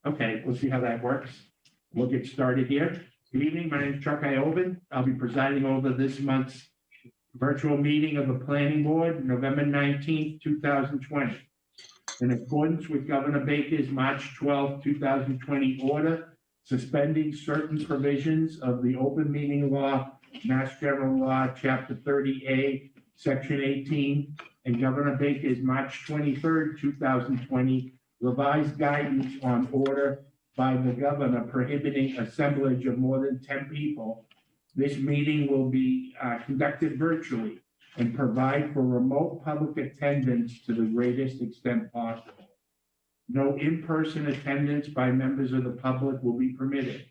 Okay, we'll see how that works. We'll get started here. Good evening, my name is Chuck Iovan. I'll be presiding over this month's virtual meeting of the Planning Board, November 19th, 2020. In accordance with Governor Baker's March 12, 2020 order, suspending certain provisions of the open meeting law, Mass General Law, Chapter 30A, Section 18, and Governor Baker's March 23rd, 2020 revised guidance on order by the governor prohibiting assemblage of more than 10 people. This meeting will be conducted virtually and provide for remote public attendance to the greatest extent possible. No in-person attendance by members of the public will be permitted,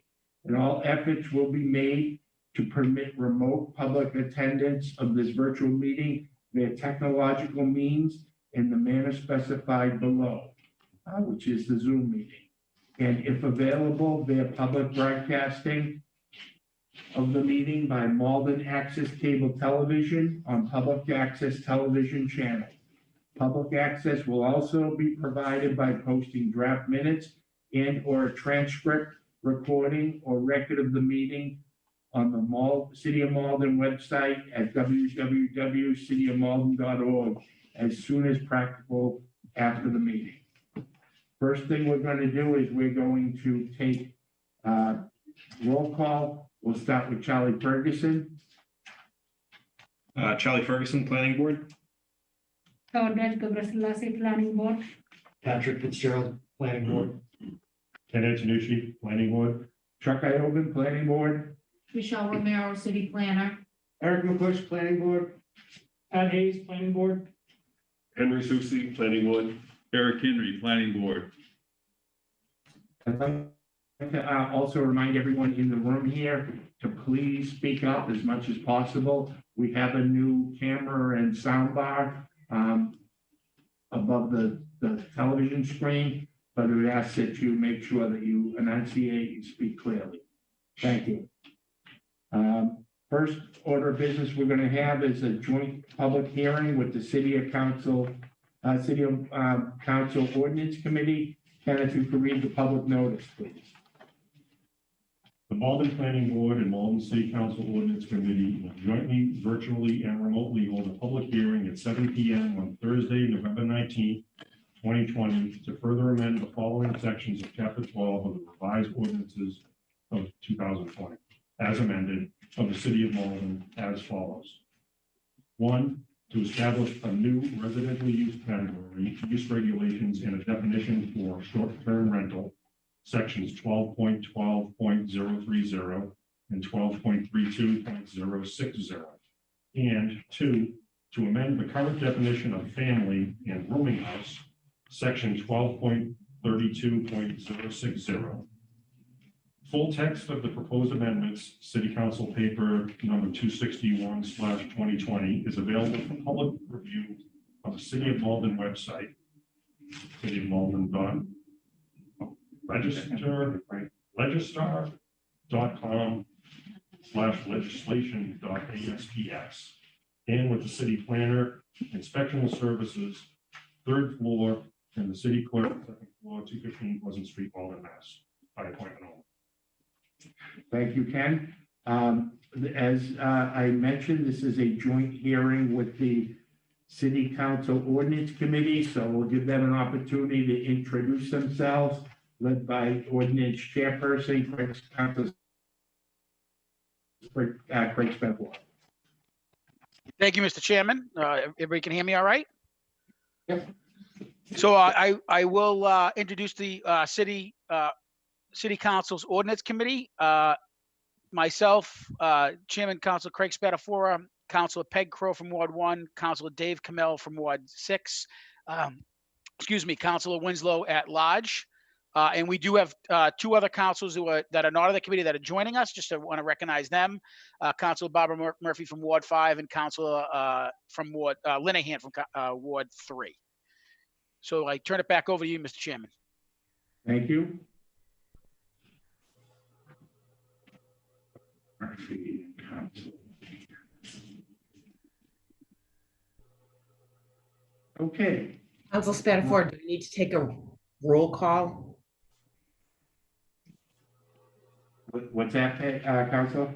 and all efforts will be made to permit remote public attendance of this virtual meeting via technological means in the manner specified below, which is the Zoom meeting. And if available, via public broadcasting of the meeting by Malden Access Cable Television on Public Access Television Channel. Public access will also be provided by posting draft minutes and or a transcript, recording, or record of the meeting on the City of Malden website at www.cityofmalden.org as soon as practical after the meeting. First thing we're going to do is we're going to take roll call. We'll start with Charlie Ferguson. Charlie Ferguson, Planning Board. Planning Board. Patrick Fitzgerald, Planning Board. Ken Antonucci, Planning Board. Chuck Iovan, Planning Board. Michelle Romero, City Planner. Eric McCush, Planning Board. Ed Hayes, Planning Board. Henry Susi, Planning Board. Eric Henry, Planning Board. I'd like to also remind everyone in the room here to please speak up as much as possible. We have a new camera and sound bar above the television screen, but we would ask that you make sure that you enunciate and speak clearly. Thank you. First order of business we're going to have is a joint public hearing with the City Council Ordinance Committee. Ken, if you could read the public notice, please. The Malden Planning Board and Malden City Council Ordinance Committee will jointly, virtually, and remotely hold a public hearing at 7 p.m. on Thursday, November 19th, 2020, to further amend the following sections of Chapter 12 of the revised ordinances of 2020, as amended, of the City of Malden as follows. 1, to establish a new residential use category, use regulations, and a definition for short-term rental, sections 12.12.030 and 12.32.060. And 2, to amend the current definition of family and rooming house, section 12.32.060. Full text of the proposed amendments, City Council paper number 261/2020 is available for public review on the City of Malden website, registar.com/legislation.asps, and with the city planner, inspectional services, 3rd floor, and the city clerk, 2nd floor, 215 Pleasant Street, Malden, Mass. By appointment only. Thank you, Ken. As I mentioned, this is a joint hearing with the City Council Ordinance Committee, so we'll give them an opportunity to introduce themselves, led by Ordinance Chairperson, Craig Spencer. Thank you, Mr. Chairman. Everybody can hear me all right? Yep. So I will introduce the City Council's Ordinance Committee. Myself, Chairman Council Craig Spatafora, Councilor Peg Crow from Ward 1, Councilor Dave Kamel from Ward 6, Councilor Winslow at large. And we do have 2 other councils that are not on the committee that are joining us. Just to want to recognize them. Councilor Barbara Murphy from Ward 5 and Councilor from Ward Linehan from Ward 3. So I turn it back over to you, Mr. Chairman. Thank you. Okay. Council Spatafora, do we need to take a roll call? What's that, Council?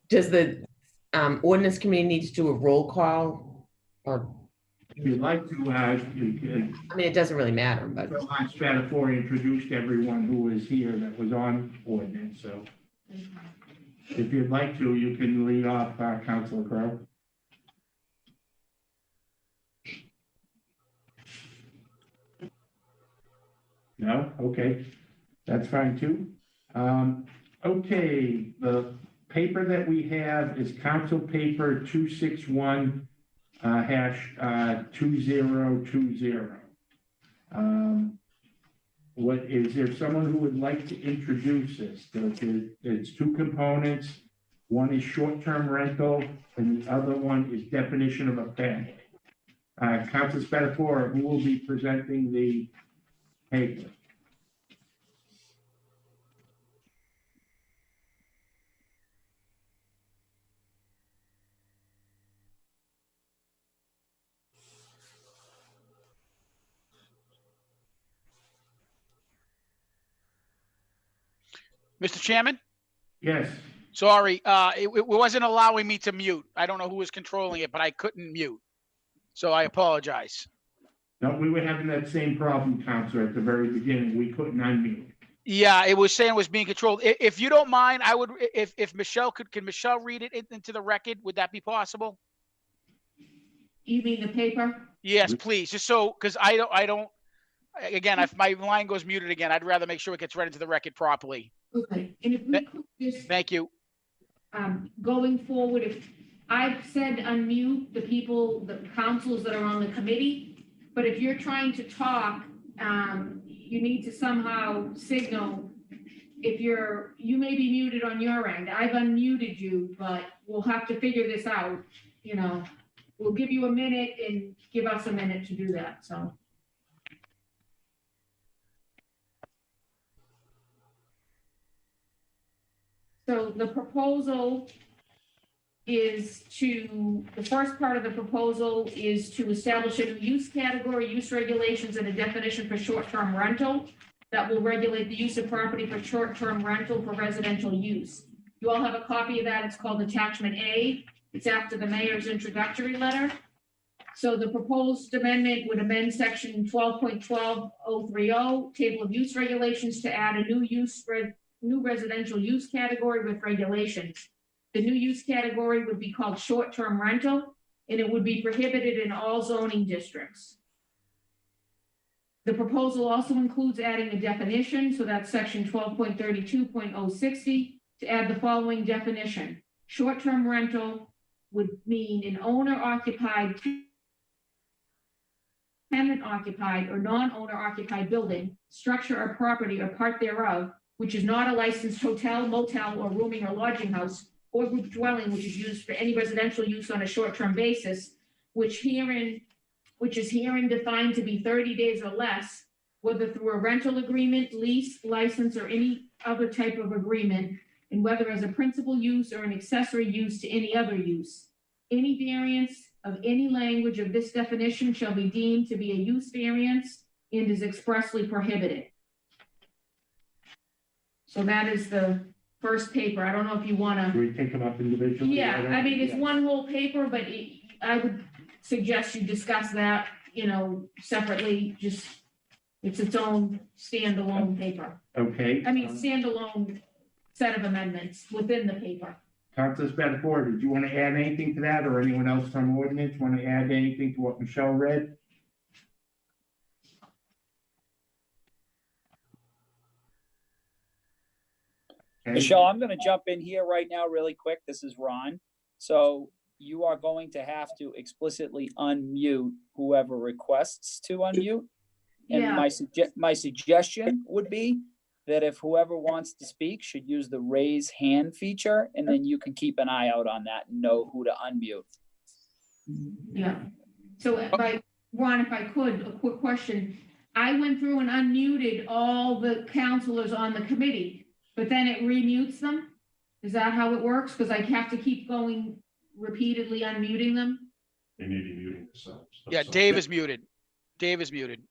Does the ordinance committee need to do a roll call? Or, If you'd like to, you can. I mean, it doesn't really matter, but So Spatafore introduced everyone who was here that was on ordinance, so if you'd like to, you can lead off, Councilor Crowe. No? Okay, that's fine too. Okay, the paper that we have is Council Paper 261 hash 2020. What, is there someone who would like to introduce this? It's two components. One is short-term rental and the other one is definition of a pet. Council Spatafora, who will be presenting the paper? Mr. Chairman, Yes, sorry, it wasn't allowing me to mute. I don't know who was controlling it, but I couldn't mute. So I apologize. no, we were having that same problem, Councilor, at the very beginning. We couldn't unmute. Yeah, it was saying it was being controlled. If you don't mind, I would, if Michelle can Michelle read it into the record? Would that be possible? You mean the paper? Yes, please. Just so, because I don't, again, if my line goes muted again, I'd rather make sure it gets read into the record properly. Okay, and if we could just, Thank you. going forward, if I've said unmute the people, the councils that are on the committee, but if you're trying to talk, you need to somehow signal if you may be muted on your end. I've unmuted you, but we'll have to figure this out, you know. We'll give you a minute and give us a minute to do that, so. So the proposal is the first part of the proposal is to establish a new use category, use regulations, and a definition for short-term rental that will regulate the use of property for short-term rental for residential use. You all have a copy of that. It's called Attachment A. It's after the mayor's introductory letter. So the proposed amendment would amend section 12.12030, table of use regulations, to add a new residential use category with regulations. The new use category would be called short-term rental, and it would be prohibited in all zoning districts. The proposal also includes adding a definition, so that's section 12.32.060, to add the following definition. Short-term rental would mean an owner-occupied, tenant-occupied, or non-owner occupied building, structure or property or part thereof, which is not a licensed hotel, motel, or rooming or lodging house, or group dwelling, which is used for any residential use on a short-term basis, which is herein defined to be 30 days or less, whether through a rental agreement, lease, license, or any other type of agreement, and whether as a principal use or an accessory use to any other use. Any variance of any language of this definition shall be deemed to be a use variance and is expressly prohibited. So that is the first paper. I don't know if you want Do to. we take them up individually? Yeah, I mean, it's one whole paper, but I would suggest you discuss that, separately. Just, it's its own standalone paper. Okay. I mean, standalone set of amendments within the paper. Councilor Spatafora, did you want to add anything to that, or anyone else from ordinance want to add anything to what Michelle read? Okay. Michelle, I'm going to jump in here right now really quick. This is Ron. So you are going to have to explicitly unmute whoever requests to unmute. And Yeah. my suggestion would be that if whoever wants to speak should use the raise hand feature, and then you can keep an eye out on that and know who to unmute. Yeah. So Ron, if I could, a quick question. I went through and unmuted all the counselors on the committee, but then it remutes them? Is that how it works? Because I have to keep going repeatedly unmuting them? They may be muting themselves. Yeah, Dave is muted. Dave is muted.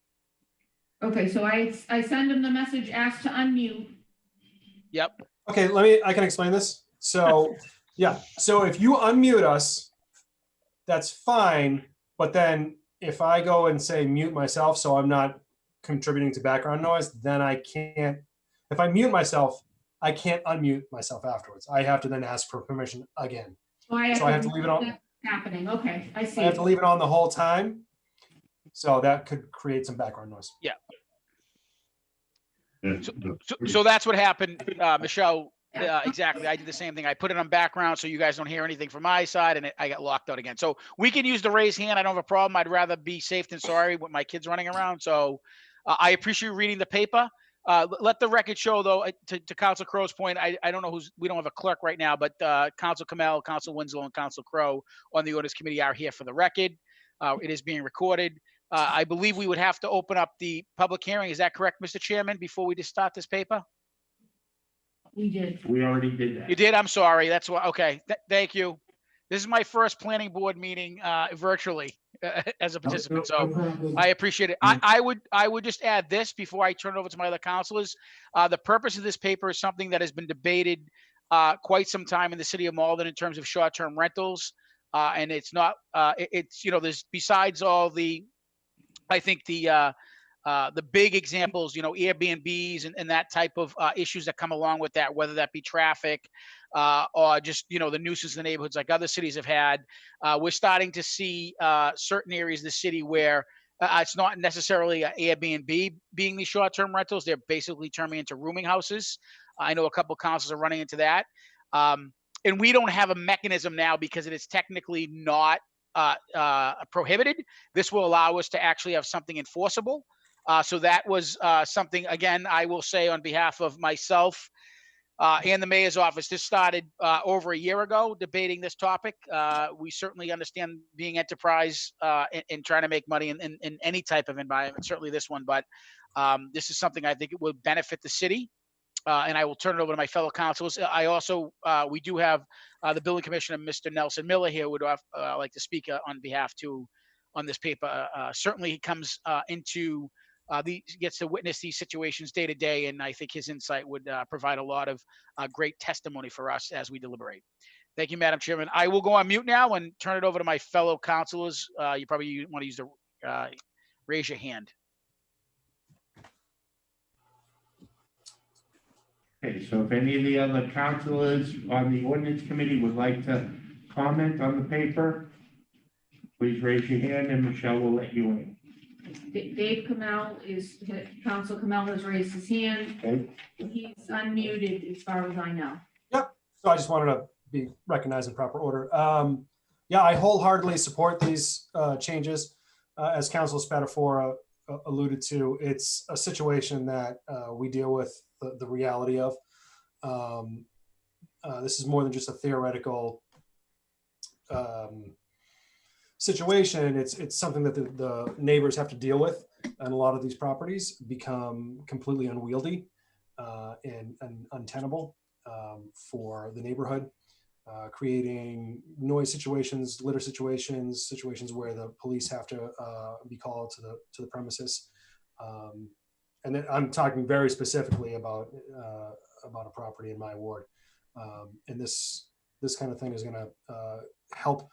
Okay, so I send them the message, ask to unmute. Yep. Okay, I can explain this. So, yeah, so if you unmute us, that's fine. But then if I go and say mute myself, so I'm not contributing to background noise, then I can't, if I mute myself, I can't unmute myself afterwards. I have to then ask for permission again. So I So I have to leave it on. That's happening. Okay, I see. I have to leave it on the whole time. So that could create some background noise. So that's what happened, Michelle. Exactly. I did the same thing. I put it on background so you guys don't hear anything from my side, and I got locked out again. So we can use the raise hand. I don't have a problem. I'd rather be safe than sorry with my kids running around. So I appreciate you reading the paper. Let the record show, though, to Council Crow's point, I don't know we don't have a clerk right now, but Council Kamel, Council Winslow, and Council Crow on the Ordinance Committee are here for the record. It is being recorded. I believe we would have to open up the public hearing. Is that correct, Mr. Chairman, before we just start this paper? We did. We already did that. You did? I'm sorry. That's why. Okay. Thank you. This is my first planning board meeting virtually as a participant. So I appreciate it. I would just add this before I turn it over to my other councilors. The purpose of this paper is something that has been debated quite some time in the city of Malden in terms of short-term rentals. And it's not, it's, there's besides all the, I think the big examples, Airbnbs and that type of issues that come along with that, whether that be traffic or just, the nuisance in the neighborhoods like other cities have had. We're starting to see certain areas of the city where it's not necessarily an Airbnb being these short-term rentals. They're basically turning into rooming houses. I know a couple of councils are running into that. And we don't have a mechanism now because it is technically not prohibited. This will allow us to actually have something enforceable. So that was something, again, I will say on behalf of myself and the mayor's office, this started over a year ago, debating this topic. We certainly understand being enterprise and trying to make money in any type of environment, certainly this one, but this is something I think it will benefit the city. And I will turn it over to my fellow councilors. I also, we do have the building commissioner, Mr. Nelson Miller here, who would like to speak on behalf on this paper. Certainly he comes into gets to witness these situations day to day, and I think his insight would provide a lot of great testimony for us as we deliberate. Thank you, Madam Chairman. I will go on mute now and turn it over to my fellow councilors. You probably want to use the raise your hand. Okay, so if any of the other councilors on the ordinance committee would like to comment on the paper, please raise your hand and Michelle will let you in. Dave Kamel Council Kamel has raised his hand. Okay. He's unmuted as far as I know. Yep. So I just wanted to be recognized in proper order. Yeah, I wholeheartedly support these changes. As Council Spatafora alluded to, it's a situation that we deal with the reality of. This is more than just a theoretical situation. It's something that the neighbors have to deal with, and a lot of these properties become completely unwieldy and untenable for the neighborhood, creating noise situations, litter situations, situations where the police have to be called to the premises. And then I'm talking very specifically about a property in my ward, and this kind of thing is going to help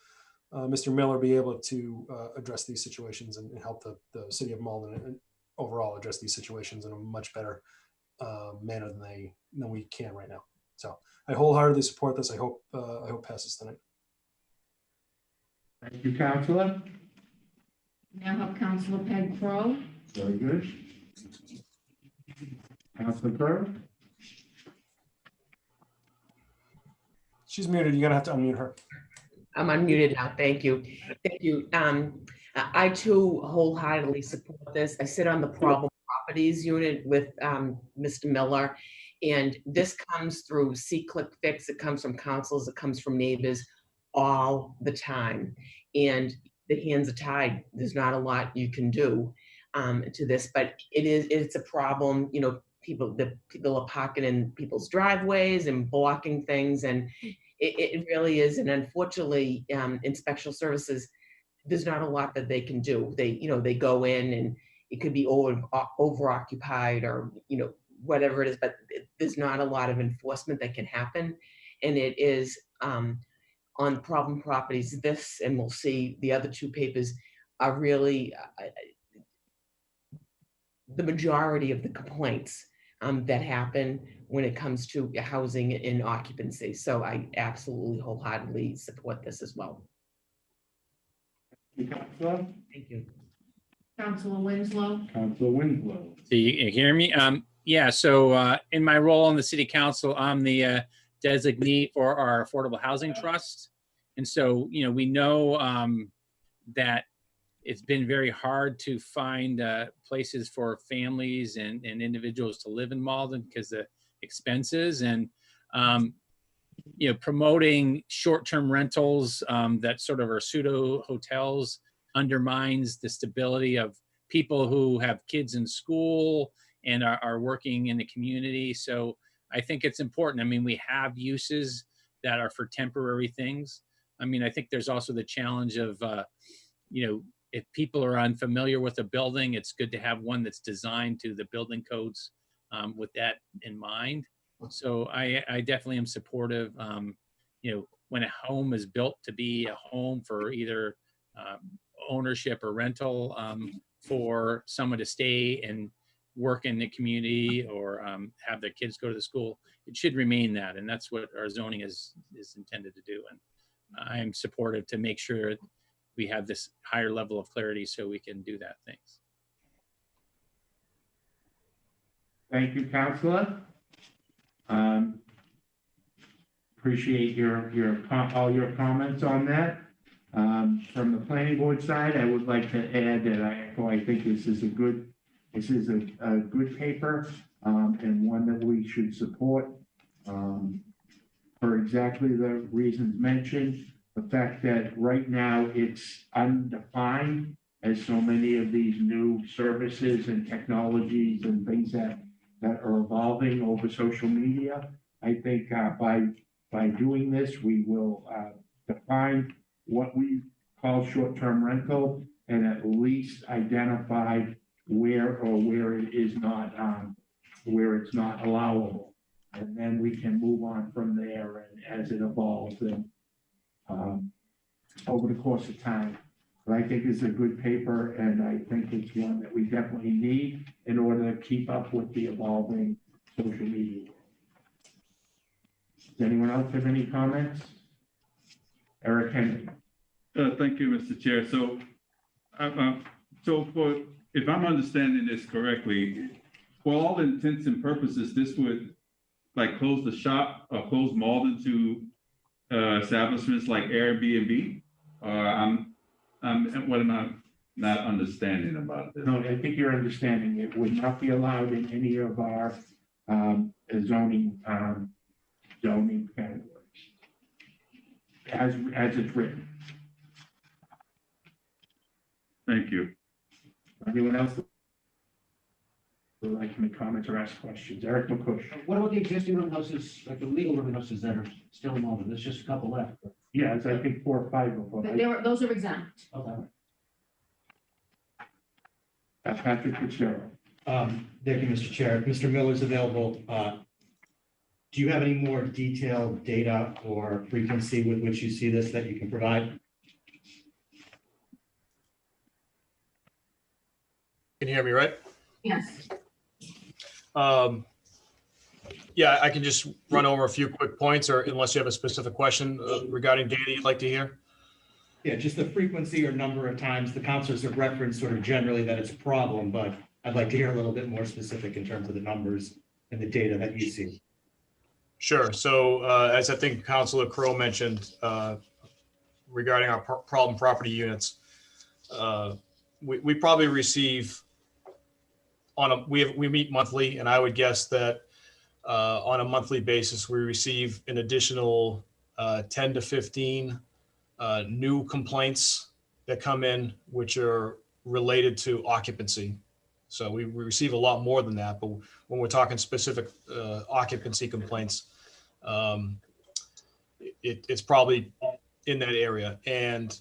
Mr. Miller be able to address these situations and help the city of Malden overall address these situations in a much better manner than we can right now. So I wholeheartedly support this. I hope passes tonight. Thank you, Councilor. Now have Councilor Peg Crow. Very good. Councilor Crow. She's muted. You're gonna have to unmute her. I'm unmuted now. Thank you. Thank you. I too wholeheartedly support this. I sit on the problem properties unit with Mr. Miller, and this comes through see, click, fix. It comes from councils. It comes from neighbors all the time, and the hands are tied. There's not a lot you can do to this, but it's a problem. You know, people are parking in people's driveways and blocking things, and it really is. And unfortunately, in special services, there's not a lot that they can do. They go in and it could be over occupied, or whatever it is, but there's not a lot of enforcement that can happen. And it is on problem properties, this, and we'll see the other two papers are really the majority of the complaints that happen when it comes to housing and occupancy. So I absolutely wholeheartedly support this as well. Counselor? Thank you. Counselor Winslow. Counselor Winslow. Do you hear me? Yeah, so in my role on the city council, I'm the designee for our Affordable Housing Trust. And so, we know that it's been very hard to find places for families and individuals to live in Malden because of expenses, and promoting short-term rentals that sort of are pseudo hotels undermines the stability of people who have kids in school and are working in the community. So I think it's important. I mean, we have uses that are for temporary things. I mean, I think there's also the challenge of, if people are unfamiliar with a building, it's good to have one that's designed to the building codes with that in mind. So I definitely am supportive. When a home is built to be a home for either ownership or rental for someone to stay and work in the community or have their kids go to the school, it should remain that. And that's what our zoning is intended to do. And I am supportive to make sure we have this higher level of clarity so we can do that. Thanks. Thank you, Counselor. Appreciate all your comments on that. From the planning board side, I would like to add that I think this is a good paper and one that we should support for exactly the reasons mentioned. The fact that right now it's undefined, as so many of these new services and technologies and things that are evolving over social media. I think by doing this, we will define what we call short-term rental and at least identify where it is not, where it's not allowable. And then we can move on from there and as it evolves and over the course of time. But I think it's a good paper, and I think it's one that we definitely need in order to keep up with the evolving social media. Does anyone else have any comments? Eric Henry. Thank you, Mr. Chair. So, if I'm understanding this correctly, for all intents and purposes, this would like close the shop or close Malden to establishments like Airbnb. What am I not understanding about this? No, I think you're understanding. It would not be allowed in any of our zoning categories as it's written. Thank you. Anyone else would like to make comments or ask questions? Eric McCush. What about the existing room houses, like the legal room houses that are still in Malden? There's just a couple left. Yeah, it's I think 4 or 5 of them. Those are exempt. Okay. Patrick Fitzgerald. Thank you, Mr. Chair. If Mr. Miller's available, do you have any more detailed data or frequency with which you see this that you can provide? Can you hear me, right? Yes. Yeah, I can just run over a few quick points, or unless you have a specific question regarding data you'd like to hear. Yeah, just the frequency or number of times the counselors have referenced sort of generally that it's a problem, but I'd like to hear a little bit more specific in terms of the numbers and the data that you see. Sure. So as I think Councilor Crowe mentioned regarding our problem property units, we probably receive we meet monthly, and I would guess that on a monthly basis, we receive an additional 10 to 15 new complaints that come in, which are related to occupancy. So we receive a lot more than that, but when we're talking specific occupancy complaints, it's probably in that area. And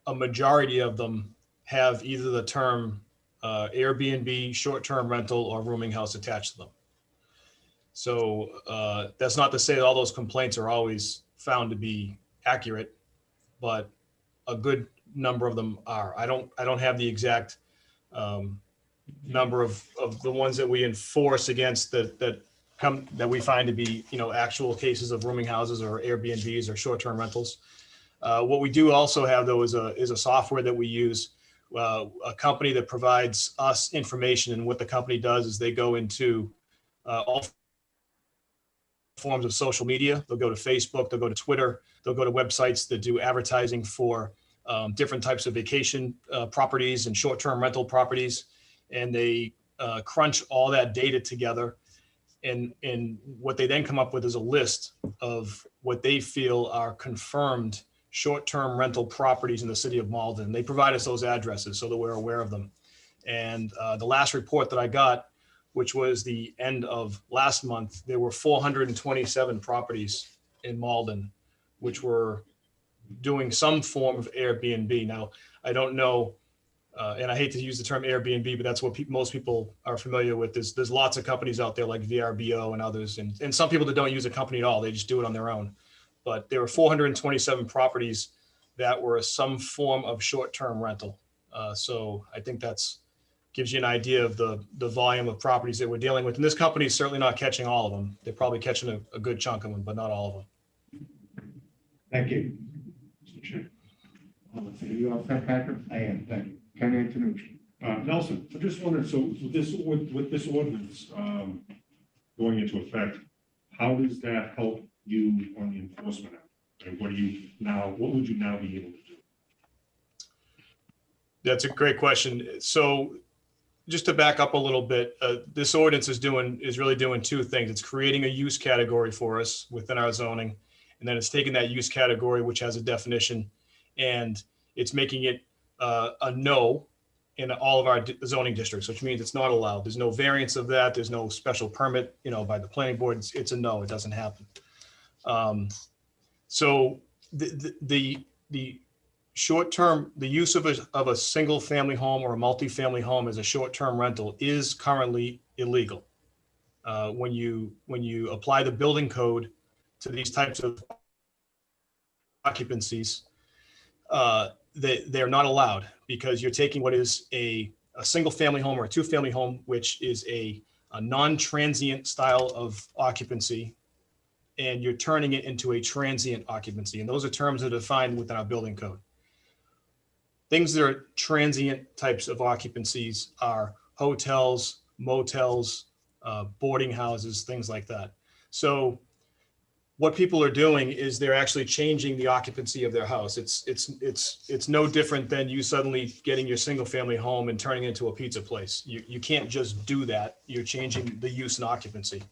a majority of them have either the term Airbnb, short-term rental, or rooming house attached to them. So that's not to say that all those complaints are always found to be accurate, but a good number of them are. I don't have the exact number of the ones that we enforce against that we find to be, actual cases of rooming houses or Airbnbs or short-term rentals. What we do also have though is a software that we use, a company that provides us information, and what the company does is they go into all forms of social media. They'll go to Facebook, they'll go to Twitter, they'll go to websites that do advertising for different types of vacation properties and short-term rental properties. And they crunch all that data together. And what they then come up with is a list of what they feel are confirmed short-term rental properties in the city of Malden. They provide us those addresses so that we're aware of them. And the last report that I got, which was the end of last month, there were 427 properties in Malden, which were doing some form of Airbnb. Now, I don't know, and I hate to use the term Airbnb, but that's what most people are familiar with. There's lots of companies out there like VRBO and others, and some people that don't use a company at all, they just do it on their own. But there were 427 properties that were some form of short-term rental. So I think that's gives you an idea of the volume of properties that we're dealing with. And this company is certainly not catching all of them. They're probably catching a good chunk of them, but not all of them. Thank you. Mr. Chair. Are you all set, Patrick? I am, thank you. Ken Antonucci. Nelson, I just wondered, so with this ordinance going into effect, how does that help you on the enforcement end? And what would you now be able to do? That's a great question. So just to back up a little bit, this ordinance is really doing two things. It's creating a use category for us within our zoning, and then it's taking that use category, which has a definition, and it's making it a no in all of our zoning districts, which means it's not allowed. There's no variance of that. There's no special permit, by the planning board. It's a no. It doesn't happen. So the short-term, the use of a single family home or a multi-family home as a short-term rental is currently illegal. When you apply the building code to these types of occupancies, they're not allowed, because you're taking what is a single family home or a two-family home, which is a non-transient style of occupancy, and you're turning it into a transient occupancy. And those are terms that are defined within our building code. Things that are transient types of occupancies are hotels, motels, boarding houses, things like that. So what people are doing is they're actually changing the occupancy of their house. It's no different than you suddenly getting your single family home and turning it into a pizza place. You can't just do that. You're changing the use and occupancy.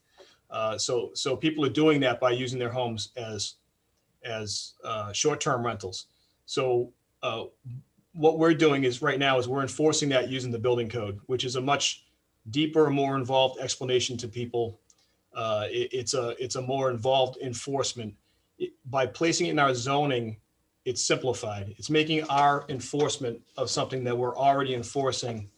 So people are doing that by using their homes as short-term rentals. So what we're doing is right now is we're enforcing that using the building code, which is a much deeper, more involved explanation to people. It's a more involved enforcement. By placing it in our zoning, it's simplified. It's making our enforcement of something that we're already enforcing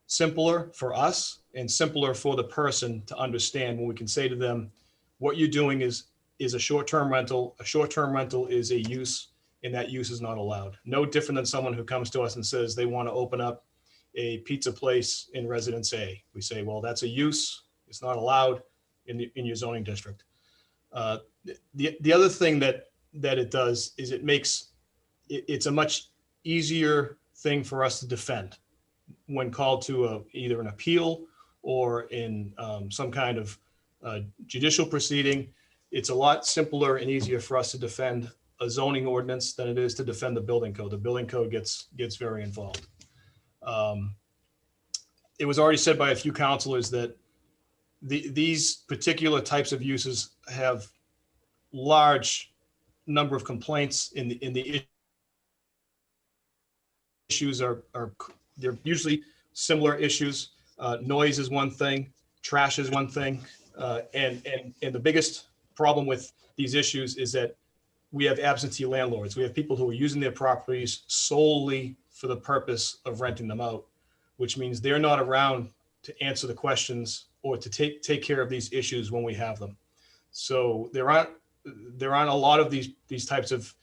simpler for us and simpler for the person to understand, when we can say to them, what you're doing is a short-term rental. A short-term rental is a use, and that use is not allowed. No different than someone who comes to us and says they want to open up a pizza place in Residence A. We say, well, that's a use. It's not allowed in your zoning district. The other thing that it does is it's a much easier thing for us to defend when called to either an appeal or in some kind of judicial proceeding. It's a lot simpler and easier for us to defend a zoning ordinance than it is to defend the building code. The building code gets very involved. It was already said by a few counselors that these particular types of uses have large number of complaints in the issues they're usually similar issues. Noise is one thing, trash is one thing. And the biggest problem with these issues is that we have absentee landlords. We have people who are using their properties solely for the purpose of renting them out, which means they're not around to answer the questions or to take care of these issues when we have them. So there aren't a lot of these types of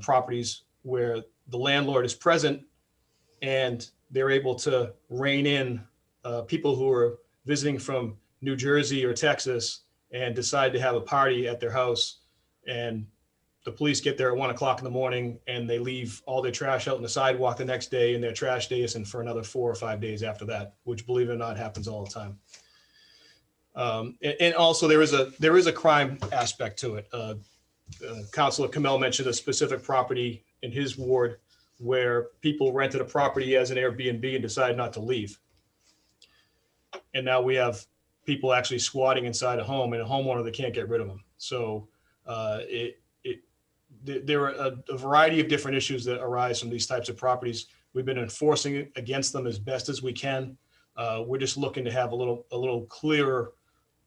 properties where the landlord is present and they're able to rein in people who are visiting from New Jersey or Texas and decide to have a party at their house, and the police get there at 1 o'clock in the morning and they leave all their trash out on the sidewalk the next day, and their trash day isn't for another 4 or 5 days after that, which, believe it or not, happens all the time. And also there is a crime aspect to it. Councilor Kamel mentioned a specific property in his ward where people rented a property as an Airbnb and decided not to leave. And now we have people actually squatting inside a home and a homeowner that can't get rid of them. So there are a variety of different issues that arise from these types of properties. We've been enforcing against them as best as we can. We're just looking to have a little clearer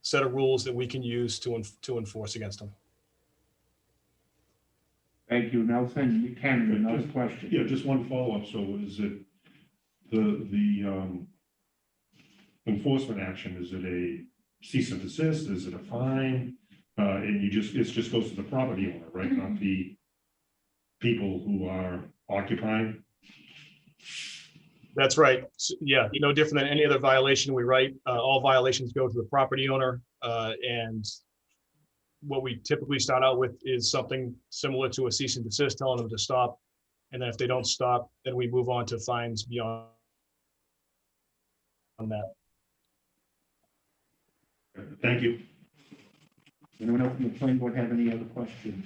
set of rules that we can use to enforce against them. Thank you, Nelson. You can, another question. Yeah, just one follow-up. So is it the enforcement action, is it a cease and desist? Is it a fine? And it just goes to the property owner, right? Not the people who are occupying? That's right. Yeah, no different than any other violation we write. All violations go to the property owner. And what we typically start out with is something similar to a cease and desist, telling them to stop. And then if they don't stop, then we move on to fines beyond that. Thank you. Anyone else from the planning board have any other questions?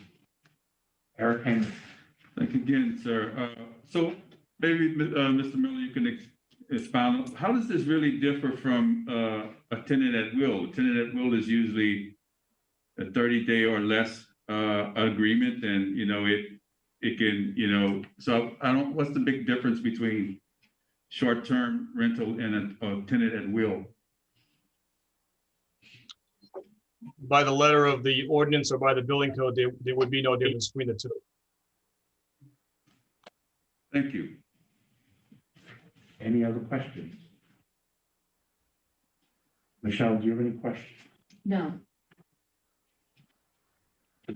Eric Henry. Thank you again, sir. So maybe, Mr. Miller, you can expound on, how does this really differ from a tenant at will? A tenant at will is usually a 30-day or less agreement, and, you know, it can, you know, so what's the big difference between short-term rental and a tenant at will? By the letter of the ordinance or by the building code, there would be no difference between the two. Thank you. Any other questions? Michelle, do you have any questions? No.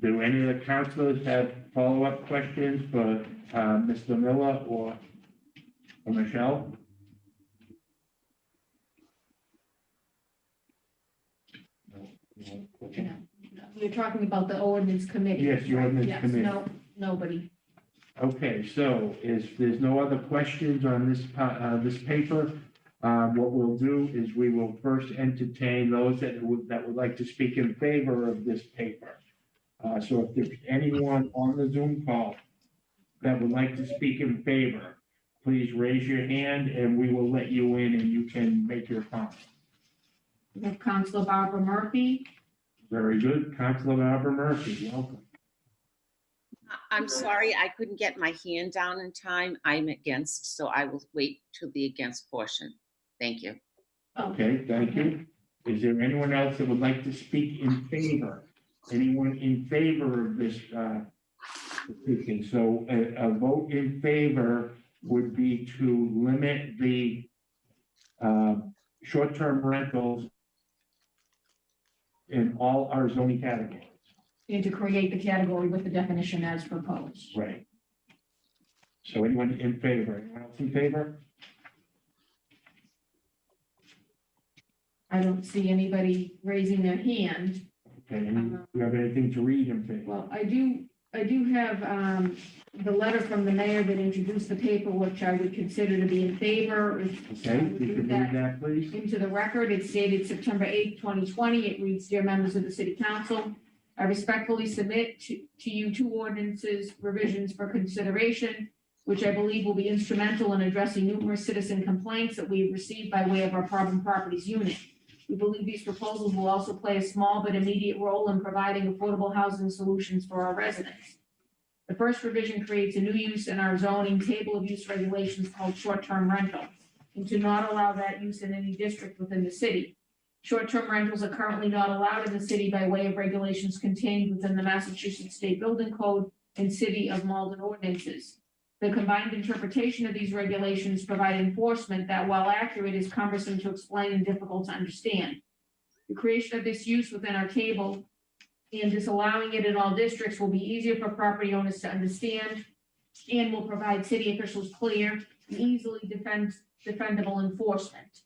Do any of the councilors have follow-up questions for Mr. Miller or Michelle? No. We're talking about the ordinance committee. Yes, the ordinance Yes, committee. no, nobody. Okay, so there's no other questions on this paper, what we'll do is we will first entertain those that would like to speak in favor of this paper. So if there's anyone on the Zoom call that would like to speak in favor, please raise your hand and we will let you in and you can make your comment. We have Councilor Barbara Murphy. Very good. Councilor Barbara Murphy, welcome. I'm sorry, I couldn't get my hand down in time. I'm against, so I will wait till the against portion. Thank you. Okay, thank you. Is there anyone else that would like to speak in favor? Anyone in favor of this petition? So a vote in favor would be to limit the short-term rentals in all our zoning categories. And to create the category with the definition as proposed. Right. So anyone in favor? Anyone else in favor? I don't see anybody raising their hand. Okay, do you have anything to read in favor? Well, I do have the letter from the mayor that introduced the paper, which I would consider to be in favor. Okay, you can read that, please. Into the record, it's dated September 8th, 2020. It reads, "Dear members of the city council, I respectfully submit to you two ordinances revisions for consideration, which I believe will be instrumental in addressing numerous citizen complaints that we've received by way of our problem properties unit. We believe these proposals will also play a small but immediate role in providing affordable housing solutions for our residents. The first revision creates a new use in our zoning table of use regulations called short-term rental, and to not allow that use in any district within the city. Short-term rentals are currently not allowed in the city by way of regulations contained within the Massachusetts State Building Code and City of Malden ordinances. The combined interpretation of these regulations provide enforcement that, while accurate, is cumbersome to explain and difficult to understand. The creation of this use within our table and disallowing it in all districts will be easier for property owners to understand and will provide city officials clear and easily defendable enforcement.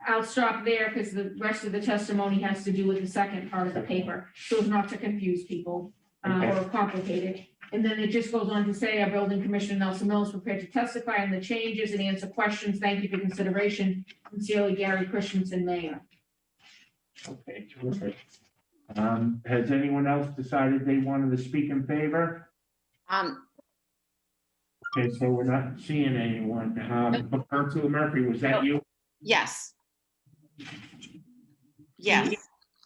I'll stop there because the rest of the testimony has to do with the second part of the paper, so as not to confuse people or complicate it. And then it just goes on to say, our building commissioner Nelson Mills prepared to testify on the changes and answer questions. Thank you for consideration. Sincerely, Gary Christensen, Mayor. Okay, terrific. Has anyone else decided they wanted to speak in favor? Okay, so we're not seeing anyone. But Councilor Murphy, was that you? Yes. Yes.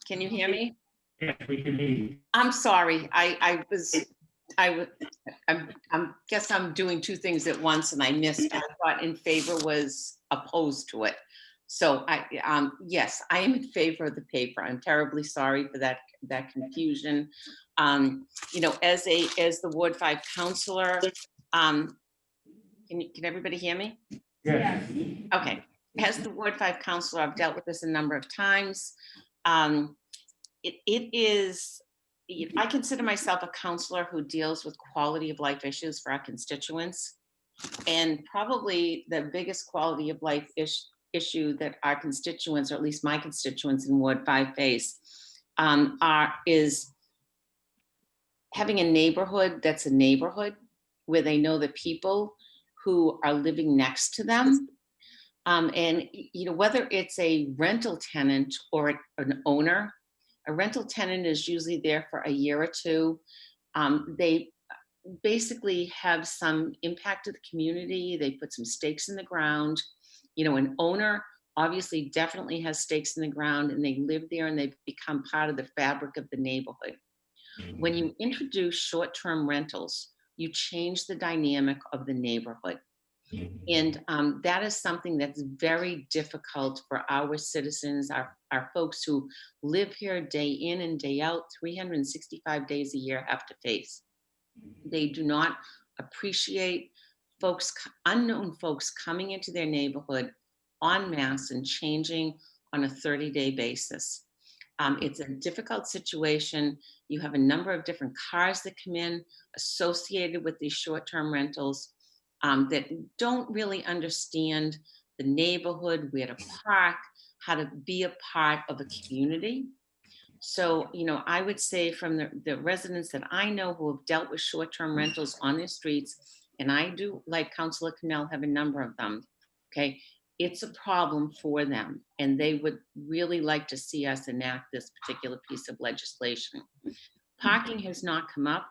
Can you hear me? Yes, we can hear you. I'm sorry. I guess I'm doing two things at once and I missed. I thought in favor was opposed to it. So yes, I am in favor of the paper. I'm terribly sorry for that confusion. You know, as the Ward 5 counselor, can everybody hear me? Yes. Okay. As the Ward 5 counselor, I've dealt with this a number of times. It is, I consider myself a counselor who deals with quality of life issues for our constituents. And probably the biggest quality of life issue that our constituents, or at least my constituents in Ward 5 face, is having a neighborhood that's a neighborhood where they know the people who are living next to them. And, you know, whether it's a rental tenant or an owner, a rental tenant is usually there for a year or two. They basically have some impact to the community. They put some stakes in the ground. You know, an owner obviously definitely has stakes in the ground and they live there and they become part of the fabric of the neighborhood. When you introduce short-term rentals, you change the dynamic of the neighborhood. And that is something that's very difficult for our citizens, our folks who live here day in and day out, 365 days a year have to face. They do not appreciate unknown folks coming into their neighborhood en masse and changing on a 30-day basis. It's a difficult situation. You have a number of different cars that come in associated with these short-term rentals. That don't really understand the neighborhood, where to park, how to be a part of a community. So, you know, I would say from the residents that I know who have dealt with short-term rentals on their streets, and I do, like Councilor Cannell, have a number of them, okay? It's a problem for them, and they would really like to see us enact this particular piece of legislation. Parking has not come up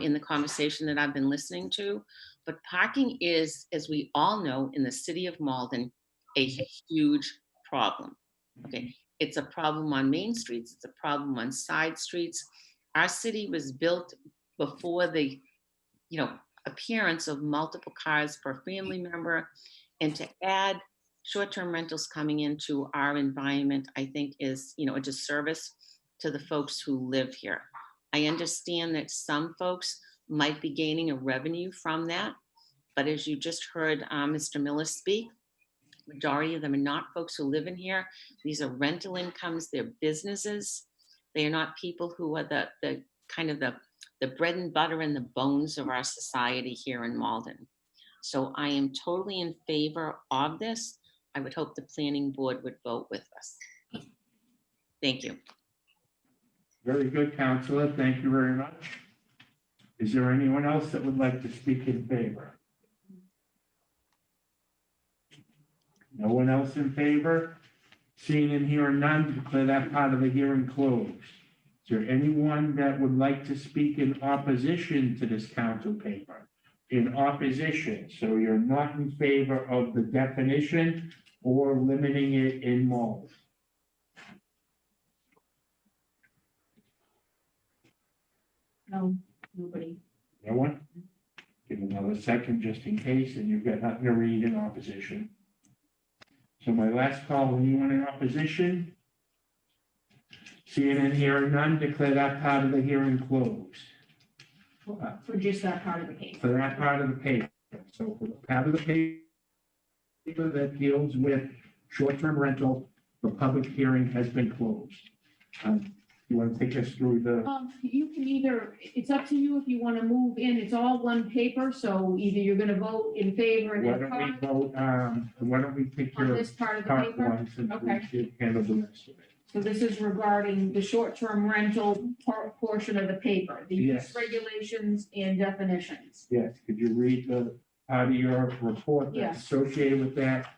in the conversation that I've been listening to, but parking is, as we all know, in the city of Malden, a huge problem. Okay, it's a problem on main streets, it's a problem on side streets. Our city was built before the, you know, appearance of multiple cars per family member, and to add short-term rentals coming into our environment, I think is, you know, a disservice to the folks who live here. I understand that some folks might be gaining a revenue from that, but as you just heard Mr. Miller speak, majority of them are not folks who live in here. These are rental incomes, they're businesses. They are not people who are the kind of the bread and butter and the bones of our society here in Malden. So I am totally in favor of this. I would hope the planning board would vote with us. Thank you. Very good, Councilor. Thank you very much. Is there anyone else that would like to speak in favor? No one else in favor? Seeing and hearing none, declare that part of the hearing closed. Is there anyone that would like to speak in opposition to this council paper? In opposition, so you're not in favor of the definition or limiting it in malls? No, nobody. No one? Give another second just in case, and you've got nothing to read in opposition. So my last call, anyone in opposition? Seeing and hearing none, declare that part of the hearing closed. For just that part of the case. for that part of the paper. So for the part of the paper that deals with short-term rental, the public hearing has been closed. You want to take us through the, You can either, it's up to you if you want to move in, it's all one paper, so either you're gonna vote in favor and why then don't we part vote, why don't we take on your this part of the part paper? one since Okay. we should handle the rest of it. So this is regarding the short-term rental portion of the paper, the use Yes. regulations and definitions. Yes, could you read the part of your report that's Yes. associated with that?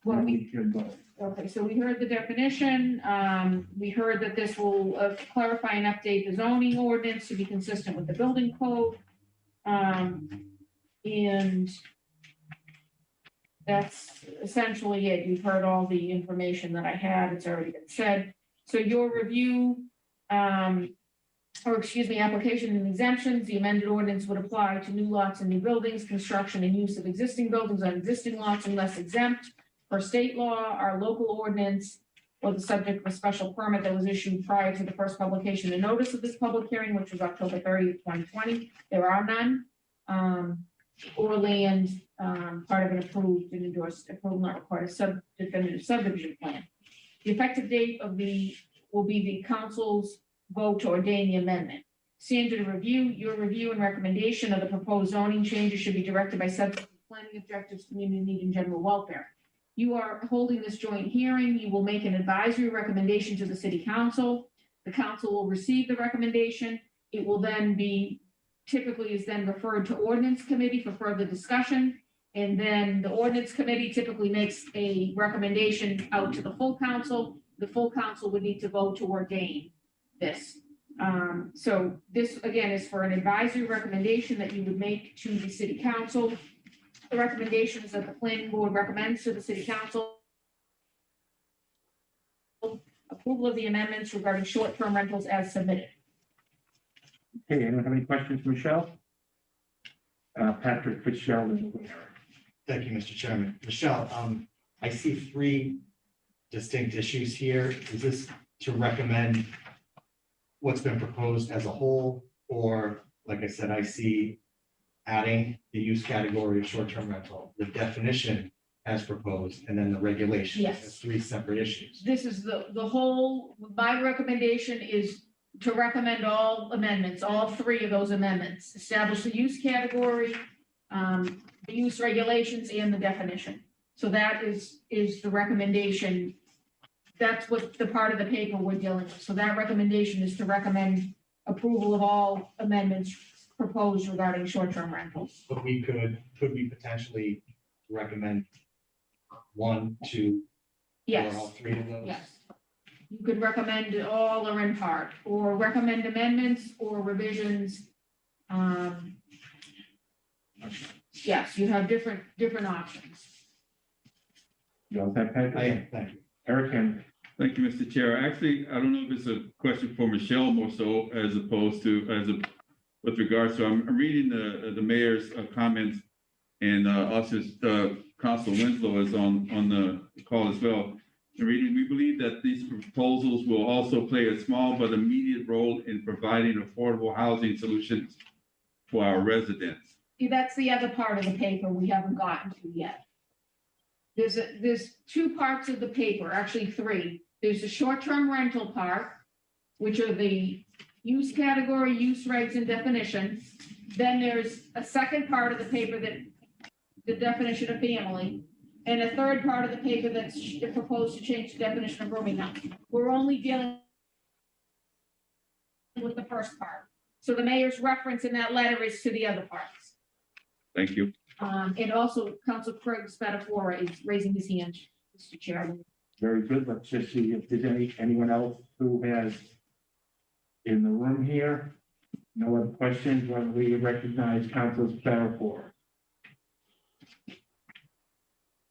Well, And we, we can vote. okay, so we heard the definition, we heard that this will clarify and update the zoning ordinance to be consistent with the building code. And that's essentially it. You've heard all the information that I had. It's already been said. So your review, or excuse me, application and exemptions, the amended ordinance would apply to new lots and new buildings, construction and use of existing buildings on existing lots unless exempt per state law, our local ordinance, or the subject of a special permit that was issued prior to the first publication and notice of this public hearing, which was October 30th, 2020. There are none. Or land, part of an approved and endorsed, approval not required, definitive subdivision plan. The effective date of will be the council's vote to ordain the amendment. Standard review, your review and recommendation of the proposed zoning changes should be directed by subject to planning objectives, community need, and general welfare. You are holding this joint hearing. You will make an advisory recommendation to the city council. The council will receive the recommendation. It will then be, typically is then referred to ordinance committee for further discussion. And then the ordinance committee typically makes a recommendation out to the full council. The full council would need to vote to ordain this. So this, again, is for an advisory recommendation that you would make to the city council. The recommendation is that the planning board recommends to the city council approval of the amendments regarding short-term rentals as submitted. Okay, anyone have any questions, Michelle? Patrick Fitzgerald is the winner. Thank you, Mr. Chairman. Michelle, I see three distinct issues here. Is this to recommend what's been proposed as a whole? Or, like I said, I see adding the use category of short-term rental, the definition as proposed, and then the regulations Yes. as three separate issues. This is the whole, my recommendation is to recommend all amendments, all three of those amendments. Establish the use category, the use regulations, and the definition. So that is the recommendation. That's what the part of the paper we're dealing with. So that recommendation is to recommend approval of all amendments proposed regarding short-term rentals. But we could we potentially recommend 1, 2, or Yes, all three of those? yes. You could recommend all or in part, or recommend amendments or revisions. Yes, you have different options. You all set, Patrick? I am, thank you. Eric Henry. Thank you, Mr. Chair. Actually, I don't know if it's a question for Michelle more so as opposed to with regards to, I'm reading the mayor's comments, and also Council Winslow is on the call as well. And reading, we believe that these proposals will also play a small but immediate role in providing affordable housing solutions for our residents. See, that's the other part of the paper we haven't gotten to yet. There's two parts of the paper, actually three. There's the short-term rental part, which are the use category, use regs, and definitions. Then there's a second part of the paper that the definition of family, and a third part of the paper that's proposed to change the definition of rooming house. We're only dealing with the first part. So the mayor's reference in that letter is to the other parts. Thank you. And also Council Craig Spatafora is raising his hand, Mr. Chairman. Very good. Let's just see if there's anyone else who has in the room here. No other questions. Why don't we recognize Council Spatafora?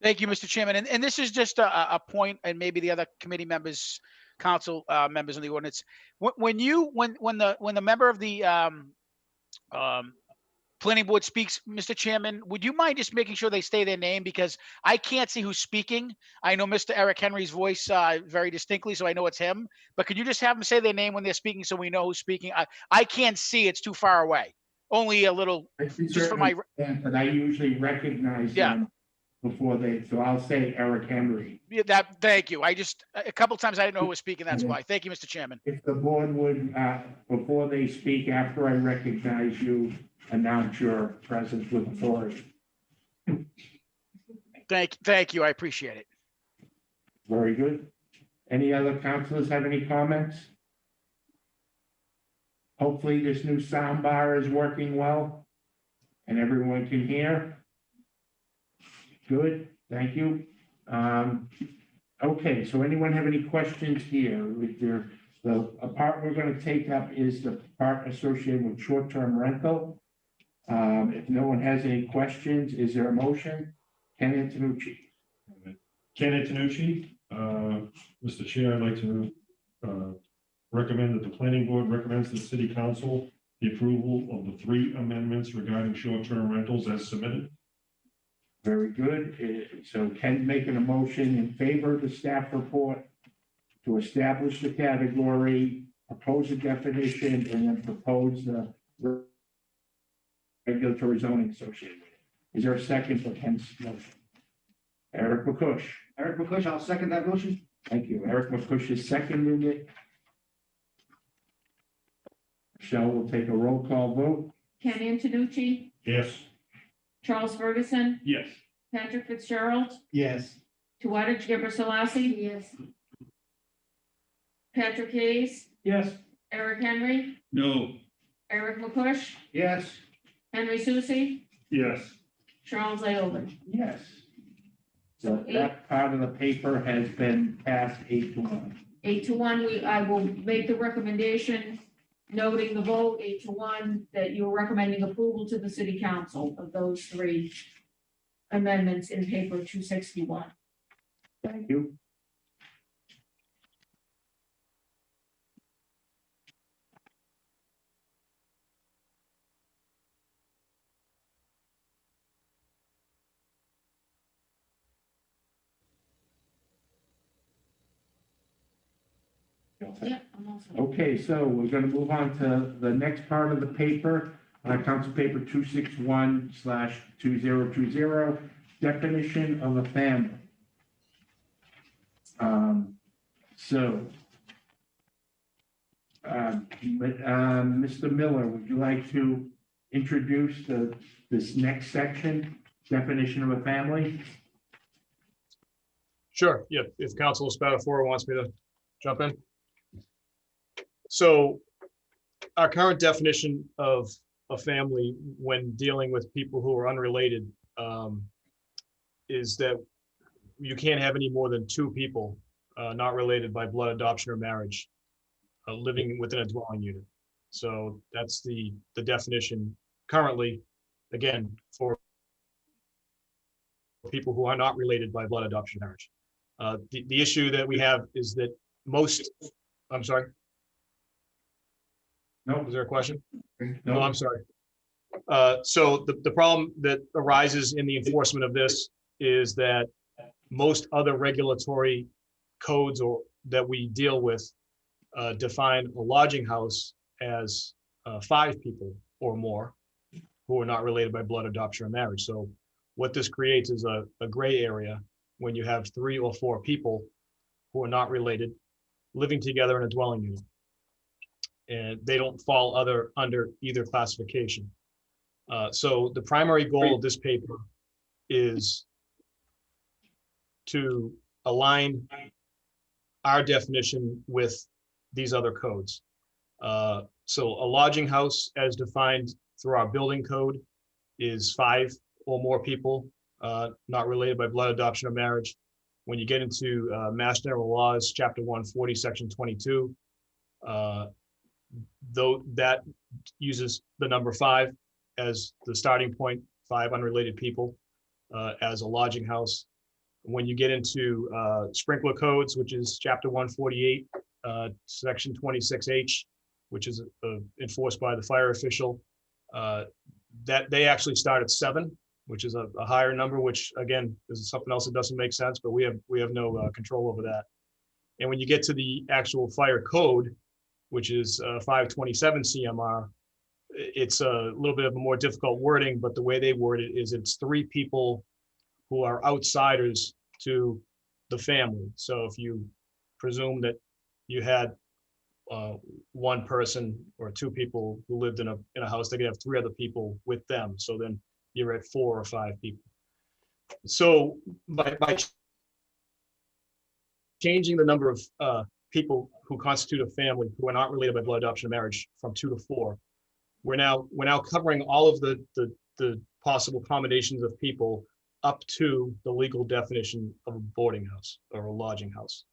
Thank you, Mr. Chairman. And this is just a point, and maybe the other committee members, council members in the ordinance. When the member of the planning board speaks, Mr. Chairman, would you mind just making sure they say their name, because I can't see who's speaking. I know Mr. Eric Henry's voice very distinctly, so I know it's him. But could you just have them say their name when they're speaking so we know who's speaking? I can't see, it's too far away. only a little, I can just for my, certainly understand, but I usually recognize Yeah. them before they, so I'll say Eric Henry. yeah, thank you. I just, a couple times I didn't know who was speaking, that's why. Thank you, Mr. Chairman. If the board would, before they speak, after I recognize you, announce your presence with authority. Thank you. I appreciate it. Very good. Any other councilors have any comments? Hopefully this new sound bar is working well and everyone can hear. Good, thank you. Okay, so anyone have any questions here? The part we're going to take up is the part associated with short-term rental. If no one has any questions, is there a motion? Ken Antonucci. Ken Antonucci, Mr. Chair, I'd like to recommend that the planning board recommends to the city council the approval of the 3 amendments regarding short-term rentals as submitted. Very good. So Ken making a motion in favor of the staff report to establish the category, propose a definition, and then propose the regulatory zoning associated with it. Is there a second for Ken's motion? Eric McCush. Eric McCush, I'll second that motion. Thank you. Eric McCush is seconding it. Michelle will take a roll call vote. Ken Antonucci, Yes. Charles Ferguson, Yes. Patrick Fitzgerald, Yes. Tadej Gebrselassie. Yes. Patrick Hayes, Yes. Eric Henry, No, Eric McCush, Yes. Henry Susie, Yes. Charles Iovine. Yes. So that part of the paper has been passed 8-1. 8-1, I will make the recommendation, noting the vote 8-1, that you're recommending approval to the city council of those 3 amendments in paper 261. Thank you. Yeah, I'm also. Okay, so we're gonna move on to the next part of the paper, council paper 261/2020, definition of a family. Mr. Miller, would you like to introduce this next section, definition of a family? Sure, yeah, if Council Spatafor wants me to jump in. So our current definition of a family when dealing with people who are unrelated is that you can't have any more than 2 people not related by blood, adoption, or marriage living within a dwelling unit. So that's the definition currently, again, for people who are not related by blood, adoption, or marriage. The issue that we have is that most, I'm sorry. No. Is there a question? No. Oh, I'm sorry. So the problem that arises in the enforcement of this is that most other regulatory codes or that we deal with define a lodging house as 5 people or more who are not related by blood, adoption, or marriage. So what this creates is a gray area when you have 3 or 4 people who are not related living together in a dwelling unit. And they don't fall under either classification. So the primary goal of this paper is to align our definition with these other codes. So a lodging house as defined through our building code is 5 or more people not related by blood, adoption, or marriage. When you get into Mass General Laws, Chapter 140, Section 22, though that uses the number 5 as the starting point, 5 unrelated people as a lodging house. When you get into sprinkler codes, which is Chapter 148, Section 26H, which is enforced by the fire official, that they actually start at 7, which is a higher number, which again is something else that doesn't make sense, but we have no control over that. And when you get to the actual fire code, which is 527 CMR, it's a little bit of a more difficult wording, but the way they word it is it's 3 people who are outsiders to the family. So if you presume that you had 1 person or 2 people who lived in a house, they could have 3 other people with them. So then you're at 4 or 5 people. So by changing the number of people who constitute a family who are not related by blood, adoption, or marriage from 2 to 4, we're now covering all of the possible combinations of people up to the legal definition of a boarding house or a lodging house.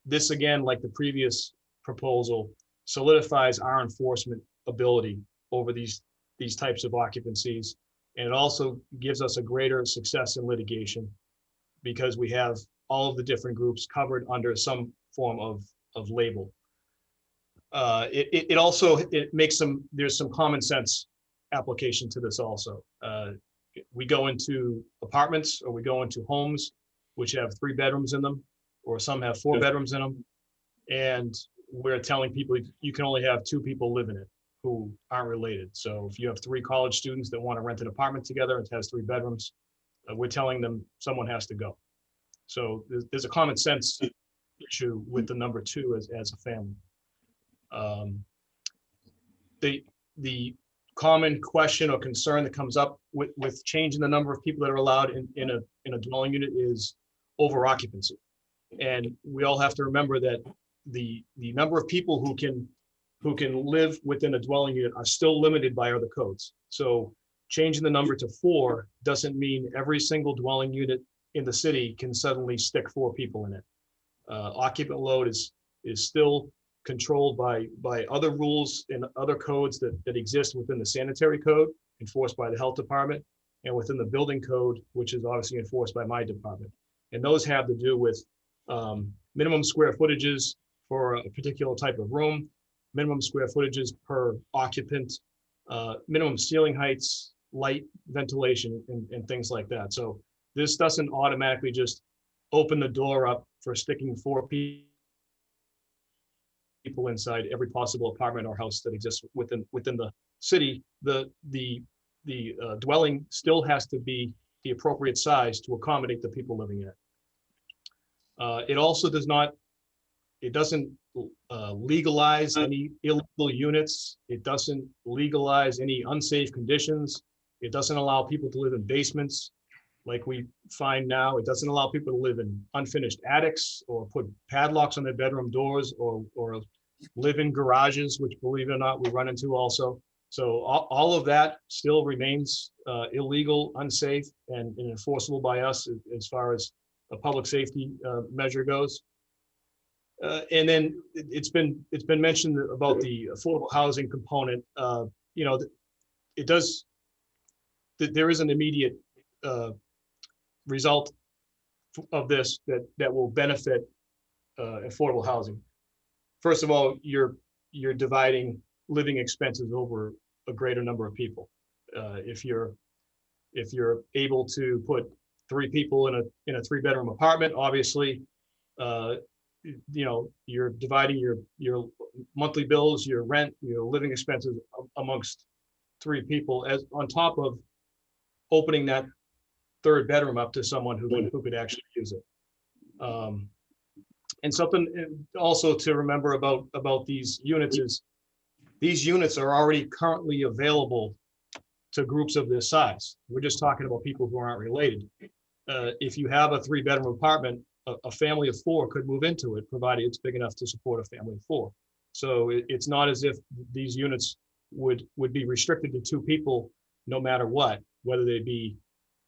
This, again, like the previous proposal, solidifies our enforcement ability over these types of occupancies. And it also gives us a greater success in litigation because we have all of the different groups covered under some form of label. It also makes there's some common sense application to this also. We go into apartments or we go into homes which have 3 bedrooms in them, or some have 4 bedrooms in them. And we're telling people you can only have 2 people live in it who aren't related. So if you have 3 college students that want to rent an apartment together and it has 3 bedrooms, we're telling them someone has to go. So there's a common sense issue with the number 2 as a family. The common question or concern that comes up with changing the number of people that are allowed in a dwelling unit is over occupancy. And we all have to remember that the number of people who can live within a dwelling unit are still limited by other codes. So changing the number to 4 doesn't mean every single dwelling unit in the city can suddenly stick 4 people in it. Occupant load is still controlled by other rules and other codes that exist within the sanitary code, enforced by the health department, and within the building code, which is obviously enforced by my department. And those have to do with minimum square footages for a particular type of room, minimum square footages per occupant, minimum ceiling heights, light, ventilation, and things like that. So this doesn't automatically just open the door up for sticking 4 people inside every possible apartment or house that exists within the city. The dwelling still has to be the appropriate size to accommodate the people living in it. It also doesn't legalize any illegal units. It doesn't legalize any unsafe conditions. It doesn't allow people to live in basements like we find now. It doesn't allow people to live in unfinished attics or put padlocks on their bedroom doors or live in garages, which, believe it or not, we run into also. So all of that still remains illegal, unsafe, and enforceable by us as far as a public safety measure goes. And then it's been mentioned about the affordable housing component. There is an immediate result of this that will benefit affordable housing. First of all, you're dividing living expenses over a greater number of people. If you're able to put 3 people in a 3-bedroom apartment, obviously, you're dividing your monthly bills, your rent, your living expenses amongst 3 people, as on top of opening that 3rd bedroom up to someone who could actually use it. And something also to remember about these units is these units are already currently available to groups of this size. We're just talking about people who aren't related. If you have a 3-bedroom apartment, a family of 4 could move into it, provided it's big enough to support a family of 4. So it's not as if these units would be restricted to 2 people no matter what, whether they be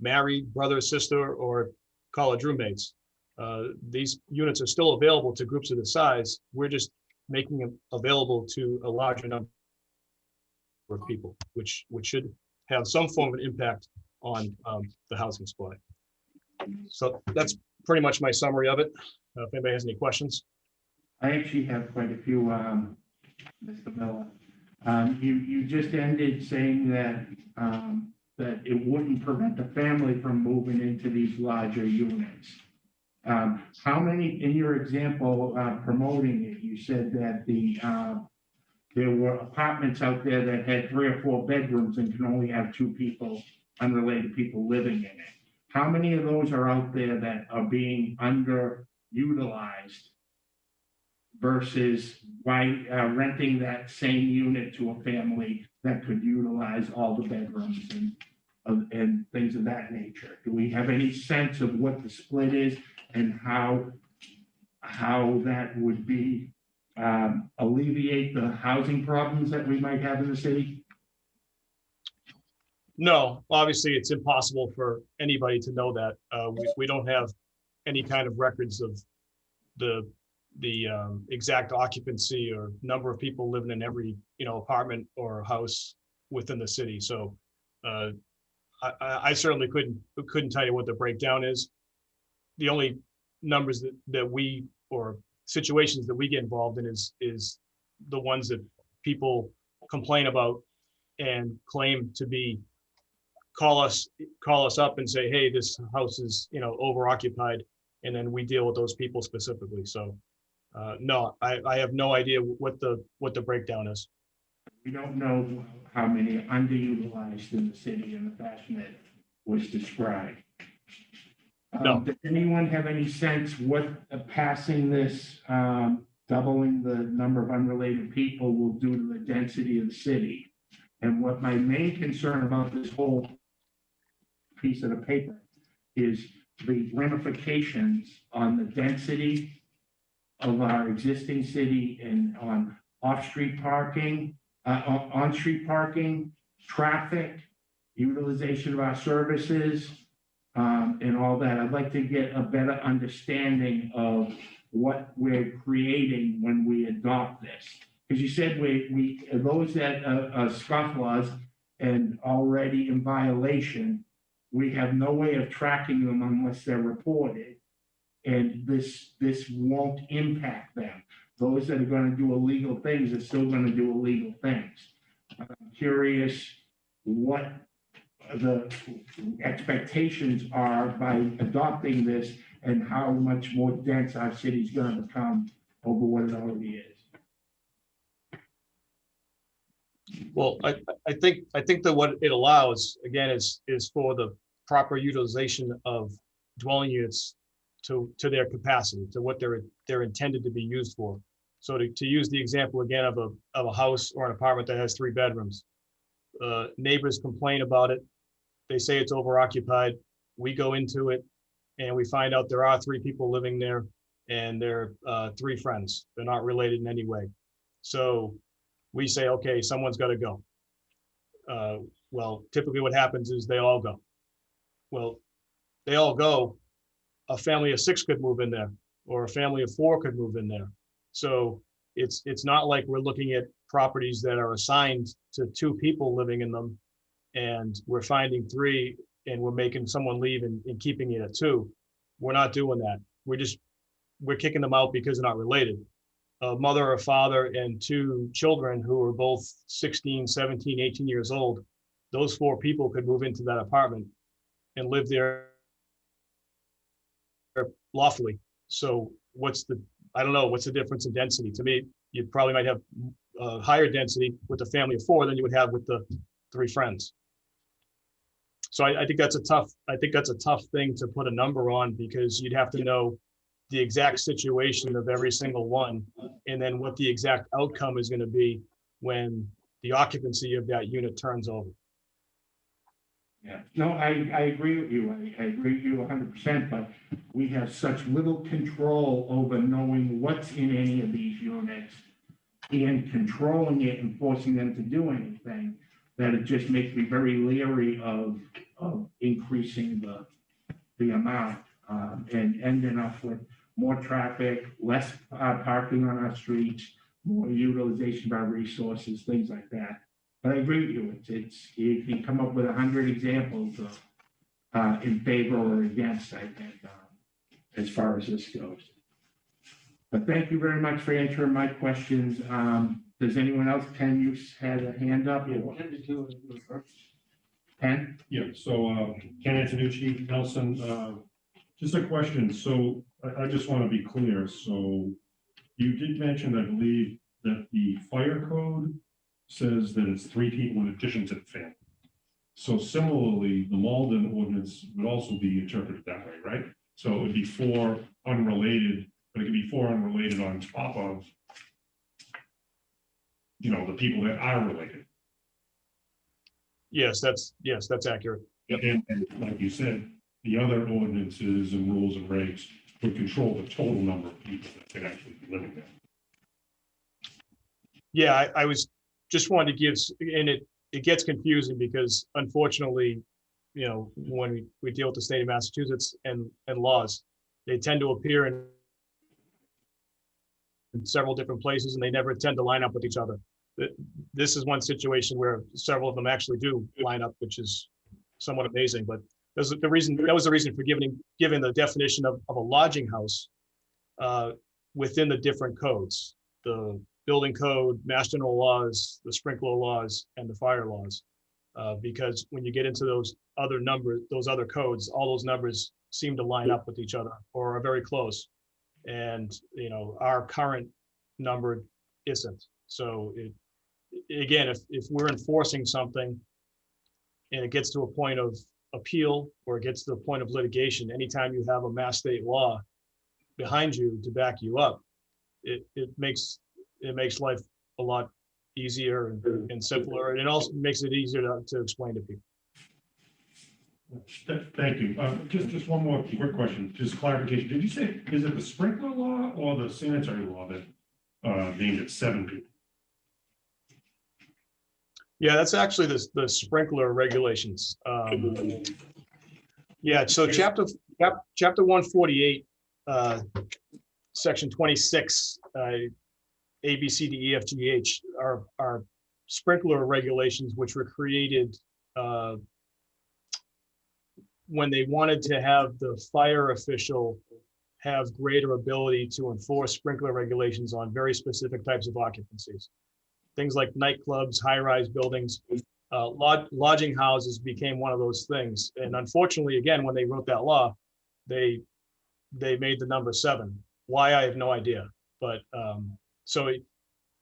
married, brother, sister, or college roommates. These units are still available to groups of the size. We're just making them available to a larger number of people, which should have some form of impact on the housing supply. So that's pretty much my summary of it. If anybody has any questions. I actually have quite a few, Mr. Miller. You just ended saying that it wouldn't prevent the family from moving into these larger units. How many, in your example, promoting it, you said that there were apartments out there that had 3 or 4 bedrooms and can only have 2 people, unrelated people living in it. How many of those are out there that are being underutilized versus renting that same unit to a family that could utilize all the bedrooms and things of that nature? Do we have any sense of what the split is and how that would be alleviate the housing problems that we might have in the city? No, obviously, it's impossible for anybody to know that. We don't have any kind of records of the exact occupancy or number of people living in every, apartment or house within the city. So I certainly couldn't tell you what the breakdown is. The only numbers that we, or situations that we get involved in is the ones that people complain about and claim to be, call us up and say, hey, this house is, over occupied. And then we deal with those people specifically. So no, I have no idea what the breakdown is. We don't know how many are underutilized in the city in the fashion that was described. No. Does anyone have any sense what passing this, doubling the number of unrelated people will do to the density of the city? And what my main concern about this whole piece of the paper is the ramifications on the density of our existing city and on off-street parking, on-street parking, traffic, utilization of our services, and all that. I'd like to get a better understanding of what we're creating when we adopt this. Because you said we those that are scofflaws and already in violation, we have no way of tracking them unless they're reported. And this won't impact them. Those that are going to do illegal things are still going to do illegal things. I'm curious what the expectations are by adopting this and how much more dense our city is going to become over what it already is. Well, I think that what it allows, again, is for the proper utilization of dwelling units to their capacity, to what they're intended to be used for. So to use the example again of a house or an apartment that has 3 bedrooms, neighbors complain about it. They say it's overoccupied. We go into it and we find out there are 3 people living there and they're 3 friends. They're not related in any way. So we say, okay, someone's got to go. Well, typically what happens is they all go. Well, they all go. A family of 6 could move in there, or a family of 4 could move in there. So it's not like we're looking at properties that are assigned to 2 people living in them, and we're finding 3 and we're making someone leave and keeping it at 2. We're not doing that. We're kicking them out because they're not related. A mother or father and 2 children who are both 16, 17, 18 years old, those 4 people could move into that apartment and live there lawfully. So what's the difference in density? To me, you probably might have a higher density with a family of 4 than you would have with the 3 friends. So I think that's a tough thing to put a number on, because you'd have to know the exact situation of every single one, and then what the exact outcome is going to be when the occupancy of that unit turns over. Yeah, no, I agree with you. I agree with you 100%, but we have such little control over knowing what's in any of these units and controlling it and forcing them to do anything, that it just makes me very leery of increasing the amount and ending up with more traffic, less parking on our streets, more utilization of our resources, things like that. But I agree with you. It's you can come up with 100 examples of in favor or against, I think, as far as this goes. But thank you very much for answering my questions. Does anyone else? Ken, you had a hand up. Ken? Yeah, so Ken Antonucci, Nelson, just a question. So I just want to be clear. So you did mention, I believe, that the fire code says that it's 3 people in addition to the family. So similarly, the Malden ordinance would also be interpreted that way, right? So it would be 4 unrelated, but it could be 4 unrelated on top of, the people that are related. Yes, that's accurate. Yep. And like you said, the other ordinances and rules and regs would control the total number of people that could actually be living there. Yeah, I was just wanted to give, and it gets confusing because unfortunately, when we deal with the state of Massachusetts and laws, they tend to appear in several different places and they never tend to line up with each other. This is one situation where several of them actually do line up, which is somewhat amazing, but that was the reason for giving the definition of a lodging house within the different codes, the building code, mass general laws, the sprinkler laws, and the fire laws. Because when you get into those other numbers, those other codes, all those numbers seem to line up with each other or are very close. And, our current number isn't. So again, if we're enforcing something and it gets to a point of appeal or it gets to the point of litigation, anytime you have a mass state law behind you to back you up, it makes life a lot easier and simpler, and it also makes it easier to explain to people. Thank you. Just one more quick question, just clarification. Did you say, is it the sprinkler law or the sanitary law that named it 7 people? Yeah, that's actually the sprinkler regulations. Yeah, so chapter 148, section 26, A, B, C, D, E, F, G, H are sprinkler regulations, which were created when they wanted to have the fire official have greater ability to enforce sprinkler regulations on very specific types of occupancies. Things like nightclubs, high-rise buildings, lodging houses became one of those things. And unfortunately, again, when they wrote that law, they made the number 7. Why, I have no idea. But so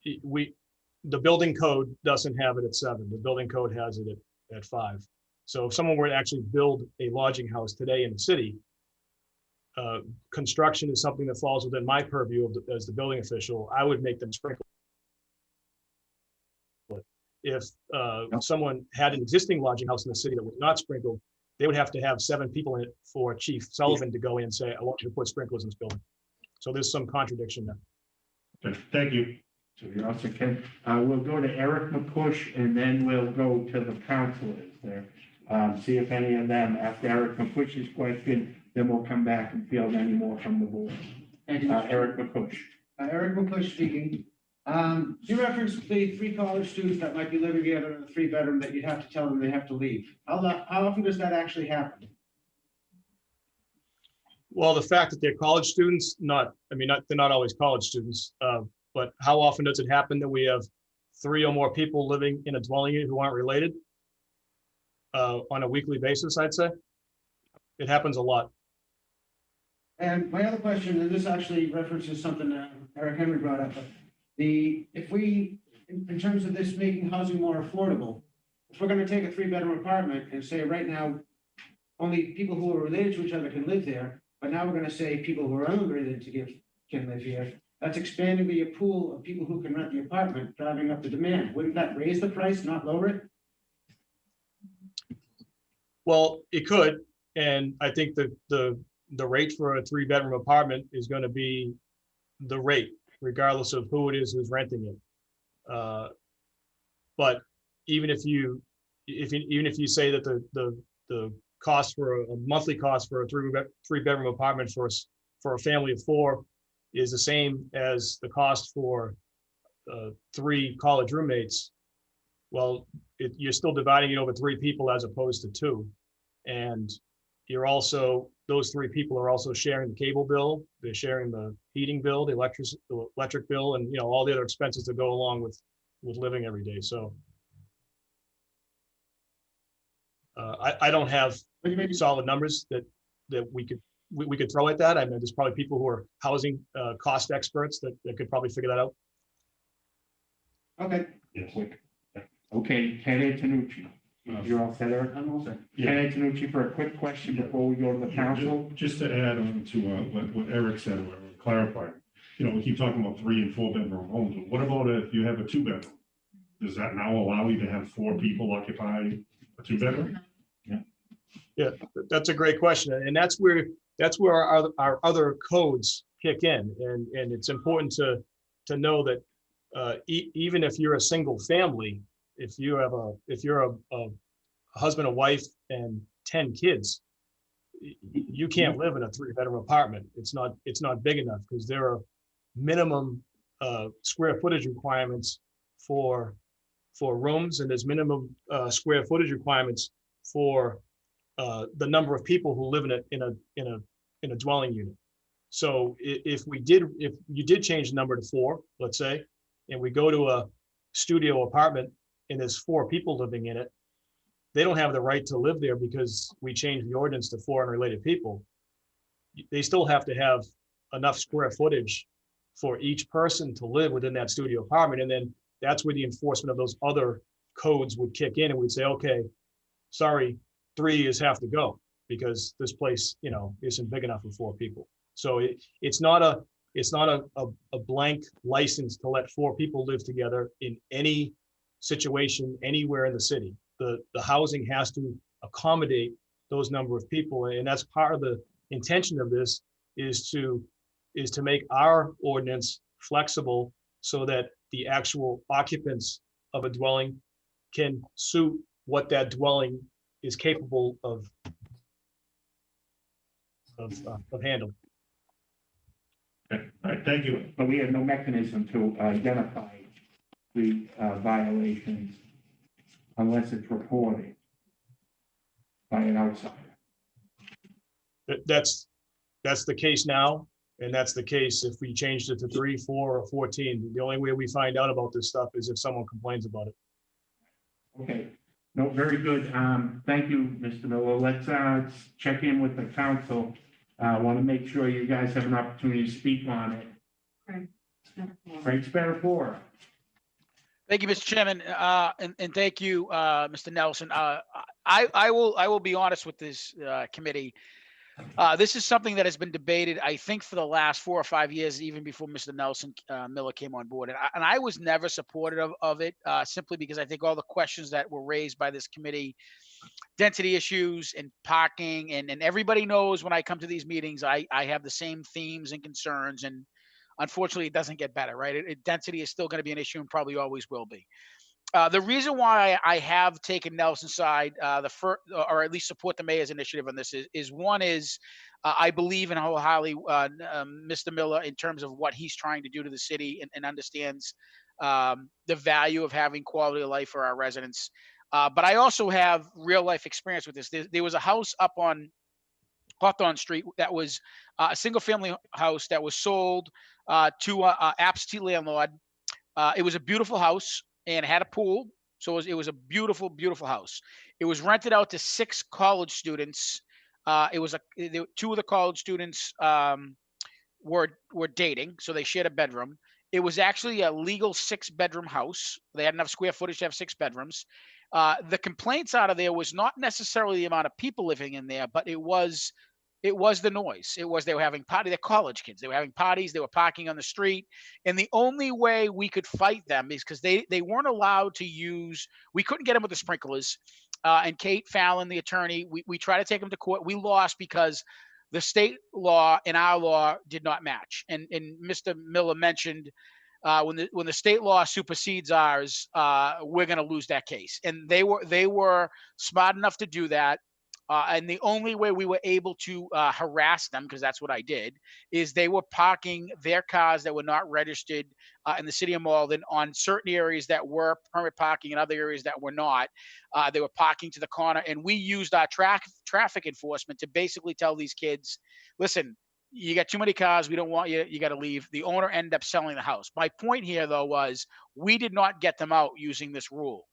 the building code doesn't have it at 7. The building code has it at 5. So if someone were to actually build a lodging house today in the city, construction is something that falls within my purview as the building official. I would make them sprinkle. If someone had an existing lodging house in the city that was not sprinkled, they would have to have 7 people in it for Chief Sullivan to go in and say, I want you to put sprinklers in this building. So there's some contradiction there. Okay, thank you. So you're also Ken. We'll go to Eric McCush and then we'll go to the councilors there. See if any of them, after Eric McCush's question, then we'll come back and field any more from the board. Eric McCush. Eric McCush speaking. You referenced the 3 college students that might be living together in a 3-bedroom that you'd have to tell them they have to leave. How often does that actually happen? Well, the fact that they're college students, they're not always college students, but how often does it happen that we have 3 or more people living in a dwelling unit who aren't related? On a weekly basis, I'd say. It happens a lot. And my other question, and this actually references something that Eric Henry brought up, but if we, in terms of this making housing more affordable, if we're gonna take a 3-bedroom apartment and say right now, only people who are related to each other can live there, but now we're gonna say people who are unrelated can live here, that's expanding the pool of people who can rent the apartment, driving up the demand. Wouldn't that raise the price, not lower it? Well, it could, and I think that the rate for a 3-bedroom apartment is going to be the rate, regardless of who it is who's renting it. But even if you say that the cost for a monthly cost for a 3-bedroom apartment for a family of 4 is the same as the cost for 3 college roommates, well, you're still dividing it over 3 people as opposed to 2. And those 3 people are also sharing the cable bill, they're sharing the heating bill, the electric bill, and all the other expenses that go along with living every day. So I don't have solid numbers that we could throw at that. I mean, there's probably people who are housing cost experts that could probably figure that out. Okay. Yes. Okay, Ken Antonucci. You're all set, Eric? I'm all set. Ken Antonucci for a quick question before we go to the council. Just to add on to what Eric said, or clarify, we keep talking about 3 and 4 bedroom homes. But what about if you have a 2-bedroom? Does that now allow you to have 4 people occupy a 2-bedroom? Yeah, that's a great question. And that's where our other codes kick in. And it's important to know that even if you're a single family, if you're a husband, a wife, and 10 kids, you can't live in a 3-bedroom apartment. It's not big enough because there are minimum square footage requirements for rooms, and there's minimum square footage requirements for the number of people who live in a dwelling unit. So if you did change the number to 4, let's say, and we go to a studio apartment and there's 4 people living in it, they don't have the right to live there because we changed the ordinance to 4 unrelated people. They still have to have enough square footage for each person to live within that studio apartment. And then that's where the enforcement of those other codes would kick in, and we'd say, okay, sorry, 3 is have to go because this place, isn't big enough for 4 people. So it's not a blank license to let 4 people live together in any situation anywhere in the city. The housing has to accommodate those number of people, and that's part of the intention of this is to make our ordinance flexible so that the actual occupants of a dwelling can suit what that dwelling is capable of handling. Okay. All right, thank you. But we have no mechanism to identify the violations unless it's reported by an outsider. That's the case now, and that's the case if we changed it to 3, 4, or 14. The only way we find out about this stuff is if someone complains about it. Okay, no, very good. Thank you, Mr. Miller. Let's check in with the council. I want to make sure you guys have an opportunity to speak on it. Frank Spadafora. Thank you, Mr. Chairman, and thank you, Mr. Nelson. I will be honest with this committee. This is something that has been debated, I think, for the last 4 or 5 years, even before Mr. Nelson Miller came on board. And I was never supportive of it, simply because I think all the questions that were raised by this committee, density issues and parking, and everybody knows when I come to these meetings, I have the same themes and concerns, and unfortunately, it doesn't get better, right? Density is still going to be an issue and probably always will be. The reason why I have taken Nelson's side, or at least support the mayor's initiative on this is one is I believe in wholeheartedly Mr. Miller in terms of what he's trying to do to the city and understands the value of having quality of life for our residents. But I also have real life experience with this. There was a house up on Hawthorne Street that was a single family house that was sold to an absentee landlord. It was a beautiful house and had a pool. So it was a beautiful, beautiful house. It was rented out to 6 college students. 2 of the college students were dating, so they shared a bedroom. It was actually a legal 6-bedroom house. They had enough square footage to have 6 bedrooms. The complaints out of there was not necessarily the amount of people living in there, but it was the noise. They were having parties. They're college kids. They were having parties. They were parking on the street. And the only way we could fight them is because they weren't allowed to use, we couldn't get them with the sprinklers. And Kate Fallon, the attorney, we tried to take them to court. We lost because the state law and our law did not match. And Mr. Miller mentioned when the state law supersedes ours, we're going to lose that case. And they were smart enough to do that. And the only way we were able to harass them, because that's what I did, is they were parking their cars that were not registered in the city of Malden on certain areas that were permit parking and other areas that were not. They were parking to the corner, and we used our traffic enforcement to basically tell these kids, listen, you got too many cars. We don't want you. You got to leave. The owner ended up selling the house. My point here, though, was we did not get them out using this rule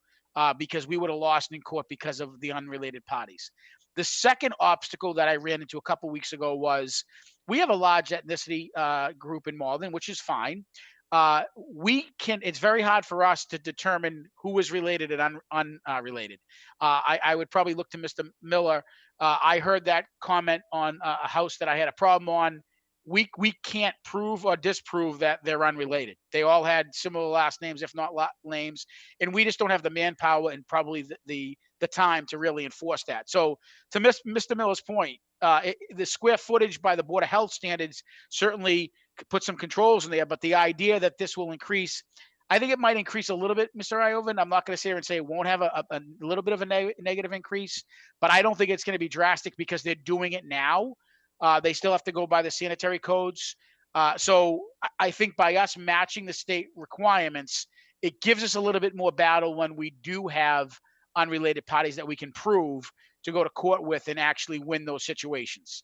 because we would have lost in court because of the unrelated parties. The second obstacle that I ran into a couple weeks ago was we have a large ethnicity group in Malden, which is fine. it's very hard for us to determine who is related and unrelated. I would probably look to Mr. Miller. I heard that comment on a house that I had a problem on. We can't prove or disprove that they're unrelated. They all had similar last names, if not names, and we just don't have the manpower and probably the time to really enforce that. So to Mr. Miller's point, the square footage by the Board of Health standards certainly put some controls in there, but the idea that this will increase, I think it might increase a little bit, Mr. Iovan. I'm not going to sit here and say it won't have a little bit of a negative increase, but I don't think it's going to be drastic because they're doing it now. They still have to go by the sanitary codes. So I think by us matching the state requirements, it gives us a little bit more battle when we do have unrelated parties that we can prove to go to court with and actually win those situations.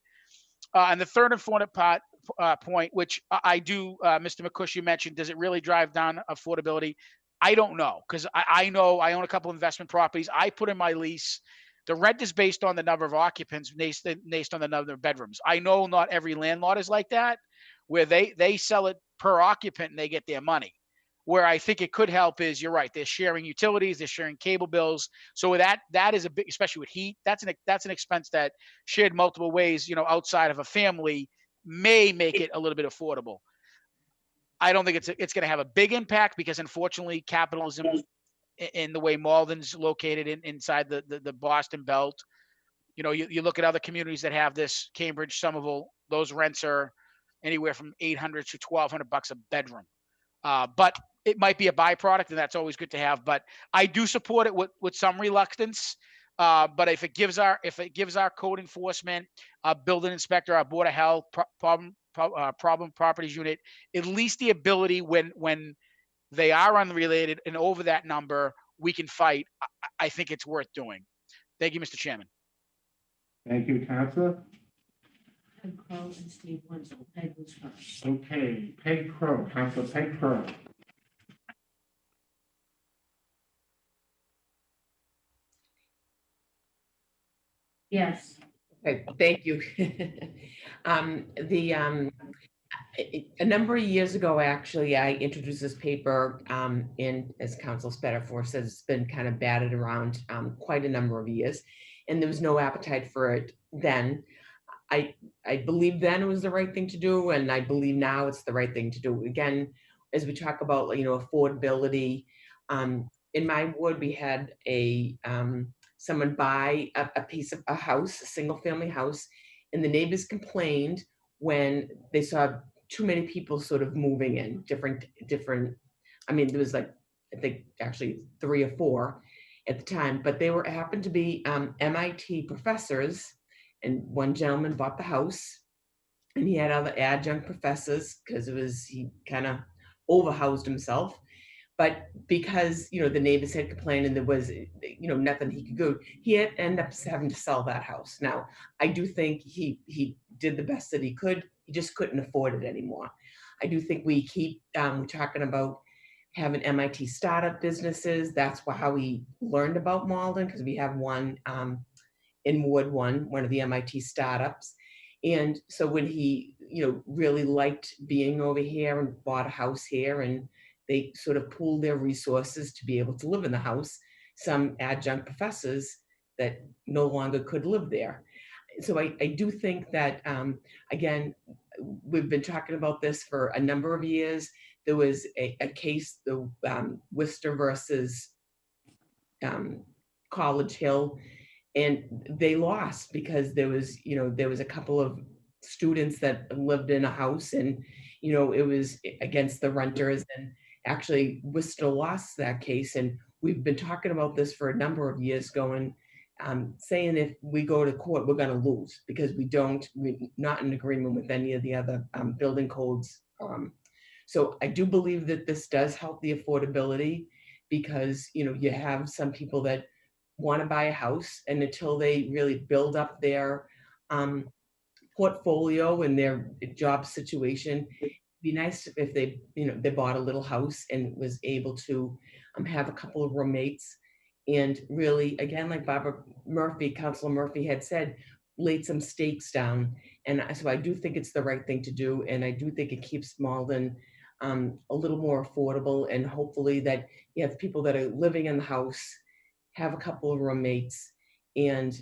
And the third and fourth point, which I do, Mr. McCush, you mentioned, does it really drive down affordability? I don't know, because I know I own a couple of investment properties. I put in my lease, the rent is based on the number of occupants, based on the number of bedrooms. I know not every landlord is like that, where they sell it per occupant and they get their money. Where I think it could help is, you're right, they're sharing utilities, they're sharing cable bills. So that is a big, especially with heat, that's an expense that shared multiple ways, outside of a family, may make it a little bit affordable. I don't think it's going to have a big impact because unfortunately capitalism in the way Malden's located inside the Boston belt, you look at other communities that have this, Cambridge, Somerville, those rents are anywhere from $800 to $1,200 a bedroom. But it might be a byproduct, and that's always good to have. But I do support it with some reluctance. But if it gives our code enforcement, our building inspector, our Board of Health, problem properties unit, at least the ability when they are unrelated and over that number, we can fight. I think it's worth doing. Thank you, Mr. Chairman. Thank you, Counselor. Peg Crow and Steve Wenzel. Peg was first. Okay, Peg Crow, Counselor Peg Crow. Yes. Okay, thank you. A number of years ago, actually, I introduced this paper, and as Council Spatafor says, it's been kind of batted around quite a number of years, and there was no appetite for it then. I believe then it was the right thing to do, and I believe now it's the right thing to do. Again, as we talk about, affordability, in my ward, we had someone buy a house, a single family house, and the neighbors complained when they saw too many people sort of moving in, different, I mean, there was like, I think actually 3 or 4 at the time, but they happened to be MIT professors, and one gentleman bought the house and he had other adjunct professors because he kind of overhoused himself. But because, the neighbors had complained and there was, nothing he could do, he had ended up having to sell that house. Now, I do think he did the best that he could. He just couldn't afford it anymore. I do think we keep, we're talking about having MIT startup businesses. That's how we learned about Malden, because we have one in Ward 1, one of the MIT startups. And so when he, really liked being over here and bought a house here, and they sort of pooled their resources to be able to live in the house, some adjunct professors that no longer could live there. So I do think that, again, we've been talking about this for a number of years. There was a case, the Worcester versus College Hill, and they lost because there was a couple of students that lived in a house, and, it was against the renters, and actually Worcester lost that case. And we've been talking about this for a number of years, saying if we go to court, we're going to lose because we're not in agreement with any of the other building codes. So I do believe that this does help the affordability because, you have some people that want to buy a house, and until they really build up their portfolio and their job situation, it'd be nice if they bought a little house and was able to have a couple of roommates. And really, again, like Councilor Murphy had said, laid some stakes down. And so I do think it's the right thing to do. And I do think it keeps Malden a little more affordable, and hopefully that you have people that are living in the house, have a couple of roommates, and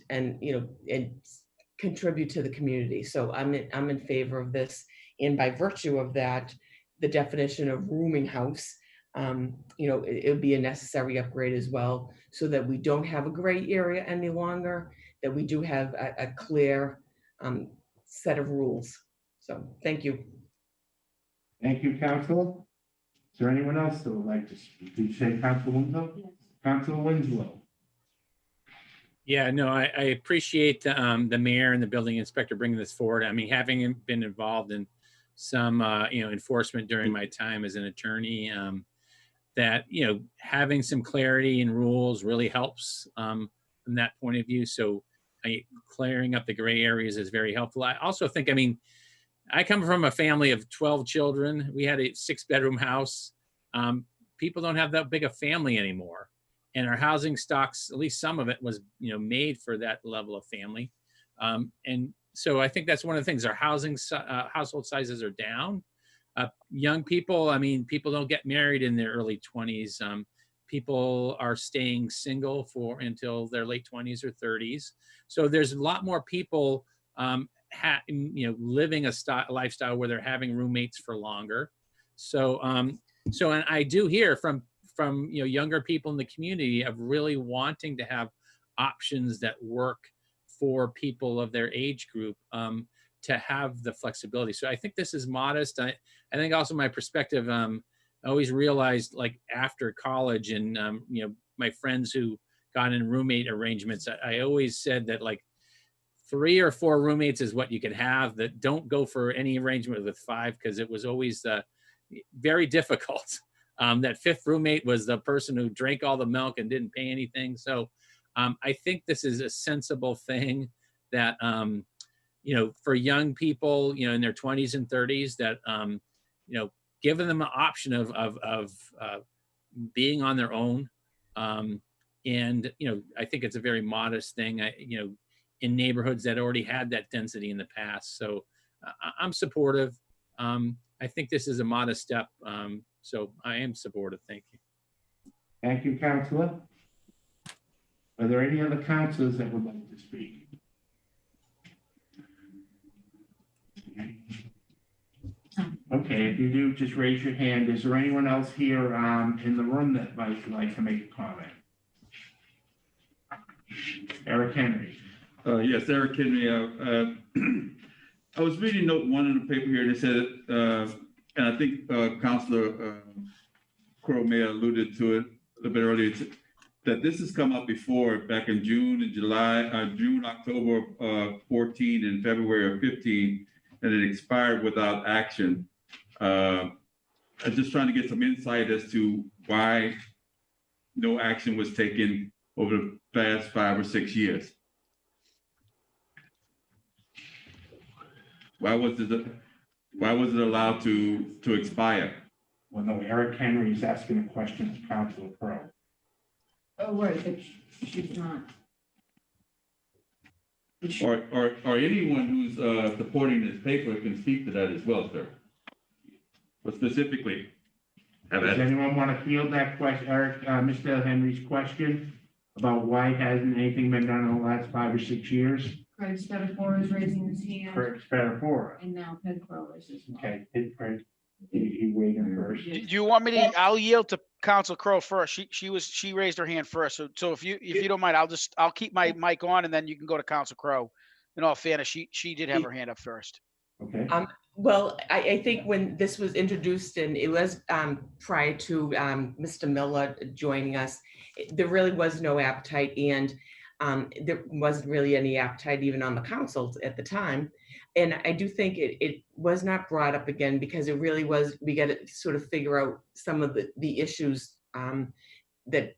contribute to the community. So I'm in favor of this. And by virtue of that, the definition of rooming house, it would be a necessary upgrade as well, so that we don't have a gray area any longer, that we do have a clear set of rules. So thank you. Thank you, Council. Is there anyone else that would like to speak? Did you say Council Winslow? Yes. Council Winslow. Yeah, no, I appreciate the mayor and the building inspector bringing this forward. I mean, having been involved in some, enforcement during my time as an attorney, that, having some clarity and rules really helps from that point of view. So clearing up the gray areas is very helpful. I also think, I come from a family of 12 children. We had a 6-bedroom house. People don't have that big a family anymore. And our housing stocks, at least some of it was, made for that level of family. And so I think that's one of the things. Our household sizes are down. Young people, people don't get married in their early 20s. People are staying single until their late 20s or 30s. So there's a lot more people living a lifestyle where they're having roommates for longer. So and I do hear from younger people in the community of really wanting to have options that work for people of their age group, to have the flexibility. So I think this is modest. I think also my perspective, I always realized, like, after college and my friends who got in roommate arrangements, I always said that, like, 3 or 4 roommates is what you can have. That don't go for any arrangement with 5, because it was always very difficult. That 5th roommate was the person who drank all the milk and didn't pay anything. So I think this is a sensible thing that, for young people, in their 20s and 30s, that, giving them an option of being on their own. And, I think it's a very modest thing, in neighborhoods that already had that density in the past. So I'm supportive. I think this is a modest step. So I am supportive. Thank you. Thank you, Councilor. Are there any other councilors that would like to speak? Okay, if you do, just raise your hand. Is there anyone else here in the room that might like to make a comment? Eric Henry. Yes, Eric Henry. I was reading note 1 in the paper here, and it said, and I think Councilor Crowe may have alluded to it a little bit earlier, that this has come up before, back in June and June, October 14, and February of 15, and it expired without action. I'm just trying to get some insight as to why no action was taken over the past 5 or 6 years. Why was it allowed to expire? Well, no, Eric Henry is asking a question of Councilor Crowe. Oh, right, but she's not. Or anyone who's supporting this paper can speak to that as well, sir. But specifically, Does anyone want to field that question, Eric, Mr. Henry's question about why hasn't anything been done in the last 5 or 6 years? Craig Spatafora is raising his hand, Craig Spatafora. and now Peg Crow is as well. Okay, he waited first. Do you want me to? I'll yield to Council Crowe first. She raised her hand first. So if you don't mind, I'll keep my mic on, and then you can go to Council Crowe. In all fairness, she did have her hand up first. Okay. Well, I think when this was introduced, and it was prior to Mr. Miller joining us, there really was no appetite, and there wasn't really any appetite even on the council at the time. And I do think it was not brought up again because it really was, we got to sort of figure out some of the issues that,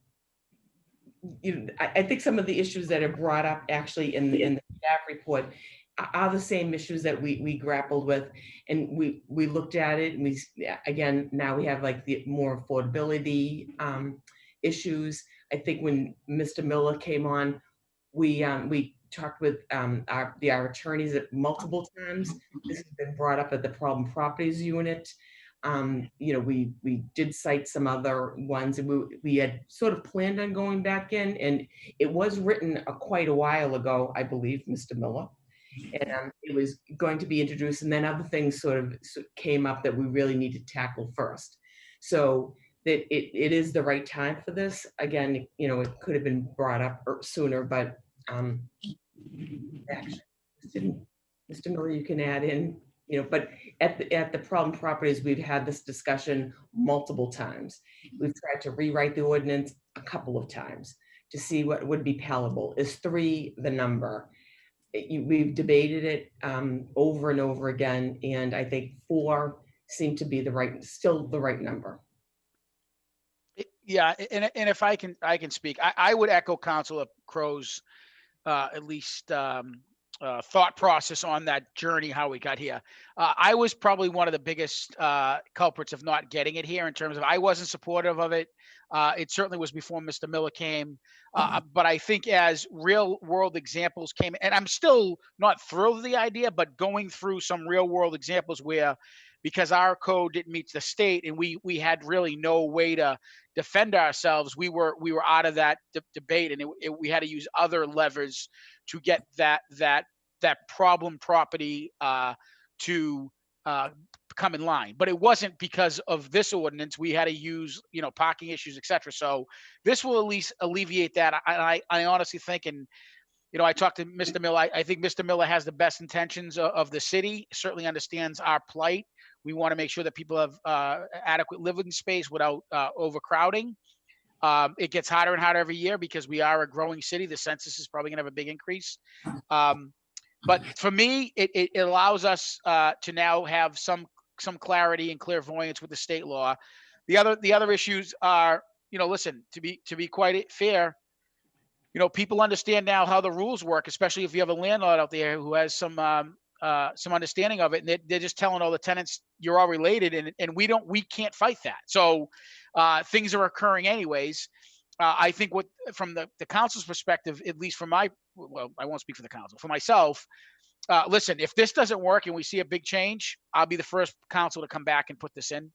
I think some of the issues that are brought up actually in the staff report are the same issues that we grappled with, and we looked at it, and again, now we have like the more affordability issues. I think when Mr. Miller came on, we talked with our attorneys at multiple times. This has been brought up at the problem properties unit. We did cite some other ones, and we had sort of planned on going back in, and it was written quite a while ago, I believe, Mr. Miller. And it was going to be introduced, and then other things sort of came up that we really need to tackle first. So that it is the right time for this. Again, it could have been brought up sooner, but actually, Mr. Miller, you can add in, but at the problem properties, we've had this discussion multiple times. We've tried to rewrite the ordinance a couple of times to see what would be palatable. Is 3 the number? We've debated it over and over again, and I think 4 seemed to be still the right number. Yeah, and if I can speak, I would echo Councilor Crow's at least thought process on that journey, how we got here. I was probably one of the biggest culprits of not getting it here in terms of I wasn't supportive of it. It certainly was before Mr. Miller came. But I think as real world examples came, and I'm still not thrilled with the idea, but going through some real world examples where, because our code didn't meet the state and we had really no way to defend ourselves, we were out of that debate, and we had to use other levers to get that problem property to come in line. But it wasn't because of this ordinance. We had to use, parking issues, et cetera. So this will at least alleviate that. I honestly think, and, I talked to Mr. Miller. I think Mr. Miller has the best intentions of the city, certainly understands our plight. We want to make sure that people have adequate living space without overcrowding. It gets harder and harder every year because we are a growing city. The census is probably going to have a big increase. But for me, it allows us to now have some clarity and clairvoyance with the state law. The other issues are, listen, to be quite fair, people understand now how the rules work, especially if you have a landlord out there who has some understanding of it, and they're just telling all the tenants you're all related, and we can't fight that. So things are occurring anyways. I think from the council's perspective, at least from I won't speak for the council, for myself, listen, if this doesn't work and we see a big change, I'll be the first council to come back and put this in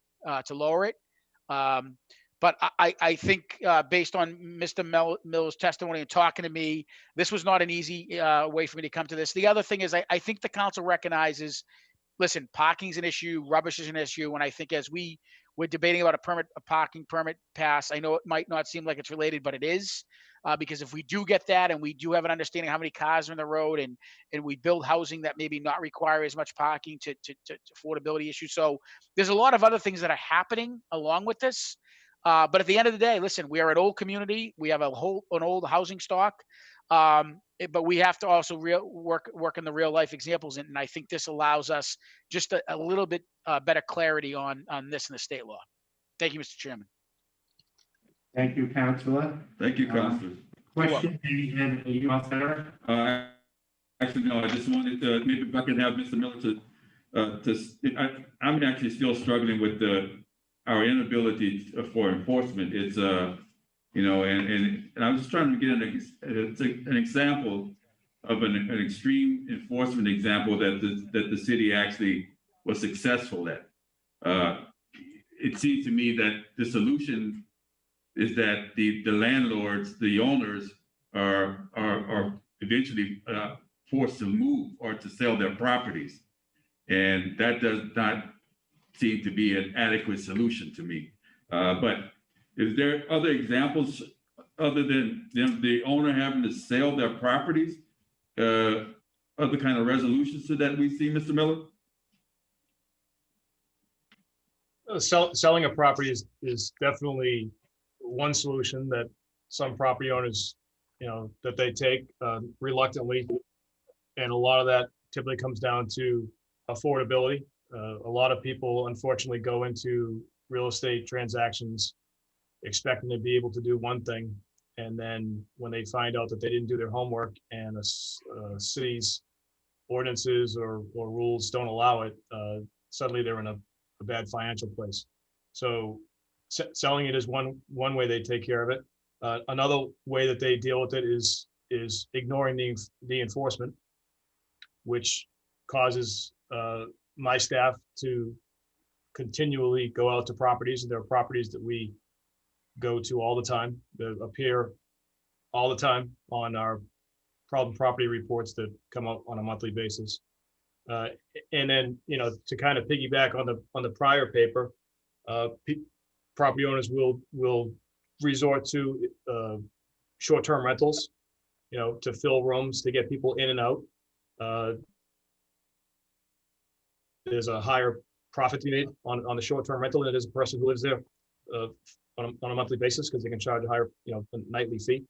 to lower it. But I think based on Mr. Miller's testimony and talking to me, this was not an easy way for me to come to this. The other thing is I think the council recognizes, listen, parking's an issue, rubbish is an issue. And I think as we're debating about a parking permit pass, I know it might not seem like it's related, but it is. Because if we do get that, and we do have an understanding of how many cars are in the road, and we build housing that maybe not require as much parking to affordability issues. So there's a lot of other things that are happening along with this. But at the end of the day, listen, we are an old community. We have an old housing stock. But we have to also work in the real life examples. And I think this allows us just a little bit better clarity on this in the state law. Thank you, Mr. Chairman. Thank you, Councilor. Thank you, Councilor. Question, and you all set? Actually, no, I just wanted to, maybe if I could have Mr. Miller I'm actually still struggling with our inability for enforcement. It's, and I was just trying to get an example of an extreme enforcement example that the city actually was successful at. It seems to me that the solution is that the landlords, the owners are eventually forced to move or to sell their properties. And that does not seem to be an adequate solution to me. But is there other examples other than the owner having to sell their properties? Other kind of resolutions to that we see, Mr. Miller? Selling a property is definitely one solution that some property owners, that they take reluctantly. And a lot of that typically comes down to affordability. A lot of people unfortunately go into real estate transactions expecting to be able to do one thing. And then when they find out that they didn't do their homework and a city's ordinances or rules don't allow it, suddenly they're in a bad financial place. So selling it is one way they take care of it. Another way that they deal with it is ignoring the enforcement, which causes my staff to continually go out to properties. There are properties that we go to all the time, that appear all the time on our problem property reports that come out on a monthly basis. And then, to kind of piggyback on the prior paper, property owners will resort to short-term rentals, to fill rooms, to get people in and out. There's a higher profit to be made on the short-term rental than it is a person who lives there on a monthly basis, because they can charge a higher, a nightly fee.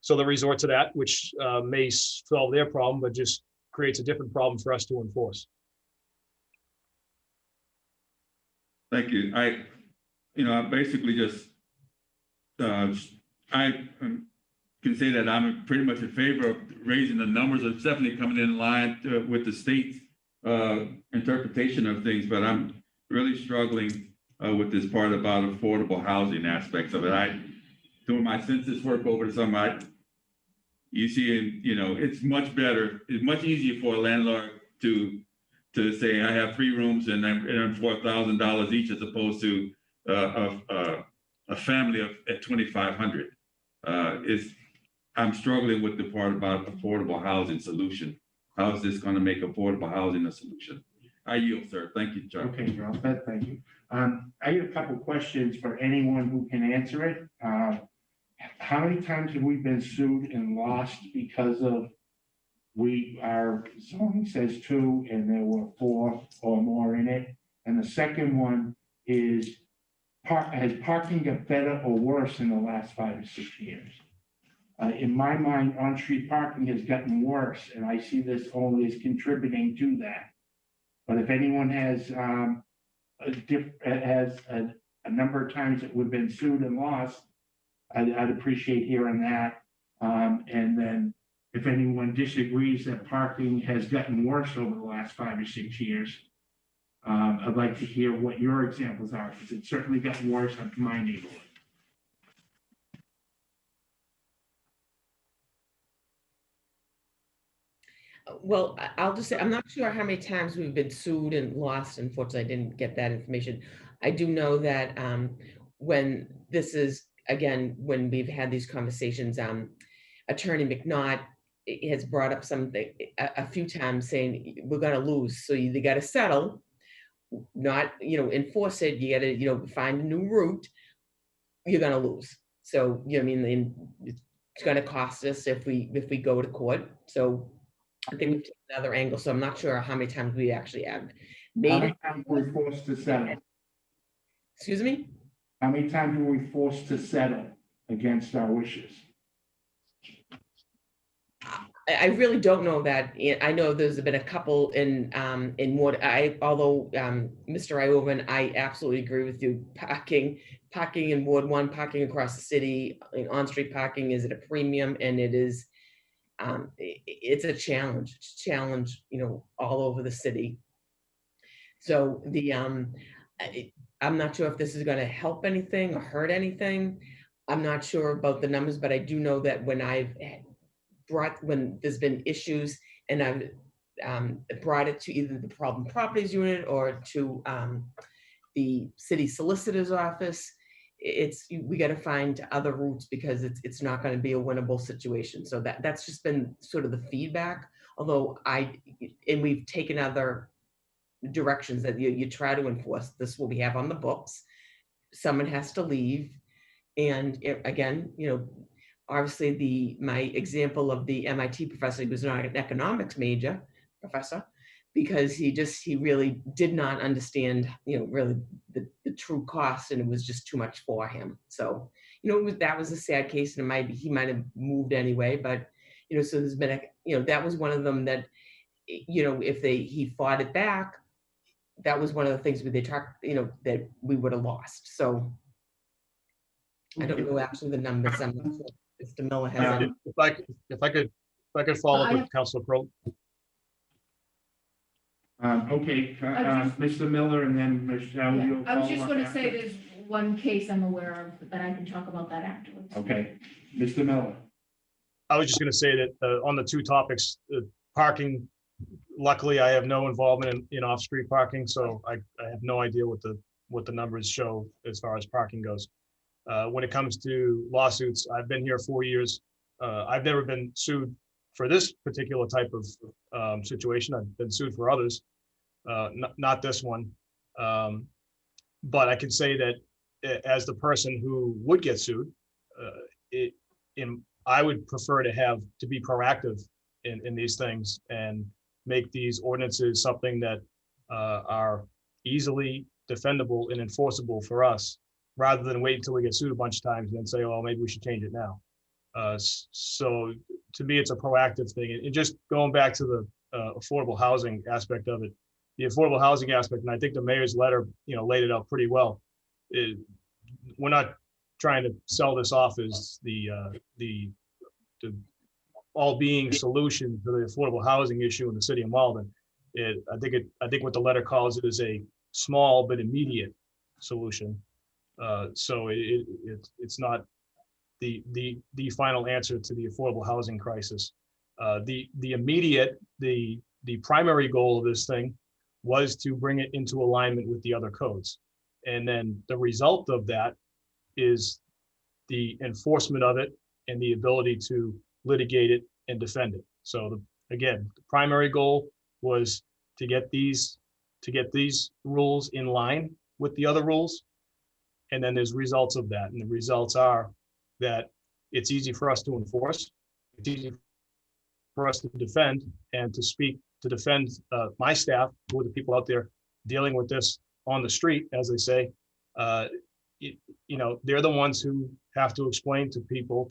So they resort to that, which may solve their problem, but just creates a different problem for us to enforce. Thank you. I basically just, I can say that I'm pretty much in favor of raising the numbers. It's definitely coming in line with the state's interpretation of things, but I'm really struggling with this part about affordable housing aspects of it. Doing my census work over the summer, you see, it's much better. It's much easier for a landlord to say, I have 3 rooms and I'm $4,000 each, as opposed to a family at 2,500. I'm struggling with the part about affordable housing solution. How is this going to make affordable housing a solution? I yield, sir. Thank you, Chuck. Okay, Ralph, thank you. I have a couple questions for anyone who can answer it. How many times have we been sued and lost because of our zoning says 2 and there were 4 or more in it? And the second one is, has parking got better or worse in the last 5 or 6 years? In my mind, on-street parking has gotten worse, and I see this only as contributing to that. But if anyone has a number of times that we've been sued and lost, I'd appreciate hearing that. And then if anyone disagrees that parking has gotten worse over the last 5 or 6 years, I'd like to hear what your examples are, because it's certainly gotten worse in my neighborhood. Well, I'll just say, I'm not sure how many times we've been sued and lost. Unfortunately, I didn't get that information. I do know that when this is, again, when we've had these conversations, Attorney McNaught has brought up something a few times, saying we're going to lose. So you got to settle, not, enforce it. You got to, find a new route. You're going to lose. So, it's going to cost us if we go to court. So I think we've taken another angle. So I'm not sure how many times we actually have made How it. many times were we forced to settle? Excuse me? How many times were we forced to settle against our wishes? I really don't know that. I know there's been a couple in Ward. Although Mr. Iovan, I absolutely agree with you. Parking in Ward 1, parking across the city, on-street parking is at a premium, and it is. It's a challenge. It's a challenge, all over the city. So I'm not sure if this is going to help anything or hurt anything. I'm not sure about the numbers, but I do know that when there's been issues and I've brought it to either the problem properties unit or to the city solicitor's office, we got to find other routes, because it's not going to be a winnable situation. So that's just been sort of the feedback. Although we've taken other directions that you try to enforce. This is what we have on the books. Someone has to leave, and again, obviously my example of the MIT professor, he was not an economics major professor, because he really did not understand, really the true cost, and it was just too much for him. So, that was a sad case, and he might have moved anyway, but, so there's been that was one of them that, if he fought it back, that was one of the things where they talked, that we would have lost. So I don't know actually the numbers. I'm not sure if Mr. Miller has. If I could follow up with Councilor Pro. Okay, Mr. Miller, and then Michelle. Yeah, I was just follow going up to say after. there's one case I'm aware of, but I can talk about that afterwards. Okay, Mr. Miller. I was just going to say that on the 2 topics, parking luckily, I have no involvement in off-street parking, so I have no idea what the numbers show as far as parking goes. When it comes to lawsuits, I've been here 4 years. I've never been sued for this particular type of situation. I've been sued for others, not this one. But I can say that as the person who would get sued, I would prefer to be proactive in these things and make these ordinances something that are easily defendable and enforceable for us, rather than wait until we get sued a bunch of times and then say, oh, maybe we should change it now. So to me, it's a proactive thing. And just going back to the affordable housing aspect of it, the affordable housing aspect, and I think the mayor's letter, laid it out pretty well. We're not trying to sell this off as the all-being solution to the affordable housing issue in the city of Malden. I think what the letter calls it is a small but immediate solution. So it's not the final answer to the affordable housing crisis. The immediate, the primary goal of this thing was to bring it into alignment with the other codes. And then the result of that is the enforcement of it and the ability to litigate it and defend it. So again, the primary goal was to get these rules in line with the other rules. And then there's results of that. And the results are that it's easy for us to enforce, it's easy for us to defend and to defend my staff, who are the people out there dealing with this on the street, as they say. They're the ones who have to explain to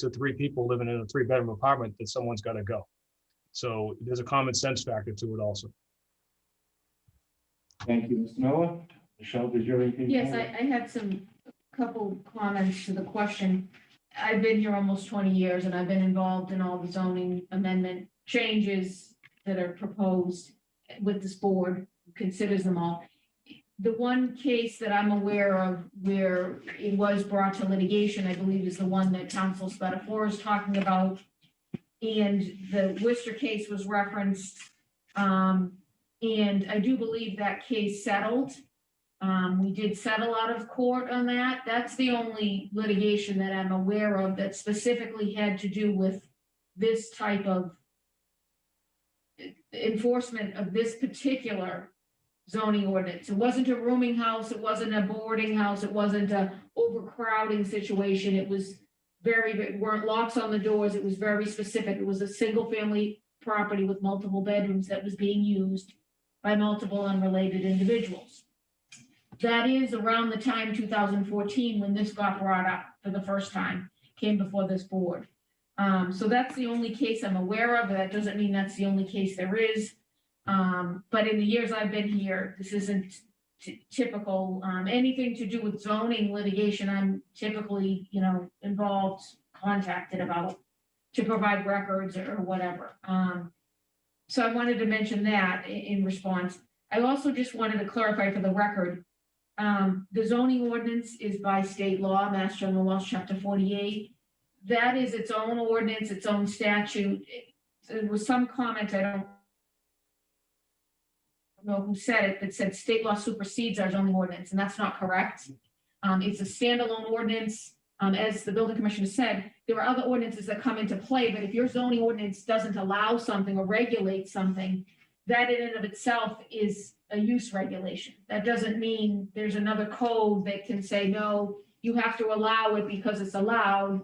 three people living in a 3-bedroom apartment that someone's got to go. So there's a common sense factor to it also. Thank you, Mr. Miller. Michelle, did you have anything? Yes, I had couple comments to the question. I've been here almost 20 years and I've been involved in all the zoning amendment changes that are proposed with this board, considers them all. The one case that I'm aware of where it was brought to litigation, I believe, is the one that Council Spatafor is talking about. And the Worcester case was referenced. And I do believe that case settled. We did settle out of court on that. That's the only litigation that I'm aware of that specifically had to do with this type of enforcement of this particular zoning ordinance. It wasn't a rooming house. It wasn't a boarding house. It wasn't a overcrowding situation. It was weren't locks on the doors. It was very specific. It was a single family property with multiple bedrooms that was being used by multiple unrelated individuals. That is around the time 2014 when this got brought up for the first time, came before this board. So that's the only case I'm aware of. That doesn't mean that's the only case there is. But in the years I've been here, this isn't typical. Anything to do with zoning litigation, I'm typically, involved, contacted about to provide records or whatever. So I wanted to mention that in response. I also just wanted to clarify for the record, the zoning ordinance is by state law, Mass General Laws, Chapter 48. That is its own ordinance, its own statute. There was some comment, I don't know who said it, that said state law supersedes our zoning ordinance, and that's not correct. It's a standalone ordinance. As the building commissioner said, there are other ordinances that come into play, but if your zoning ordinance doesn't allow something or regulate something, that in and of itself is a use regulation. That doesn't mean there's another code that can say, no, you have to allow it because it's allowed,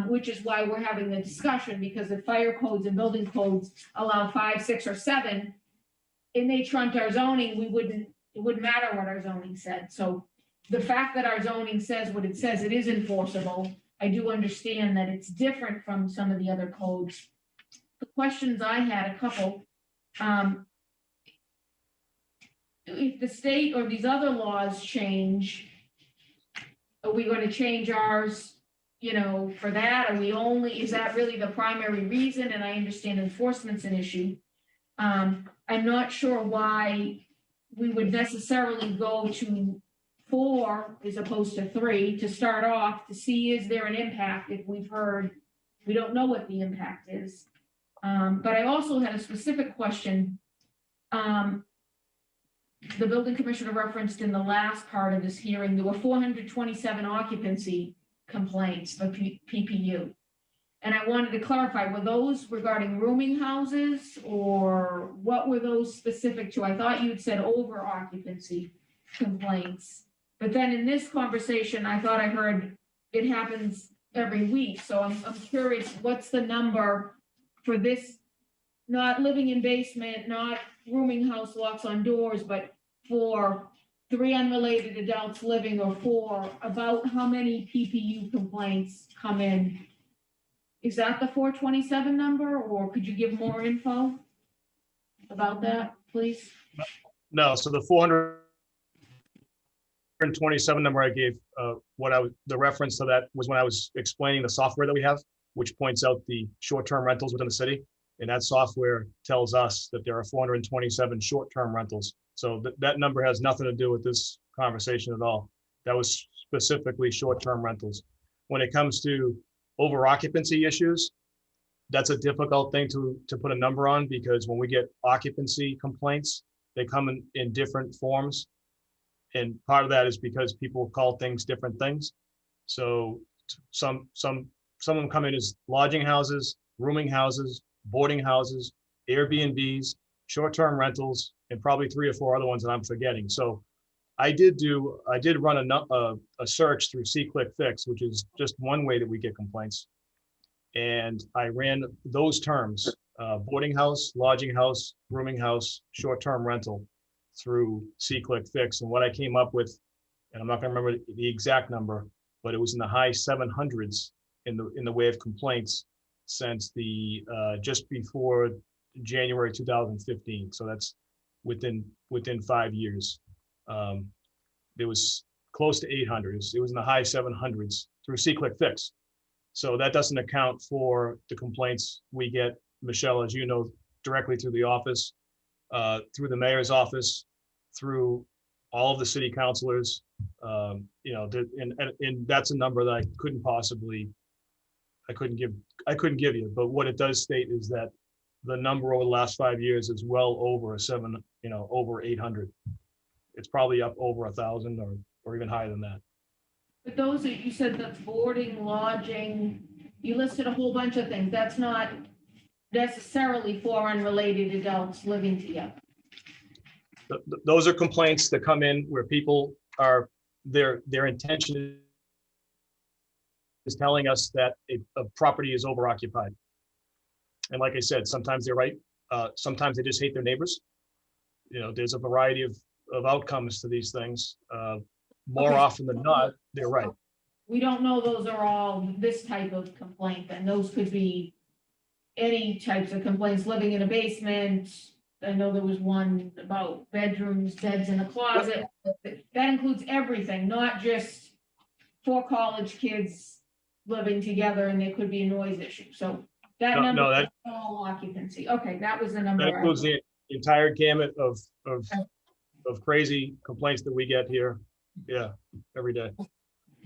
which is why we're having the discussion, because if fire codes and building codes allow 5, 6, or 7, and they trumped our zoning, it wouldn't matter what our zoning said. So the fact that our zoning says what it says, it is enforceable. I do understand that it's different from some of the other codes. The questions I had, a couple, if the state or these other laws change, are we going to change ours, for that? Is that really the primary reason? And I understand enforcement's an issue. I'm not sure why we would necessarily go to 4 as opposed to 3 to start off to see, is there an impact? If we've heard, we don't know what the impact is. But I also had a specific question. the building commissioner referenced in the last part of this hearing, there were 427 occupancy complaints for PPU. And I wanted to clarify, were those regarding rooming houses or what were those specific to? I thought you'd said over occupancy complaints. But then in this conversation, I thought I heard it happens every week. So I'm curious, what's the number for this? Not living in basement, not rooming house locks on doors, but for 3 unrelated adults living or 4, about how many PPU complaints come in? Is that the 427 number, or could you give more info about that, please? No, so the 427 number I gave, the reference to that was when I was explaining the software that we have, which points out the short-term rentals within the city. And that software tells us that there are 427 short-term rentals. So that number has nothing to do with this conversation at all. That was specifically short-term rentals. When it comes to over occupancy issues, that's a difficult thing to put a number on, because when we get occupancy complaints, they come in different forms. And part of that is because people call things different things. So some of them come in as lodging houses, rooming houses, boarding houses, Airbnbs, short-term rentals, and probably 3 or 4 other ones that I'm forgetting. So I did run a search through SeeClickFix, which is just one way that we get complaints. And I ran those terms, boarding house, lodging house, rooming house, short-term rental, through SeeClickFix. And what I came up with, and I'm not gonna remember the exact number, but it was in the high 700s in the way of complaints since the just before January 2015. So that's within 5 years. It was close to 800. It was in the high 700s through SeeClickFix. So that doesn't account for the complaints we get, Michelle, as you know, directly through the office, through the mayor's office, through all of the city councilors. And that's a number that I couldn't give you. But what it does state is that the number over the last 5 years is well over over 800. It's probably up over 1,000 or even higher than that. But those that you said, that's boarding, lodging, you listed a whole bunch of things. That's not necessarily for unrelated adults living together. Those are complaints that come in where people are, their intention is telling us that a property is overoccupied. And like I said, sometimes they're right. Sometimes they just hate their neighbors. There's a variety of outcomes to these things. More often than not, they're right. We don't know those are all this type of complaint, then those could be any types of complaints, living in a basement. I know there was one about bedrooms, beds in a closet. That includes everything, not just 4 college kids living together and there could be a noise issue. So that number is all occupancy. Okay, that was the number. That includes the entire gamut of crazy complaints that we get here. Yeah, every day.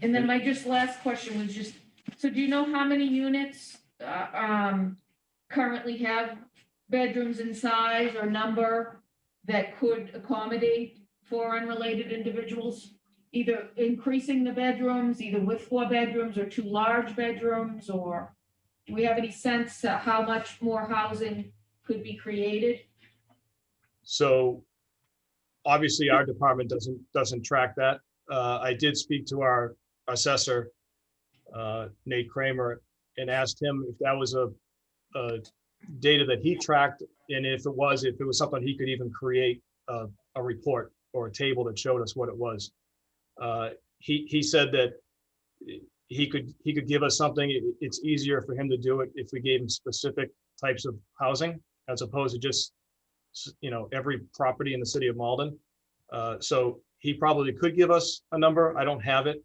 And then my last question was just, so do you know how many units currently have bedrooms in size or number that could accommodate 4 unrelated individuals? Either increasing the bedrooms, either with 4 bedrooms or 2 large bedrooms, or do we have any sense how much more housing could be created? So obviously our department doesn't track that. I did speak to our assessor, Nate Kramer, and asked him if that was a data that he tracked, and if it was something he could even create a report or a table that showed us what it was. He said that he could give us something. It's easier for him to do it if we gave him specific types of housing as opposed to just every property in the city of Malden. So he probably could give us a number. I don't have it,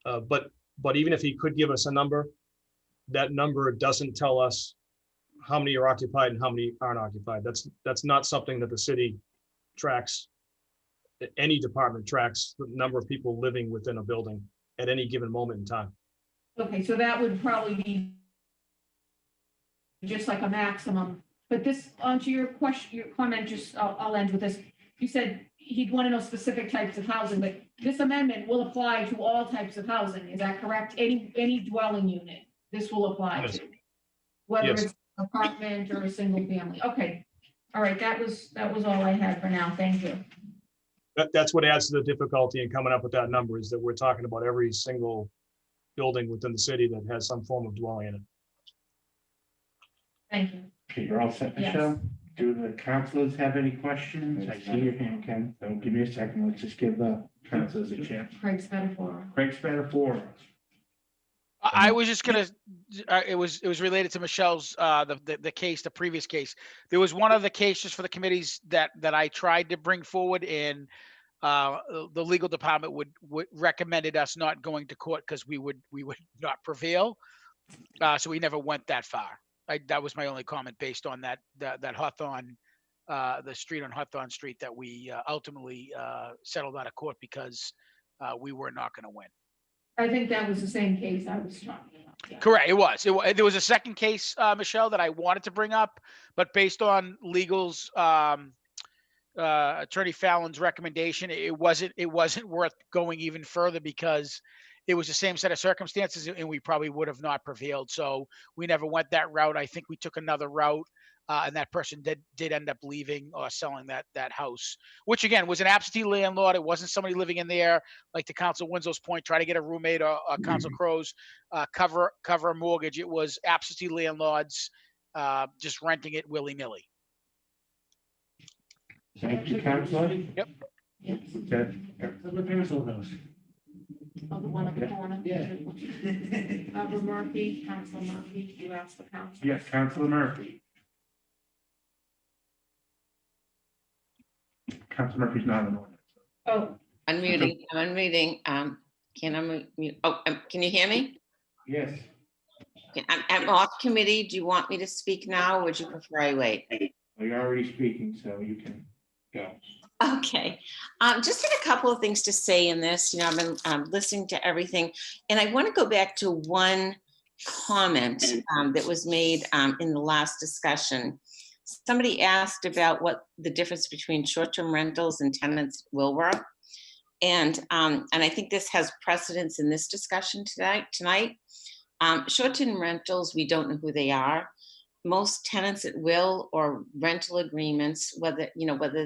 but even if he could give us a number, that number doesn't tell us how many are occupied and how many aren't occupied. That's not something that the city tracks. Any department tracks the number of people living within a building at any given moment in time. Okay, so that would probably be just like a maximum But this, onto your question, your comment, just, I'll end with this. You said he'd want to know specific types of housing, but this amendment will apply to all types of housing. Is that correct? Any dwelling unit, this will apply Yes. to? Whether Yes. it's an apartment or a single family. Okay. All right, that was all I had for now. Thank you. That's what adds to the difficulty in coming up with that number, is that we're talking about every single building within the city that has some form of dwelling in it. Thank you. Okay, you're all set, Yes. Michelle? Do the councilors have any questions? I see your hand, Ken. Don't give me a second. Let's just give the councilors a chance. Craig Spatafora. Craig Spatafora. I was just gonna, it was related to Michelle's, the case, the previous case. There was one of the cases for the committees that I tried to bring forward, and the legal department would recommended us not going to court because we would not prevail. So we never went that far. That was my only comment based on that Hawthorne, the street on Hawthorne Street that we ultimately settled out of court because we were not going to win. I think that was the same case I was talking about. Yeah. Correct. It was. There was a second case, Michelle, that I wanted to bring up, but based on legal's Attorney Fallon's recommendation, it wasn't worth going even further because it was the same set of circumstances and we probably would have not prevailed. So we never went that route. I think we took another route. And that person did end up leaving or selling that house, which again was an absentee landlord. It wasn't somebody living in there, like to Council Winslow's point, try to get a roommate or Council Crow's cover a mortgage. It was absentee landlords just renting it willy-nilly. Thank you, Councilor. Yep. Yes. Okay. So the parcel goes. Oh, the one up the corner. Yeah. Barbara Murphy, Council Murphy, you asked the council. Yes, Councilor Murphy. Councilor Murphy's not an ordinance. Oh, I'm unmuting. Can I mute? Oh, can you hear me? Yes. Okay, I'm off committee. Do you want me to speak now or would you prefer I wait? Well, you're already speaking, so you can go. Okay, just had a couple of things to say in this. You know, I've been listening to everything, and I want to go back to one comment that was made in the last discussion. Somebody asked about what the difference between short-term rentals and tenants will work, and I think this has precedence in this discussion tonight. Short-term rentals, we don't know who they are. Most tenants at will or rental agreements, whether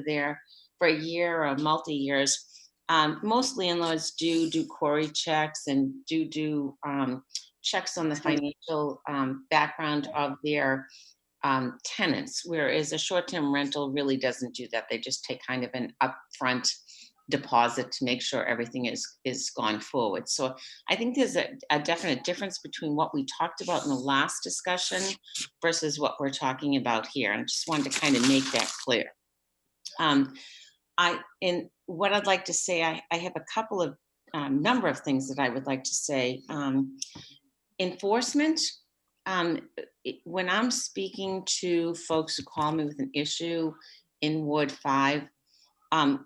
they're for a year or multi-years, most landlords do query checks and do checks on the financial background of their tenants, whereas a short-term rental really doesn't do that. They just take kind of an upfront deposit to make sure everything is gone forward. So I think there's a definite difference between what we talked about in the last discussion versus what we're talking about here. And I just wanted to kind of make that clear. And what I'd like to say, I have a couple of number of things that I would like to say. Enforcement, when I'm speaking to folks who call me with an issue in Ward 5,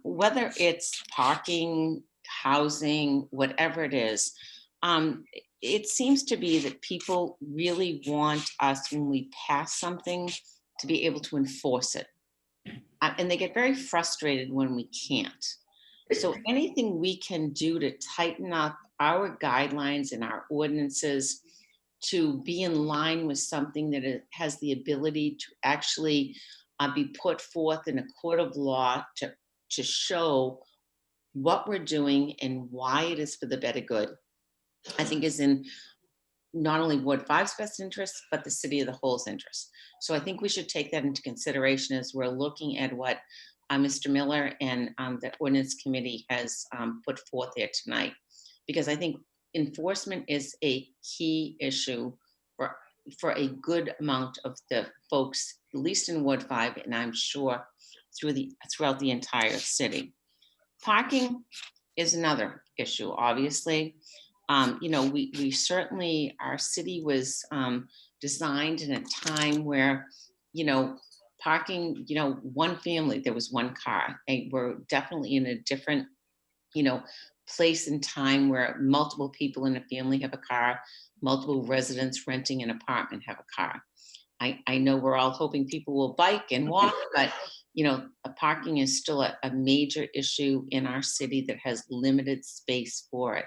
whether it's parking, housing, whatever it is, it seems to be that people really want us, when we pass something, to be able to enforce it. And they get very frustrated when we can't. So anything we can do to tighten up our guidelines and our ordinances to be in line with something that it has the ability to actually be put forth in a court of law to show what we're doing and why it is for the better good, I think is in not only Ward 5's best interest, but the city of the whole's interest. So I think we should take that into consideration as we're looking at what Mr. Miller and the Ordinance Committee has put forth there tonight. Because I think enforcement is a key issue for a good amount of the folks, at least in Ward 5, and I'm sure throughout the entire city. Parking is another issue, obviously. We certainly, our city was designed in a time where, parking, one family, there was one car. And we're definitely in a different, place and time where multiple people in a family have a car, multiple residents renting an apartment have a car. I know we're all hoping people will bike and walk, but parking is still a major issue in our city that has limited space for it.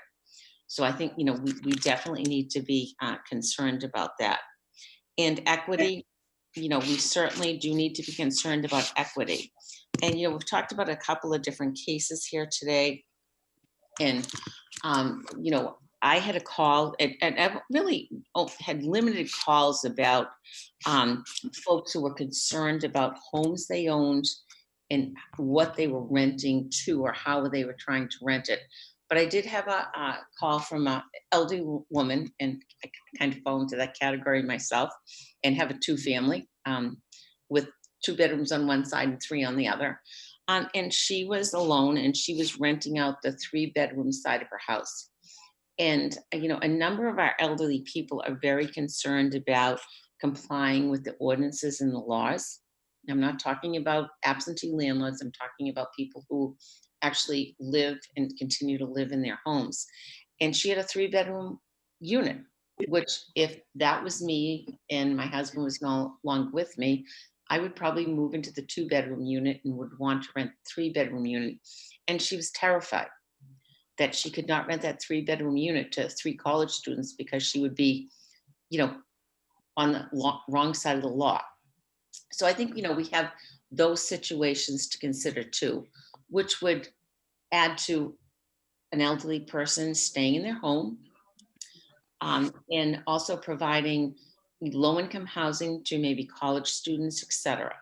So I think, we definitely need to be concerned about that. And equity, we certainly do need to be concerned about equity. And, we've talked about a couple of different cases here today. And, I had a call, and I really had limited calls about folks who were concerned about homes they owned and what they were renting to or how they were trying to rent it. But I did have a call from an elderly woman, and I kind of fall into that category myself, and have a 2-family with 2 bedrooms on one side and 3 on the other. And she was alone, and she was renting out the 3-bedroom side of her house. And, a number of our elderly people are very concerned about complying with the ordinances and the laws. I'm not talking about absentee landlords. I'm talking about people who actually live and continue to live in their homes. And she had a 3-bedroom unit, which if that was me and my husband was no longer with me, I would probably move into the 2-bedroom unit and would want to rent the 3-bedroom unit. And she was terrified that she could not rent that 3-bedroom unit to 3 college students because she would be, on the wrong side of the law. So I think, we have those situations to consider too, which would add to an elderly person staying in their home, and also providing low-income housing to maybe college students, et cetera.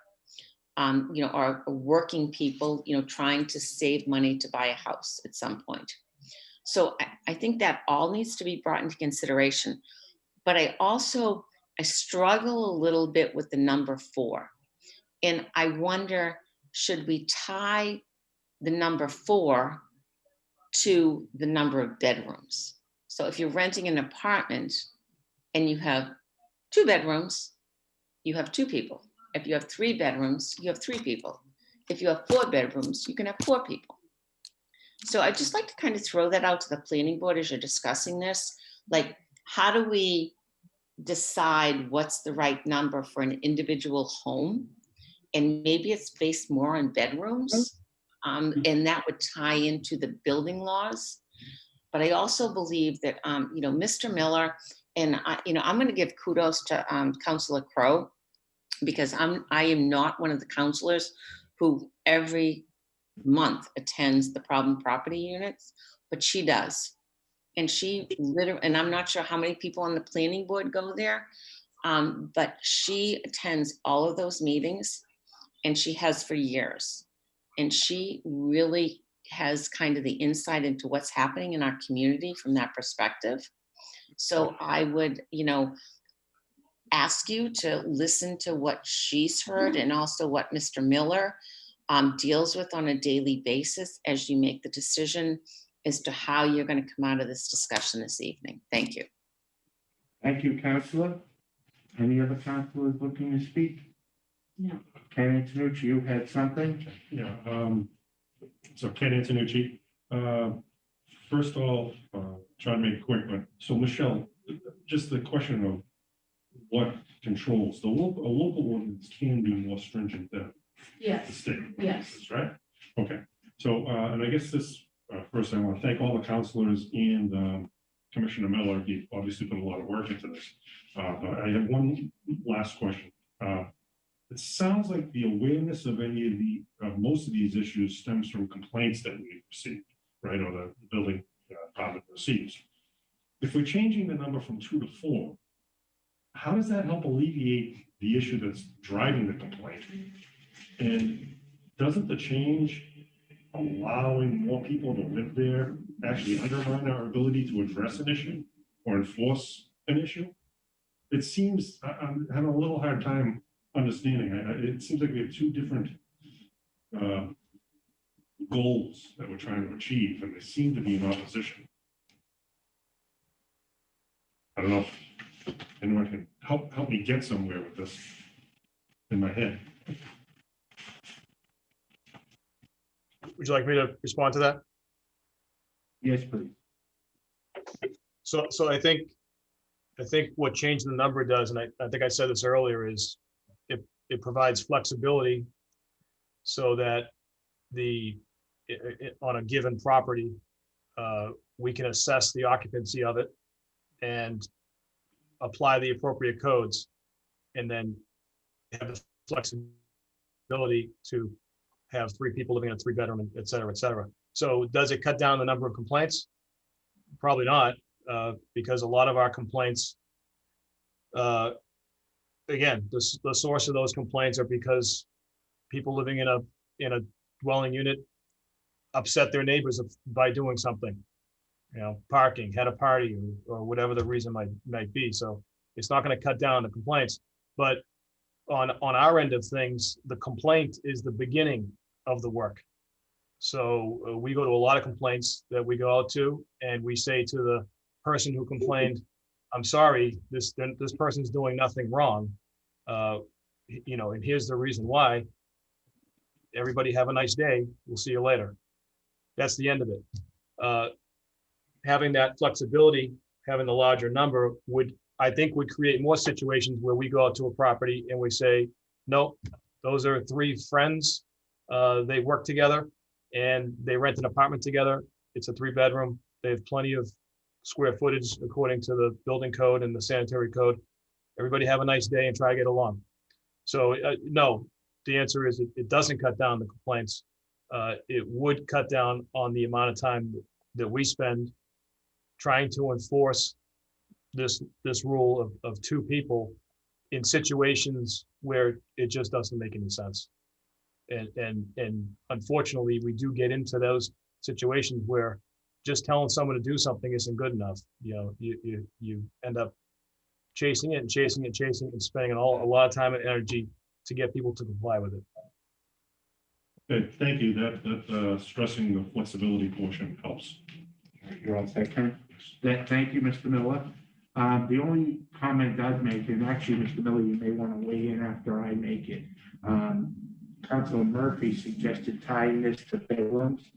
Or working people, trying to save money to buy a house at some point. So I think that all needs to be brought into consideration. But I struggle a little bit with the number 4. And I wonder, should we tie the number 4 to the number of bedrooms? So if you're renting an apartment and you have 2 bedrooms, you have 2 people. If you have 3 bedrooms, you have 3 people. If you have 4 bedrooms, you can have 4 people. So I'd just like to kind of throw that out to the planning board as you're discussing this. Like, how do we decide what's the right number for an individual home? And maybe it's based more on bedrooms, and that would tie into the building laws. But I also believe that, Mr. Miller, and I'm going to give kudos to Councilor Crowe, because I am not one of the counselors who every month attends the problem property units, but she does. And she literally, and I'm not sure how many people on the planning board go there, but she attends all of those meetings, and she has for years. And she really has kind of the insight into what's happening in our community from that perspective. So I would, ask you to listen to what she's heard and also what Mr. Miller deals with on a daily basis as you make the decision as to how you're going to come out of this discussion this evening. Thank you. Thank you, Councilor. Any other councilors looking to speak? No. Ken Antonucci, you had something? Yeah, so Ken Antonucci, first of all, trying to make it quick, but so Michelle, just the question of what controls, a local ordinance can be more stringent than the Yes, state. yes. That's right? Okay, so, and I guess this, first I want to thank all the counselors and Commissioner Miller. He obviously put a lot of work into this. But I have one last question. It sounds like the awareness of any of the, most of these issues stems from complaints that we receive, right, or the building department receives. If we're changing the number from 2 to 4, how does that help alleviate the issue that's driving the complaint? And doesn't the change allowing more people to live there actually undermine our ability to address an issue or enforce an issue? It seems, I'm having a little hard time understanding. It seems like we have 2 different goals that we're trying to achieve, and they seem to be in opposition. I don't know if anyone can help me get somewhere with this in my head. Would you like me to respond to that? Yes, please. So I think I think what changing the number does, and I think I said this earlier, is it provides flexibility so that on a given property, we can assess the occupancy of it and apply the appropriate codes, and then have the flexibility to have 3 people living in a 3-bedroom, et cetera, et cetera. So does it cut down the number of complaints? Probably not, because a lot of our complaints, again, the source of those complaints are because people living in a dwelling unit upset their neighbors by doing something, parking, had a party, or whatever the reason might be. So it's not going to cut down the complaints, but on our end of things, the complaint is the beginning of the work. So we go to a lot of complaints that we go out to, and we say to the person who complained, I'm sorry, this person's doing nothing wrong. And here's the reason why. Everybody have a nice day. We'll see you later. That's the end of it. Having that flexibility, having the larger number I think would create more situations where we go out to a property and we say, no, those are 3 friends. They work together and they rent an apartment together. It's a 3-bedroom. They have plenty of square footage according to the building code and the sanitary code. Everybody have a nice day and try to get along. So no, the answer is it doesn't cut down the complaints. It would cut down on the amount of time that we spend trying to enforce this rule of 2 people in situations where it just doesn't make any sense. And unfortunately, we do get into those situations where just telling someone to do something isn't good enough. You end up chasing it and spending a lot of time and energy to get people to comply with it. Okay, thank you. That stressing the flexibility portion helps. You're all set, Ken? Thank you, Mr. Miller. The only comment I'd make, and actually, Mr. Miller, you may want to weigh in after I make it. Councilor Murphy suggested tying this to bedrooms.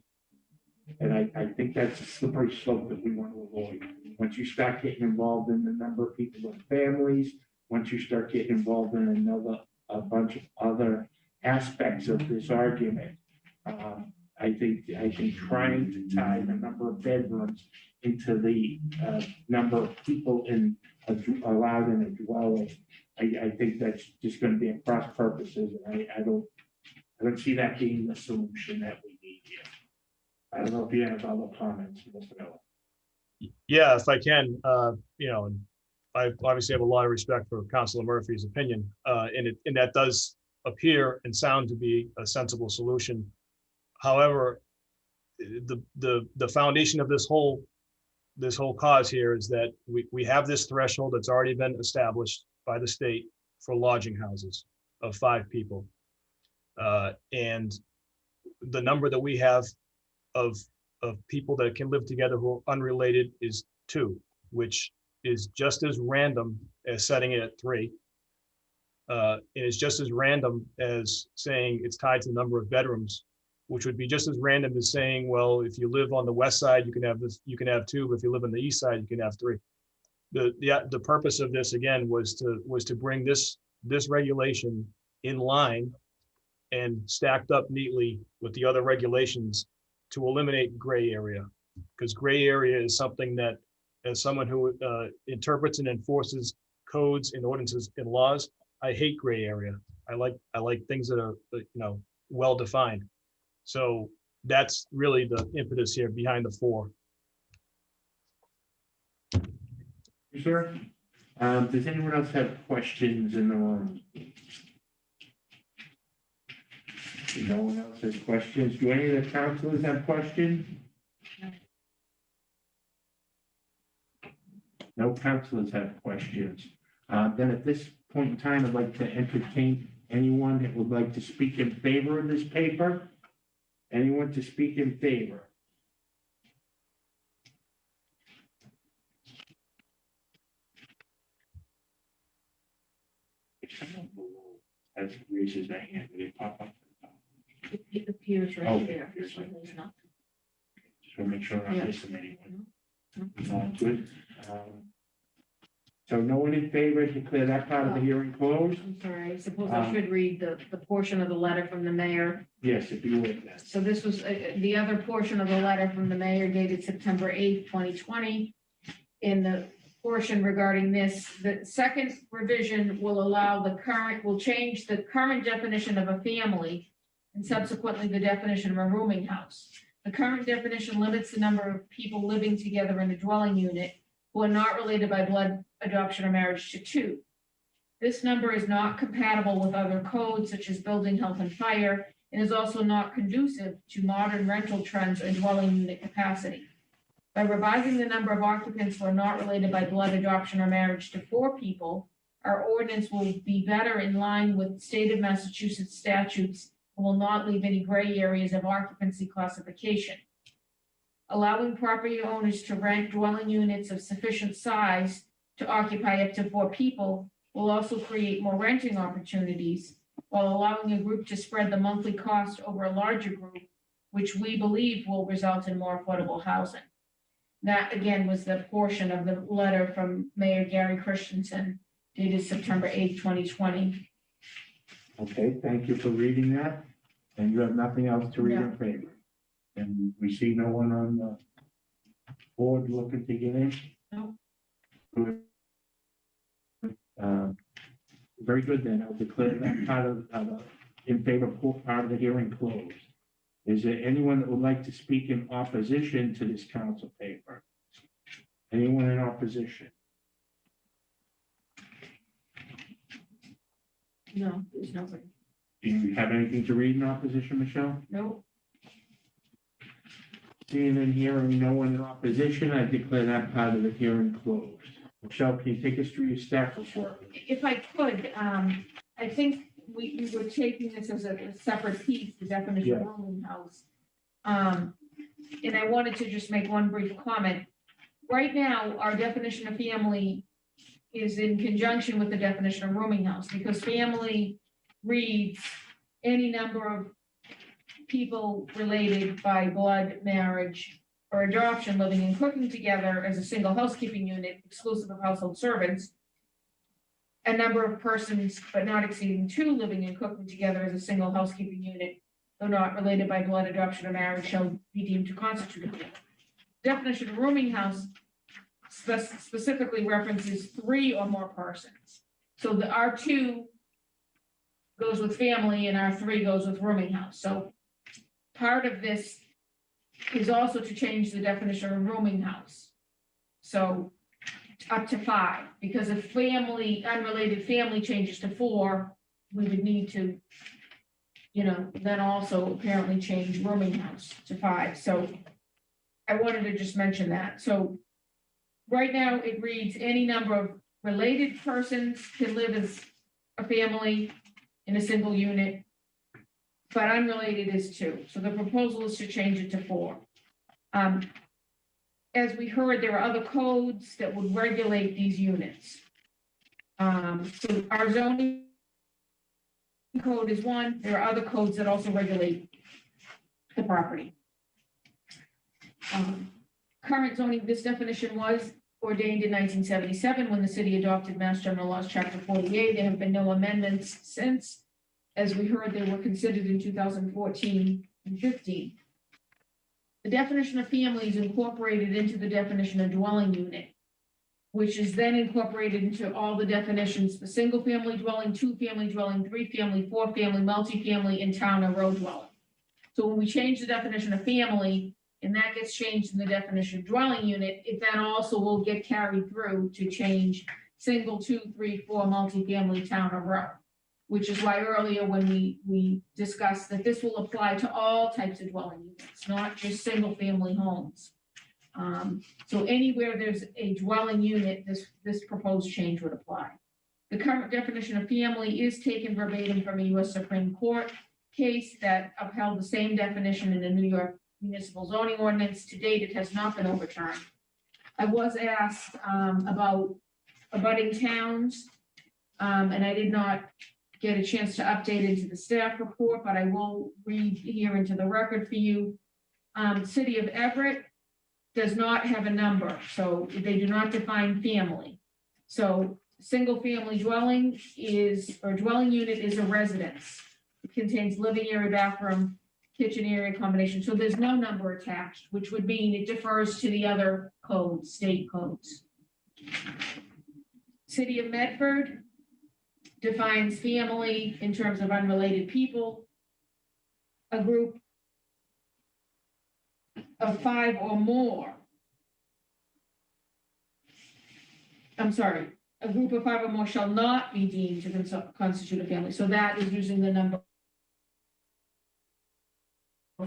And I think that's a slippery slope that we want to avoid. Once you start getting involved in the number of people with families, once you start getting involved in a bunch of other aspects of this argument, I think trying to tie the number of bedrooms into the number of people allowed in a dwelling, I think that's just going to be a cross purposes. And I don't see that being the solution that we need here. I don't know if you have other comments, Mr. Miller. Yeah, if I can, and I obviously have a lot of respect for Councilor Murphy's opinion, and that does appear and sound to be a sensible solution. However, the foundation of this whole cause here is that we have this threshold that's already been established by the state for lodging houses of 5 people, and the number that we have of people that can live together who are unrelated is 2, which is just as random as setting it at 3. It is just as random as saying it's tied to the number of bedrooms, which would be just as random as saying, well, if you live on the west side, you can have 2, but if you live on the east side, you can have 3. The purpose of this, again, was to bring this regulation in line and stacked up neatly with the other regulations to eliminate gray area, because gray area is something that, as someone who interprets and enforces codes and ordinances and laws, I hate gray area. I like things that are well defined. So that's really the impetus here behind the 4. Sir, does anyone else have questions in the room? No one else has questions. Do any of the councilors have questions? No councilors have questions. Then at this point in time, I'd like to entertain anyone that would like to speak in favor of this paper. Anyone to speak in favor? If someone below raises their hand, will they pop up? It appears Oh, right okay. there. This one is not. Just want to make sure I'm not missing anyone. Good. So no one in favor, declare that part of the hearing closed? I'm sorry, I suppose I should read the portion of the letter from the mayor. Yes, if you would, then. So this was the other portion of the letter from the mayor dated September 8th, 2020. In the portion regarding this, the second revision will will change the current definition of a family and subsequently the definition of a rooming house. The current definition limits the number of people living together in a dwelling unit who are not related by blood, adoption, or marriage to 2. This number is not compatible with other codes such as building, health, and fire, and is also not conducive to modern rental trends or dwelling unit capacity. By revising the number of occupants who are not related by blood, adoption, or marriage to 4 people, our ordinance will be better in line with state of Massachusetts statutes and will not leave any gray areas of occupancy classification. Allowing property owners to rent dwelling units of sufficient size to occupy up to 4 people will also create more renting opportunities, while allowing a group to spread the monthly cost over a larger group, which we believe will result in more affordable housing. That, again, was the portion of the letter from Mayor Gary Christensen dated September 8th, 2020. Okay, thank you for reading that. And you have nothing else to read in No. favor? And we see no one on the board looking to get in? No. Good. Very good, then. I'll declare that part of the in favor part of the hearing closed. Is there anyone that would like to speak in opposition to this council paper? Anyone in opposition? No, there's nobody. Do you have anything to read in opposition, Michelle? No. Seeing and hearing no one in opposition, I declare that part of the hearing closed. Michelle, can you take us through your staff report? If I could, I think we were taking this as a separate piece, the definition of rooming house. And I wanted to just make one brief comment. Right now, our definition of family is in conjunction with the definition of rooming house, because family reads any number of people related by blood, marriage, or adoption living and cooking together as a single housekeeping unit exclusive of household servants. A number of persons, but not exceeding 2, living and cooking together as a single housekeeping unit, though not related by blood, adoption, or marriage, shall be deemed to constitute a family. Definition of rooming house specifically references 3 or more persons. So the R2 goes with family and R3 goes with rooming house. So part of this is also to change the definition of rooming house. So up to 5, because if family, unrelated family changes to 4, we would need to, then also apparently change rooming house to 5. So I wanted to just mention that. So right now it reads any number of related persons can live as a family in a single unit, but unrelated is 2. So the proposal is to change it to 4. As we heard, there are other codes that would regulate these units. So our zoning code is one. There are other codes that also regulate the property. Current zoning, this definition was ordained in 1977 when the city adopted Mass General Laws, Chapter 48. There have been no amendments since. As we heard, they were considered in 2014 and 15. The definition of family is incorporated into the definition of dwelling unit, which is then incorporated into all the definitions for single-family dwelling, 2-family dwelling, 3-family, 4-family, multifamily, and town or road dwelling. So when we change the definition of family, and that gets changed in the definition of dwelling unit, it then also will get carried through to change single, 2, 3, 4, multifamily, town or road. Which is why earlier when we discussed that this will apply to all types of dwelling units, not just single-family homes. So anywhere there's a dwelling unit, this proposed change would apply. The current definition of family is taken verbatim from a U.S. Supreme Court case that upheld the same definition in the New York Municipal Zoning Ordinance. To date, it has not been overturned. I was asked about abutting towns, and I did not get a chance to update into the staff report, but I will read here into the record for you. City of Everett does not have a number, so they do not define family. So single-family dwelling is, or dwelling unit is a residence. It contains living area, bathroom, kitchen area combination. So there's no number attached, which would mean it differs to the other codes, state codes. City of Medford defines family in terms of unrelated people, a group of 5 or more. I'm sorry, a group of 5 or more shall not be deemed to constitute a family. So that is using the number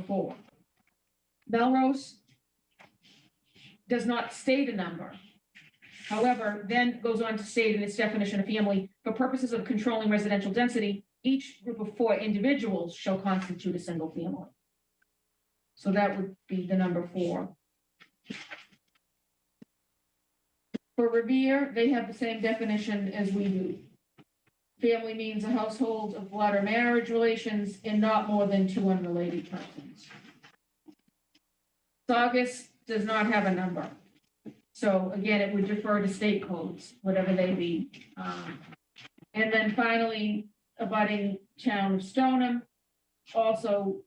4. Melrose does not state a number. However, then goes on to state in its definition of family, for purposes of controlling residential density, each group of 4 individuals shall constitute a single family. So that would be the number 4. For Revere, they have the same definition as we do. Family means a household of blood or marriage relations and not more than 2 unrelated persons. Saugus does not have a number. So again, it would defer to state codes, whatever they be. And then finally, abutting town of Stoneham, also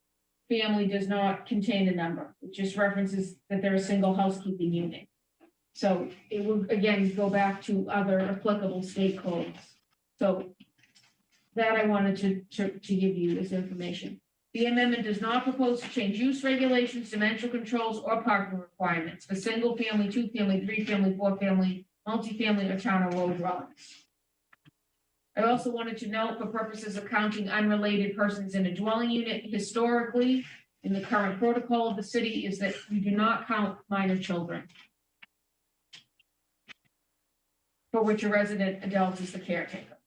family does not contain a number. It just references that they're a single housekeeping unit. So it will again go back to other applicable state codes. So that I wanted to give you as information. The amendment does not propose to change use regulations, dimensional controls, or parking requirements for single family, 2-family, 3-family, 4-family, multifamily, or town or road dwellings. I also wanted to note, for purposes of counting unrelated persons in a dwelling unit, historically, in the current protocol of the city, is that we do not count minor children, for which a resident adult is the caretaker,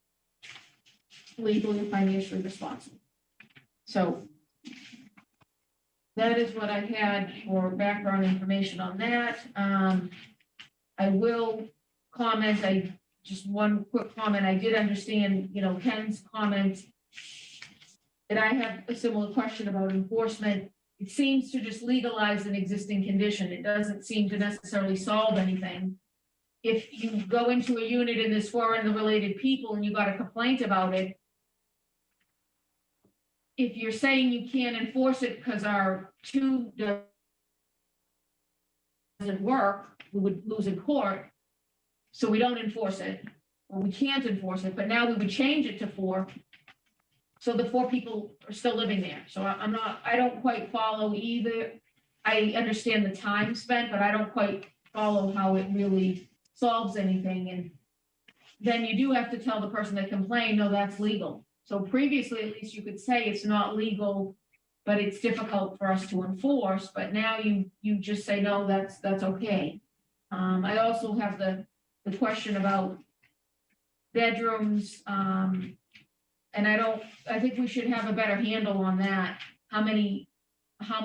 legally and financially responsible. So that is what I had for background information on that. I will comment, just one quick comment. I did understand, Ken's comment, and I have a similar question about enforcement. It seems to just legalize an existing condition. It doesn't seem to necessarily solve anything. If you go into a unit and there's 4 unrelated people and you got a complaint about it, if you're saying you can't enforce it because our 2 doesn't work, we would lose in court. So we don't enforce it, or we can't enforce it, but now we would change it to 4. So the 4 people are still living there. So I don't quite follow either. I understand the time spent, but I don't quite follow how it really solves anything. And then you do have to tell the person that complained, no, that's legal. So previously, at least you could say it's not legal, but it's difficult for us to enforce. But now you just say, no, that's okay. I also have the question about bedrooms. And I think we should have a better handle on that. How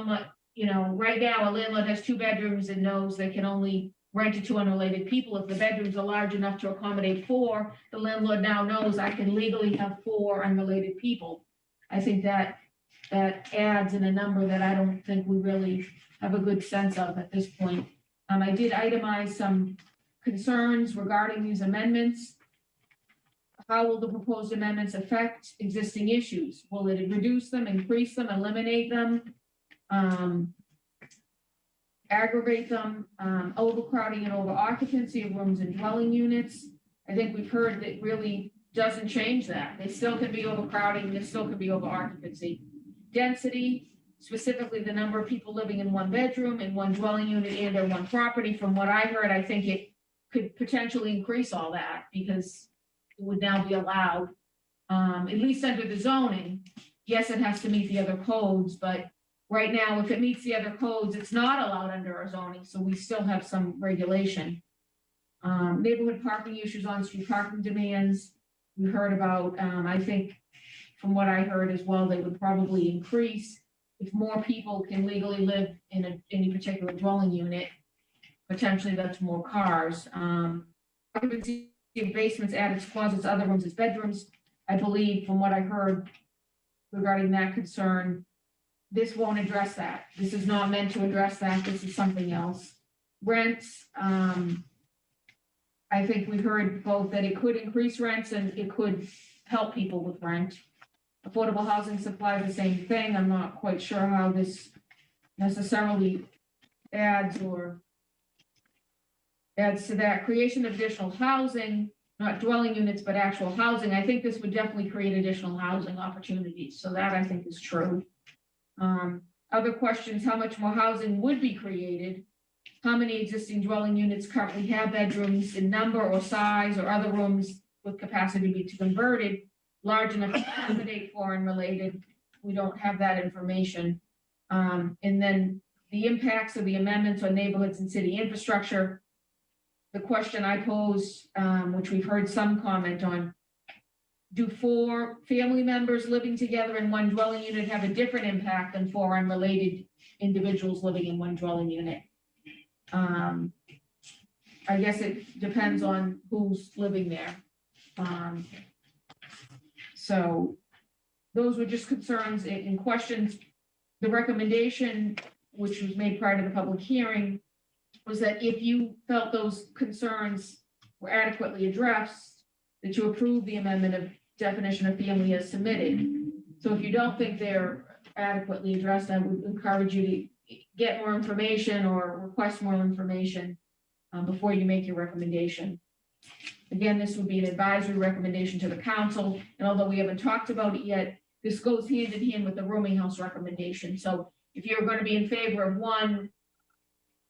much, right now a landlord has 2 bedrooms and knows they can only rent it to unrelated people. If the bedrooms are large enough to accommodate 4, the landlord now knows I can legally have 4 unrelated people. I think that adds in a number that I don't think we really have a good sense of at this point. I did itemize some concerns regarding these amendments. How will the proposed amendments affect existing issues? Will it reduce them, increase them, eliminate them? Aggravate them, overcrowding and over occupancy of rooms and dwelling units. I think we've heard that really doesn't change that. They still can be overcrowding, there still can be over occupancy. Density, specifically the number of people living in 1 bedroom, in 1 dwelling unit and or 1 property. From what I heard, I think it could potentially increase all that because it would now be allowed, at least under the zoning. Yes, it has to meet the other codes, but right now, if it meets the other codes, it's not allowed under our zoning, so we still have some regulation. Neighborhood parking issues, on-street parking demands, we heard about, I think from what I heard as well, they would probably increase if more people can legally live in any particular dwelling unit. Potentially that's more cars. Occupancy of basements, attics, closets, other rooms as bedrooms. I believe from what I heard regarding that concern, this won't address that. This is not meant to address that. This is something else. Rents, I I think we heard both that it could increase rents and it could help people with rent. Affordable housing supply, the same thing. I'm not quite sure how this necessarily adds to that. Creation of additional housing, not dwelling units, but actual housing. I think this would definitely create additional housing opportunities. So that I think is true. Other questions, how much more housing would be created? How many existing dwelling units currently have bedrooms in number or size or other rooms with capacity to be converted large enough to accommodate foreign related? We don't have that information. And then the impacts of the amendments on neighborhoods and city infrastructure. The question I posed, which we've heard some comment on, do 4 family members living together in one dwelling unit have a different impact than 4 unrelated individuals living in one dwelling unit? I guess it depends on who's living there. So those were just concerns and questions. The recommendation, which was made prior to the public hearing, was that if you felt those concerns were adequately addressed, that you approve the amendment of definition of family as submitted. So if you don't think they're adequately addressed, I would encourage you to get more information or request more information before you make your recommendation. Again, this would be an advisory recommendation to the council, and although we haven't talked about it yet, this goes hand in hand with the rooming house recommendation. So if you're going to be in favor of one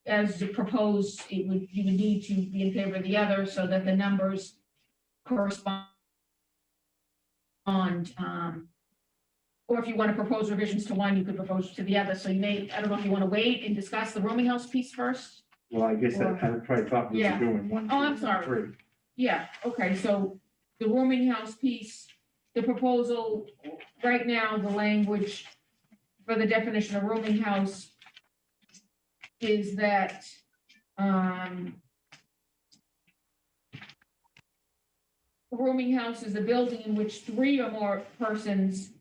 as proposed, you would need to be in favor of the other so that the numbers correspond. Or if you want to propose revisions to one, you could propose to the other. So you may, I don't know if you want to wait and discuss the rooming house piece first. Well, I guess I probably thought we were Yeah. doing 1, Oh, I'm 2, sorry. 3. Yeah, okay, so the rooming house piece, the proposal, right now, the language for the definition of rooming house is that, rooming house is a building in which 3 or more persons,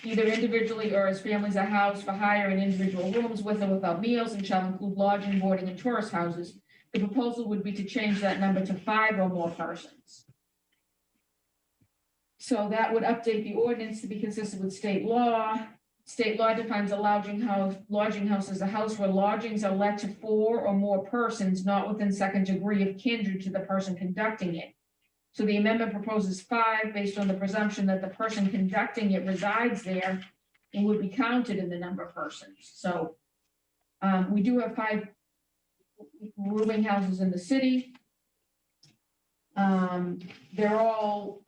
either individually or as families, are housed for hire in individual rooms with or without meals, and shall include lodging, boarding, and tourist houses. The proposal would be to change that number to 5 or more persons. So that would update the ordinance to be consistent with state law. State law defines a lodging house as a house where lodgings are let to 4 or more persons, not within second degree of kindred to the person conducting it. So the amendment proposes 5 based on the presumption that the person conducting it resides there and would be counted in the number of persons. So we do have 5 rooming houses in the city. They're all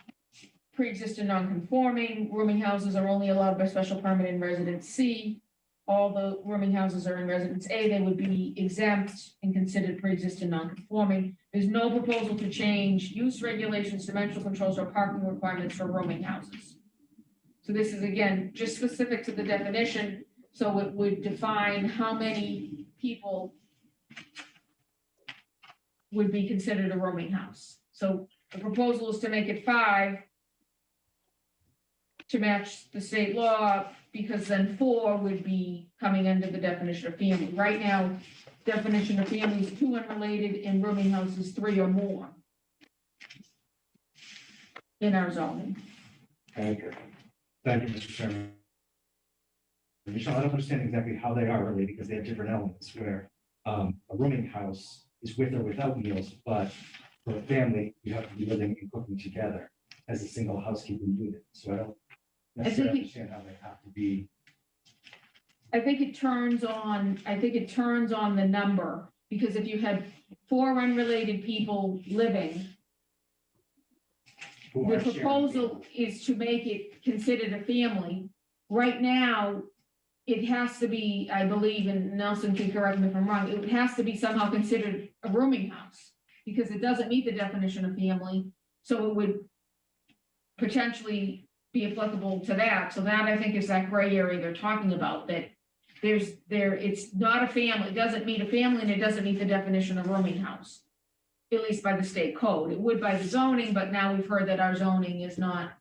pre-existing non-conforming. Rooming houses are only allowed by special permit in Residence C. All the rooming houses are in Residence A. They would be exempt and considered pre-existing non-conforming. There's no proposal to change use regulations, dimensional controls, or parking requirements for rooming houses. So this is, again, just specific to the definition. So it would define how many people would be considered a rooming house. So the proposal is to make it 5 to match the state law, because then 4 would be coming under the definition of family. Right now, definition of family is 2 unrelated, and rooming houses 3 or more in our zoning. Thank you, Mr. Chairman. Michelle, I don't understand exactly how they are related because they have different elements where a rooming house is with or without meals, but for a family, you have to be living and cooking together as a single housekeeping unit. So I don't necessarily understand how they have to be. I think it turns on the number, because if you had 4 unrelated people living, the proposal is to make it considered a family. Right now, it has to be, I believe, and Nelson can correct me if I'm wrong, it has to be somehow considered a rooming house because it doesn't meet the definition of family. So it would potentially be applicable to that. So that, I think, is that gray area they're talking about, that it's not a family, it doesn't meet a family, and it doesn't meet the definition of rooming house, at least by the state code. It would by the zoning, but now we've heard that our zoning is not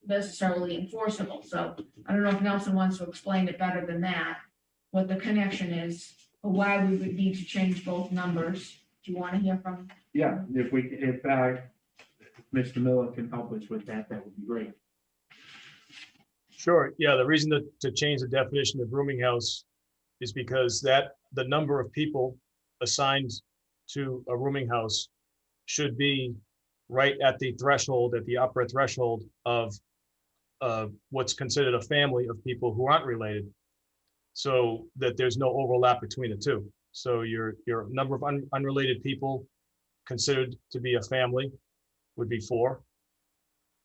necessarily enforceable. So I don't know if Nelson wants to explain it better than that, what the connection is, or why we would need to change both numbers. Do you want to hear from? Yeah, if Mr. Miller can help us with that, that would be great. Sure, yeah, the reason to change the definition of rooming house is because the number of people assigned to a rooming house should be right at the threshold, at the upper threshold of what's considered a family of people who aren't related, so that there's no overlap between the two. So your number of unrelated people considered to be a family would be 4.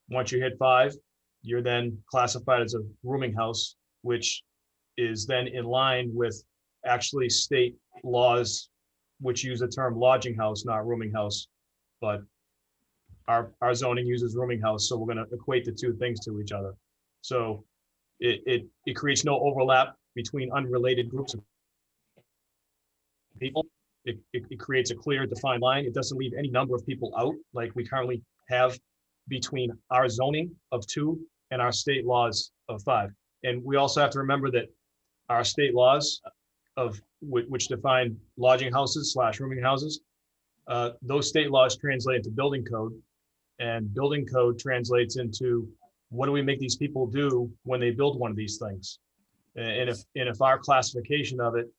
Once you hit 5, you're then classified as a rooming house, which is then in line with actually state laws, which use the term lodging house, not rooming house. But our zoning uses rooming house, so we're going to equate the two things to each other. So it creates no overlap between unrelated groups of people. It creates a clear, defined line. It doesn't leave any number of people out like we currently have between our zoning of 2 and our state laws of 5. And we also have to remember that our state laws of which define lodging houses / rooming houses, those state laws translate into building code, and building code translates into what do we make these people do when they build one of these things. And if our classification of it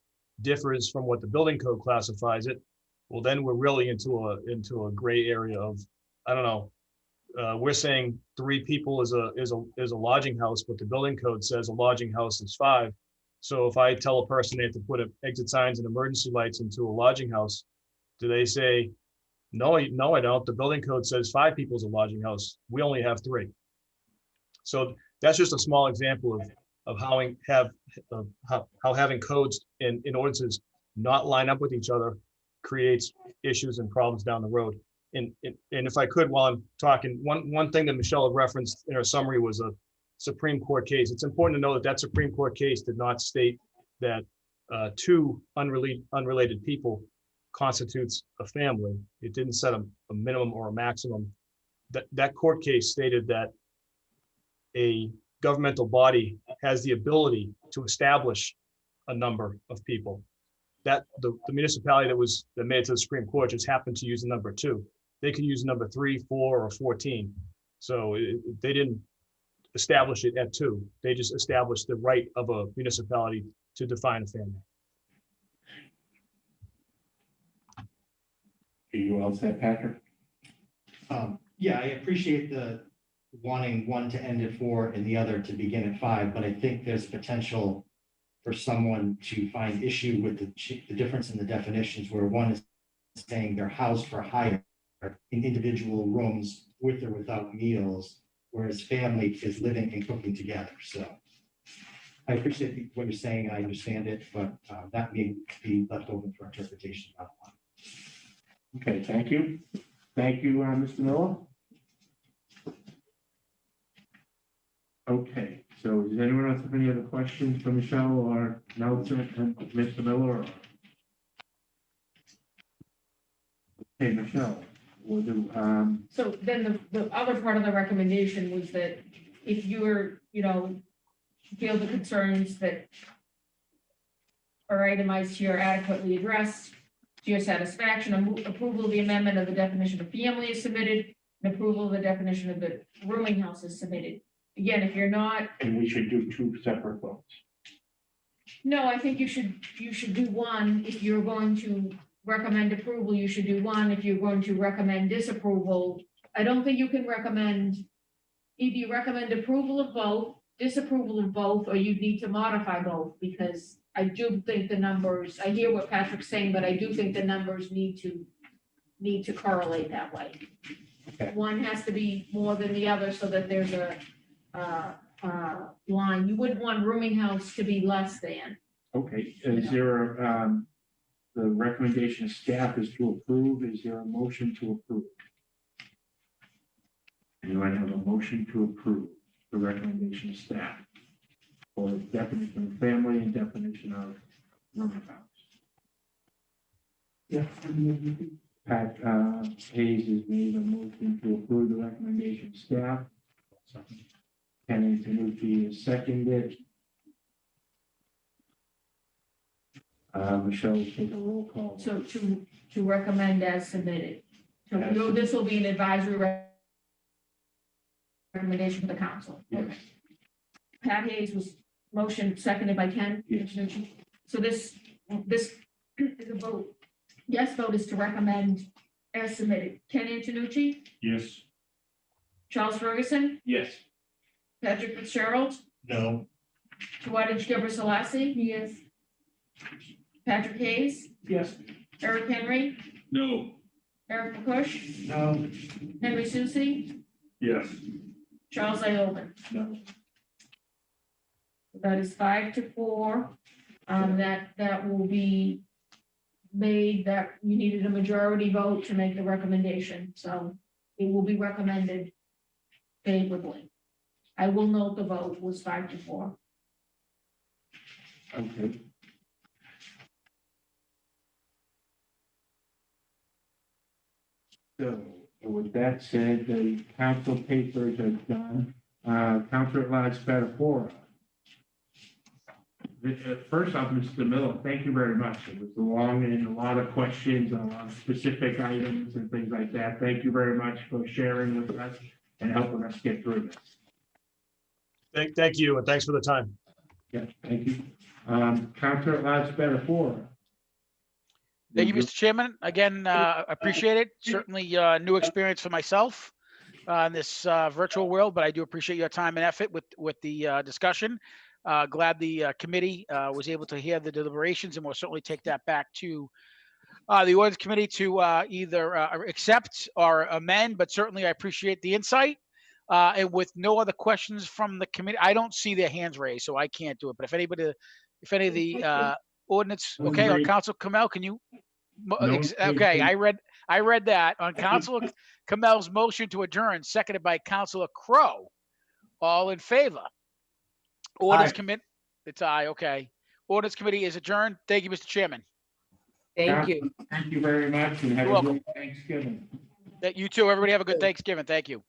differs from what the building code classifies it, well, then we're really into a gray area of, I don't know. We're saying 3 people is a lodging house, but the building code says a lodging house is 5. So if I tell a person they have to put exit signs and emergency lights into a lodging house, do they say, no, I don't. The building code says 5 people is a lodging house. We only have 3. So that's just a small example of how having codes in ordinances not line up with each other creates issues and problems down the road. And if I could, while I'm talking, one thing that Michelle had referenced in her summary was a Supreme Court case. It's important to know that Supreme Court case did not state that 2 unrelated people constitutes a family. It didn't set a minimum or a maximum. That court case stated that a governmental body has the ability to establish a number of people. That the municipality that made it to the Supreme Court just happened to use the number 2. They could use number 3, 4, or 14. So they didn't establish it at 2. They just established the right of a municipality to define a family. Are you all set, Patrick? Yeah, I appreciate the wanting one to end at 4 and the other to begin at 5, but I think there's potential for someone to find issue with the difference in the definitions, where one is saying they're housed for hire in individual rooms with or without meals, whereas family is living and cooking together. So I appreciate what you're saying, and I understand it, but that may be left open for interpretation. Okay, thank you. Thank you, Mr. Miller. Okay, so does anyone else have any other questions for Michelle or Nelson and Mr. Miller? Okay, Michelle, we'll do, So then the other part of the recommendation was that if you're, feel the concerns that are itemized here adequately addressed to your satisfaction, approval of the amendment of the definition of family is submitted, and approval of the definition of the rooming house is submitted. Again, if you're not, and we should do 2 separate votes. no, I think you should do one. If you're going to recommend approval, you should do one. If you're going to recommend disapproval, I don't think you can recommend, either you recommend approval of both, disapproval of both, or you need to modify both, because I do think the numbers, I hear what Patrick's saying, but I do think the numbers need to correlate that way. Okay. One has to be more than the other so that there's a line. You wouldn't want rooming house to be less than. Okay, is there, the recommendation of staff is to approve, is there a motion to approve? Anyone have a motion to approve the recommendation of staff for definition of family and definition of rooming house? Yeah. Pat Hayes has made a motion to approve the recommendation of staff. Kenny Tanucci is seconded. Michelle, take a roll call. So to recommend as submitted. So this will be an advisory recommendation for the council. Yes. Pat Hayes was motion seconded by Ken. Yes. So this is a vote. Yes vote is to recommend as submitted. Ken Antonucci, Yes. Charles Ferguson, Yes. Patrick Fitzgerald, No. Tawada Gilbert Selassie. Yes. Patrick Hayes, Yes. Eric Henry, No. Eric McCush, No. Henry Susie, Yes. Charles Iovine. No. That is 5-4. That will be made, that you needed a majority vote to make the recommendation, so it will be recommended favorably. I will note the vote was 5-4. Okay. So with that said, the council papers are done. Councilor at large Spatafora. First off, Mr. Miller, thank you very much. It was long and a lot of questions on specific items and things like that. Thank you very much for sharing with us and helping us get through this. Thank you, and thanks for the time. Yeah, thank you. Councilor at large Spatafora. Thank you, Mr. Chairman. Again, appreciate it. Certainly new experience for myself in this virtual world, but I do appreciate your time and effort with the discussion. Glad the committee was able to hear the deliberations, and we'll certainly take that back to the Ordinance Committee to either accept or amend, but certainly I appreciate the insight. And with no other questions from the committee, I don't see their hands raised, so I can't do it. But if any of the ordinance, okay, on Council Kamel, can you? Okay, I read that on Council Kamel's motion to adjourn, seconded by Councilor Crowe. All in favor? Ordinance Committee, it's aye, okay. Ordinance Committee is adjourned. Thank you, Mr. Chairman. Thank you. Thank you very much and have You're a good Thanksgiving. You too. Everybody have a good Thanksgiving. Thank you.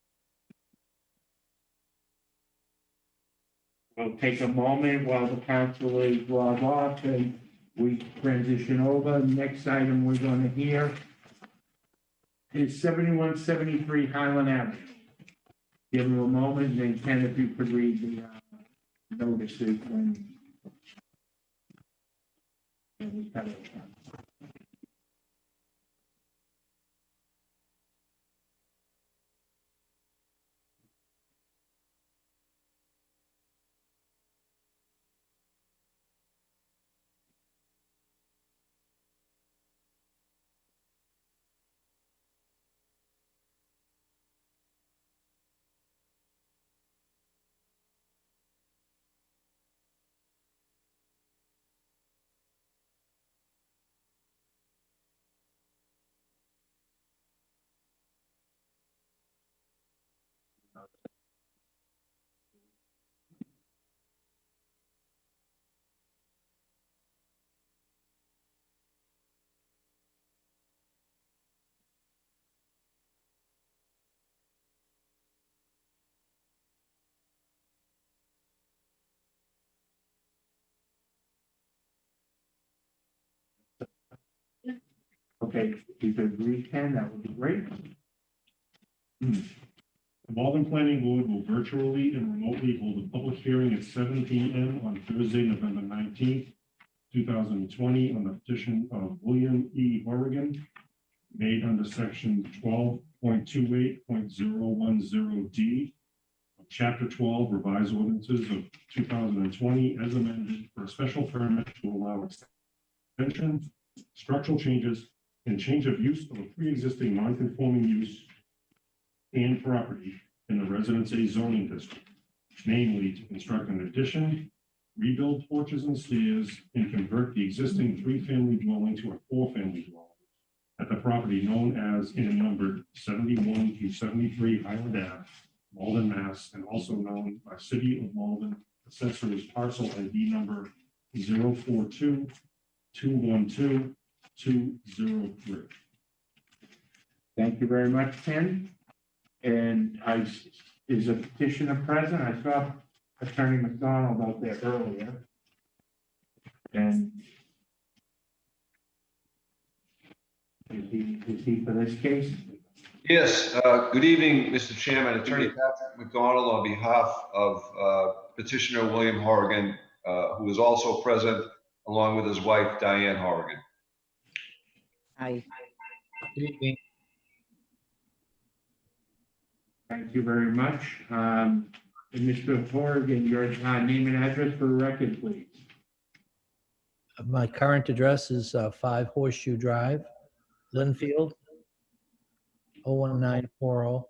We'll take a moment while the councilors log off and we transition over. Next item we're going to hear is 7173 Highland Avenue. Give them a moment, and then Ken, if you could read the notices when. Okay, if you could read, Ken, that would be great. The Malden Planning Board will virtually and remotely hold a public hearing at 7 p.m. on Thursday, November 19th, 2020, on the petition of William E. Horrigan, made under section 12.28.010D of Chapter 12 Revised Ordinances of 2020 as amended for a special permit to allow extension, structural changes, and change of use of a pre-existing non-conforming use and property in the Residence A zoning district, namely to construct an addition, rebuild porches and stairs, and convert the existing three-family dwelling to a four-family dwelling at the property known as and numbered 71 through 73 Highland Ave, Malden, Mass., and also known by City of Malden Assessor's Parcel ID number 042-212-203. Thank you very much, Ken. And is a petitioner present? I saw Attorney McDonald out there earlier. And proceed for this case. Yes, good evening, Mr. Chairman. Attorney Patrick McDonald on behalf of petitioner William Horrigan, who is also present along with his wife Diane Horrigan. Hi. Good evening. Thank you very much. And Mr. Horrigan, your name and address for the record, please. My current address is 5 Horseshoe Drive, Linfield, 01940.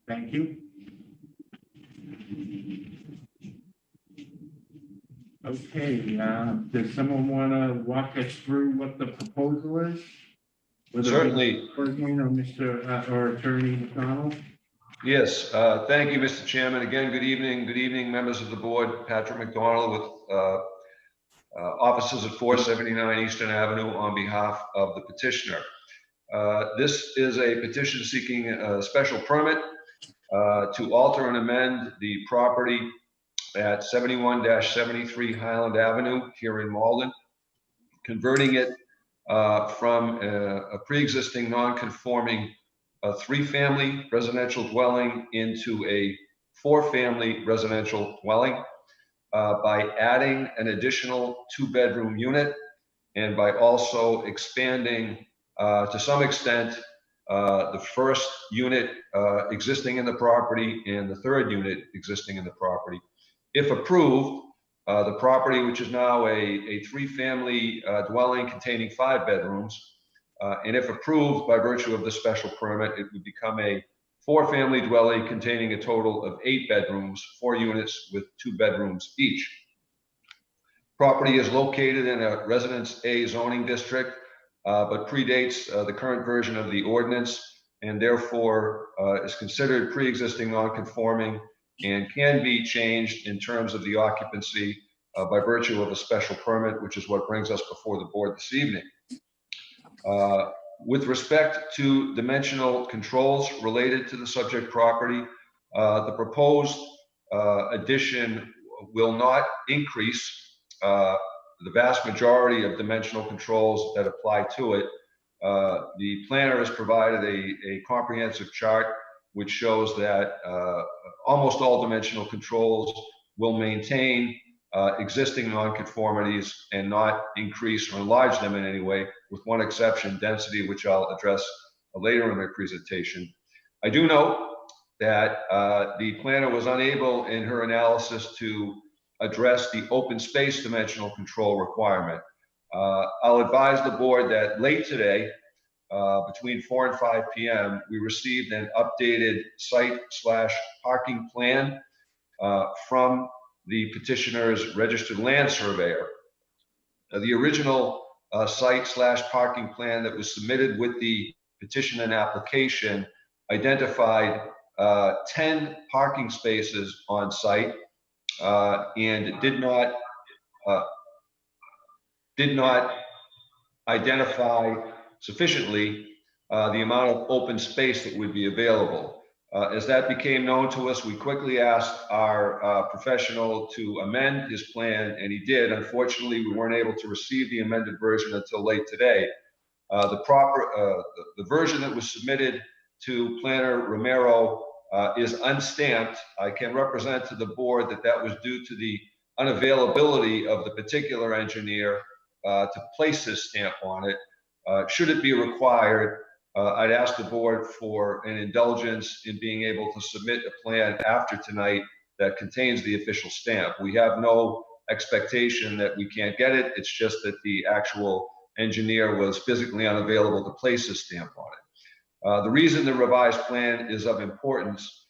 Thank you. Okay, does someone want to walk us through what the proposal is? Certainly. Or Mr. or Attorney McDonald? Yes, thank you, Mr. Chairman. Again, good evening, members of the board. Patrick McDonald with offices at 479 Eastern Avenue on behalf of the petitioner. This is a petition seeking a special permit to alter and amend the property at 71-73 Highland Avenue here in Malden, converting it from a pre-existing non-conforming three-family residential dwelling into a four-family residential dwelling by adding an additional two-bedroom unit and by also expanding to some extent the first unit existing in the property and the third unit existing in the property. If approved, the property, which is now a three-family dwelling containing 5 bedrooms, and if approved by virtue of the special permit, it would become a 4-family dwelling containing a total of 8 bedrooms, 4 units with 2 bedrooms each. Property is located in a Residence A zoning district, but predates the current version of the ordinance, and therefore is considered pre-existing non-conforming and can be changed in terms of the occupancy by virtue of a special permit, which is what brings us before the board this evening. With respect to dimensional controls related to the subject property, the proposed addition will not increase the vast majority of dimensional controls that apply to it. The planner has provided a comprehensive chart which shows that almost all dimensional controls will maintain existing nonconformities and not increase or enlarge them in any way, with one exception, density, which I'll address later in my presentation. I do note that the planner was unable in her analysis to address the open space dimensional control requirement. I'll advise the board that late today, between 4 and 5 p.m., we received an updated site/parking plan from the petitioner's registered land surveyor. The original site/parking plan that was submitted with the petition and application identified 10 parking spaces on site and did not identify sufficiently the amount of open space that would be available. As that became known to us, we quickly asked our professional to amend his plan, and he did. Unfortunately, we weren't able to receive the amended version until late today. The version that was submitted to Planner Romero is unstamped. I can represent to the board that that was due to the unavailability of the particular engineer to place his stamp on it. Should it be required, I'd ask the board for an indulgence in being able to submit a plan after tonight that contains the official stamp. We have no expectation that we can't get it. It's just that the actual engineer was physically unavailable to place his stamp on it. The reason the revised plan is of importance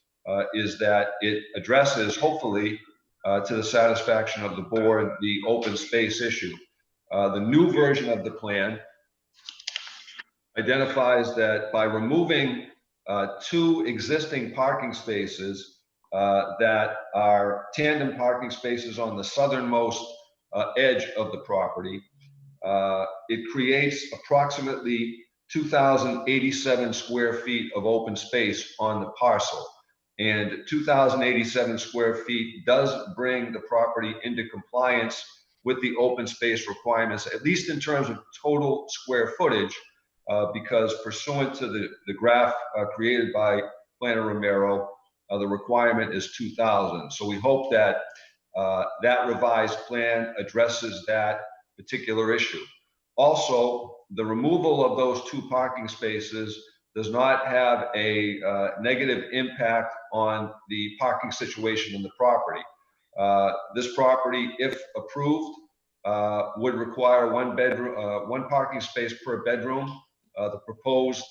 is that it addresses, hopefully, to the satisfaction of the board, the open space issue. The new version of the plan identifies that by removing 2 existing parking spaces that are tandem parking spaces on the southernmost edge of the property, it creates approximately 2,087 square feet of open space on the parcel. And 2,087 square feet does bring the property into compliance with the open space requirements, at least in terms of total square footage, because pursuant to the graph created by Planner Romero, the requirement is 2,000. So we hope that that revised plan addresses that particular issue. Also, the removal of those 2 parking spaces does not have a negative impact on the parking situation in the property. This property, if approved, would require 1 bedroom, 1 parking space per bedroom. The proposed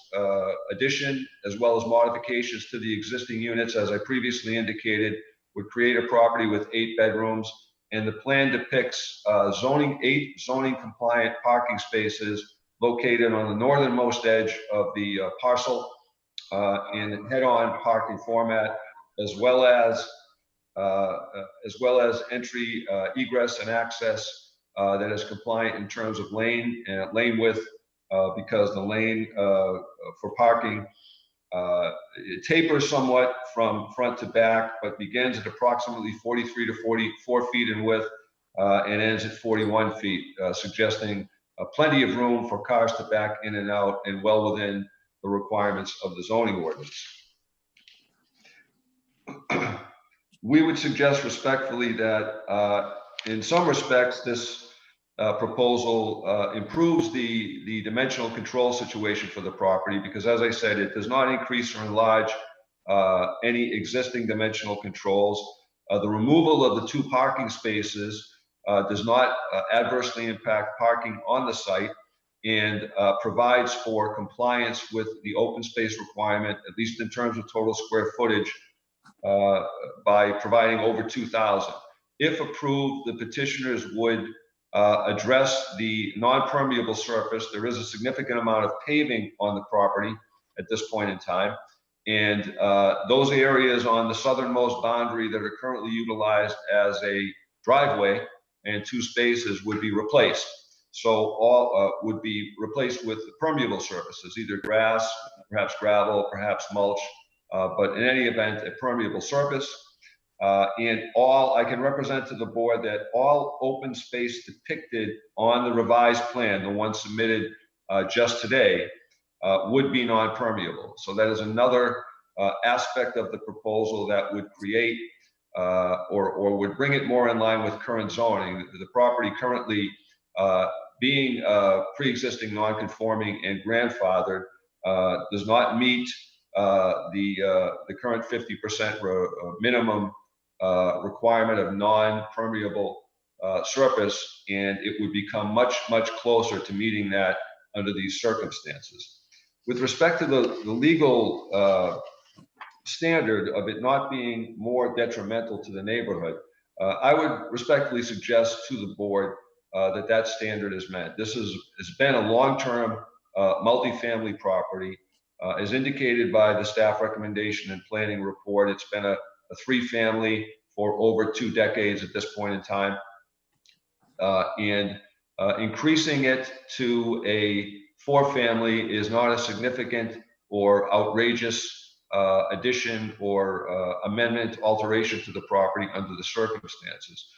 addition, as well as modifications to the existing units, as I previously indicated, would create a property with 8 bedrooms. And the plan depicts 8 zoning compliant parking spaces located on the northernmost edge of the parcel in head-on parking format, as well as entry, egress, and access that is compliant in terms of lane width, because the lane for parking it tapers somewhat from front to back, but begins at approximately 43 to 44 feet in width and ends at 41 feet, suggesting plenty of room for cars to back in and out and well within the requirements of the zoning ordinance. We would suggest respectfully that in some respects, this proposal improves the dimensional control situation for the property, because as I said, it does not increase or enlarge any existing dimensional controls. The removal of the 2 parking spaces does not adversely impact parking on the site, and provides for compliance with the open space requirement, at least in terms of total square footage, by providing over 2,000. If approved, the petitioners would address the non-permeable surface. There is a significant amount of paving on the property at this point in time. And those areas on the southernmost boundary that are currently utilized as a driveway and 2 spaces would be replaced. So all would be replaced with permeable surfaces, either grass, perhaps gravel, perhaps mulch, but in any event, a permeable surface. And I can represent to the board that all open space depicted on the revised plan, the one submitted just today, would be non-permeable. So that is another aspect of the proposal that would create or would bring it more in line with current zoning. The property currently being pre-existing non-conforming and grandfathered does not meet the current 50% minimum requirement of non-permeable surface, and it would become much closer to meeting that under these circumstances. With respect to the legal standard of it not being more detrimental to the neighborhood, I would respectfully suggest to the board that standard is met. This has been a long-term multifamily property. As indicated by the staff recommendation and planning report, it's been a 3-family for over 2 decades at this point in time. And increasing it to a 4-family is not a significant or outrageous addition or amendment, alteration to the property under the circumstances.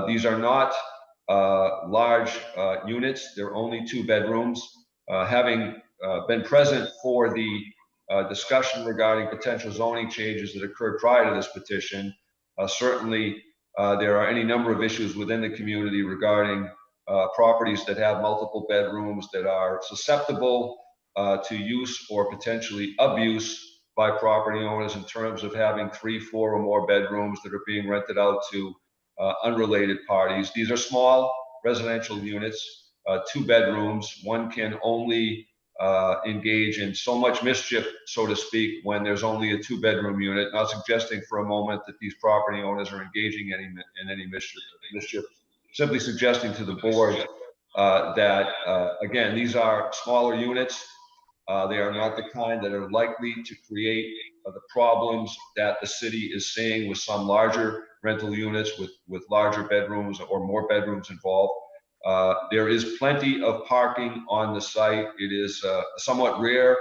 These are not large units. They're only 2 bedrooms. Having been present for the discussion regarding potential zoning changes that occurred prior to this petition, certainly there are any number of issues within the community regarding properties that have multiple bedrooms that are susceptible to use or potentially abuse by property owners in terms of having 3, 4, or more bedrooms that are being rented out to unrelated parties. These are small residential units, 2 bedrooms. One can only engage in so much mischief, so to speak, when there's only a 2-bedroom unit. Not suggesting for a moment that these property owners are engaging in any mischief. Simply suggesting to the board that, again, these are smaller units. They are not the kind that are likely to create the problems that the city is seeing with some larger rental units with larger bedrooms or more bedrooms involved. There is plenty of parking on the site. It is a somewhat rare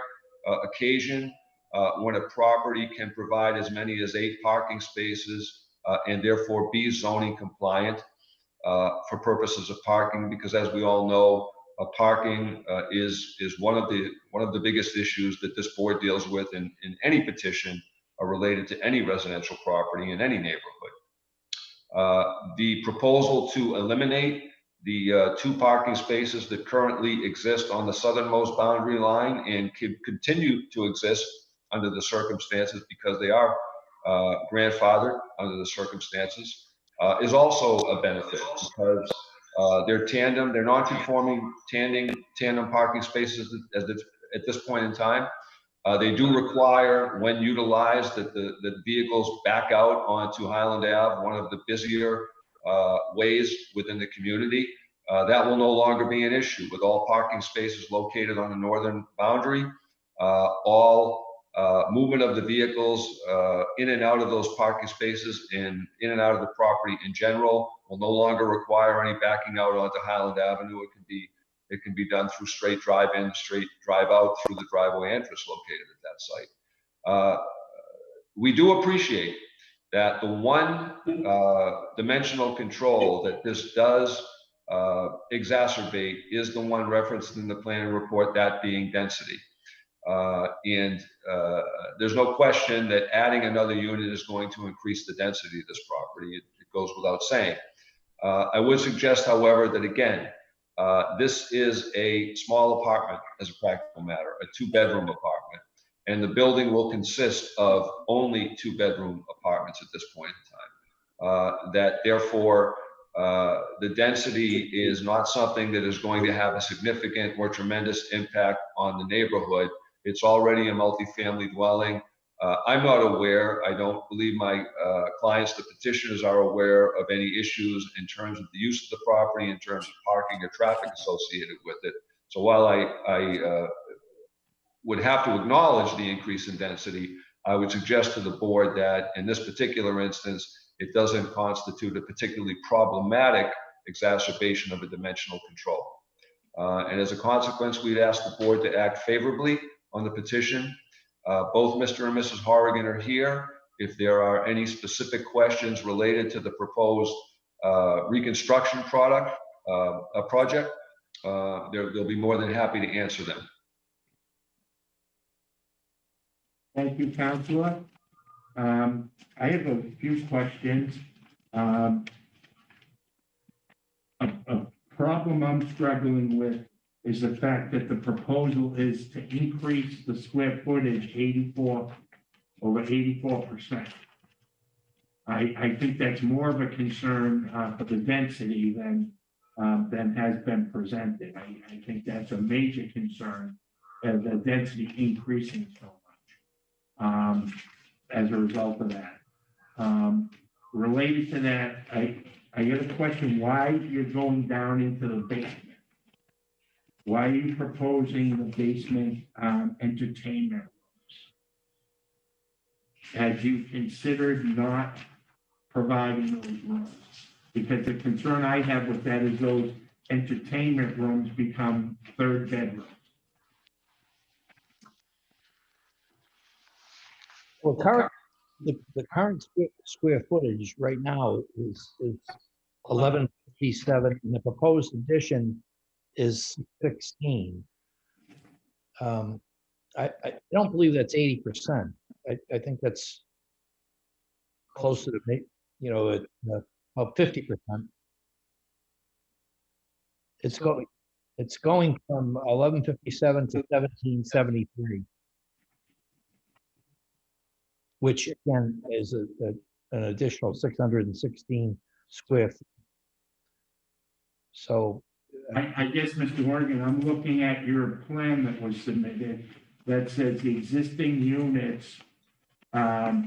occasion when a property can provide as many as 8 parking spaces and therefore be zoning compliant. for purposes of parking, because as we all know, parking is one of the biggest issues that this board deals with in any petition related to any residential property in any neighborhood. The proposal to eliminate the 2 parking spaces that currently exist on the southernmost boundary line and can continue to exist under the circumstances because they are grandfathered under the circumstances is also a benefit, because they're non-conforming tandem parking spaces at this point in time. They do require, when utilized, that the vehicles back out onto Highland Ave, one of the busier ways within the community. That will no longer be an issue with all parking spaces located on the northern boundary. All movement of the vehicles in and out of those parking spaces and in and out of the property in general will no longer require any backing out onto Highland Avenue. It can be done through straight drive in, straight drive out through the driveway entrance located at that site. We do appreciate that the one dimensional control that this does exacerbate is the one referenced in the planning report, that being density. There's no question that adding another unit is going to increase the density of this property. It goes without saying. I would suggest, however, that again, this is a small apartment as a practical matter, a 2-bedroom apartment, and the building will consist of only 2-bedroom apartments at this point in time. That therefore, the density is not something that is going to have a significant or tremendous impact on the neighborhood. It's already a multifamily dwelling. I'm not aware, I don't believe my clients, the petitioners, are aware of any issues in terms of the use of the property, in terms of parking or traffic associated with it. So while I would have to acknowledge the increase in density, I would suggest to the board that in this particular instance, it doesn't constitute a particularly problematic exacerbation of a dimensional control. And as a consequence, we'd ask the board to act favorably on the petition. Both Mr. and Mrs. Horrigan are here. If there are any specific questions related to the proposed reconstruction project, they'll be more than happy to answer them. Thank you, Councilor. I have a few questions. A problem I'm struggling with is the fact that the proposal is to increase the square footage over 84%. I think that's more of a concern for the density than has been presented. I think that's a major concern, the density increasing so much as a result of that. Related to that, I got a question why you're going down into the basement. Why are you proposing the basement entertainment rooms? Have you considered not providing those rooms? Because the concern I have with that is those entertainment rooms become 3rd bedrooms. Well, the current square footage right now is 1157, and the proposed addition is 16. I don't believe that's 80%. I think that's closer to, about 50%. It's going from 1157 to 1773, which again is an additional 616 square feet. So I guess, Mr. Morgan, I'm looking at your plan that was submitted that says the existing units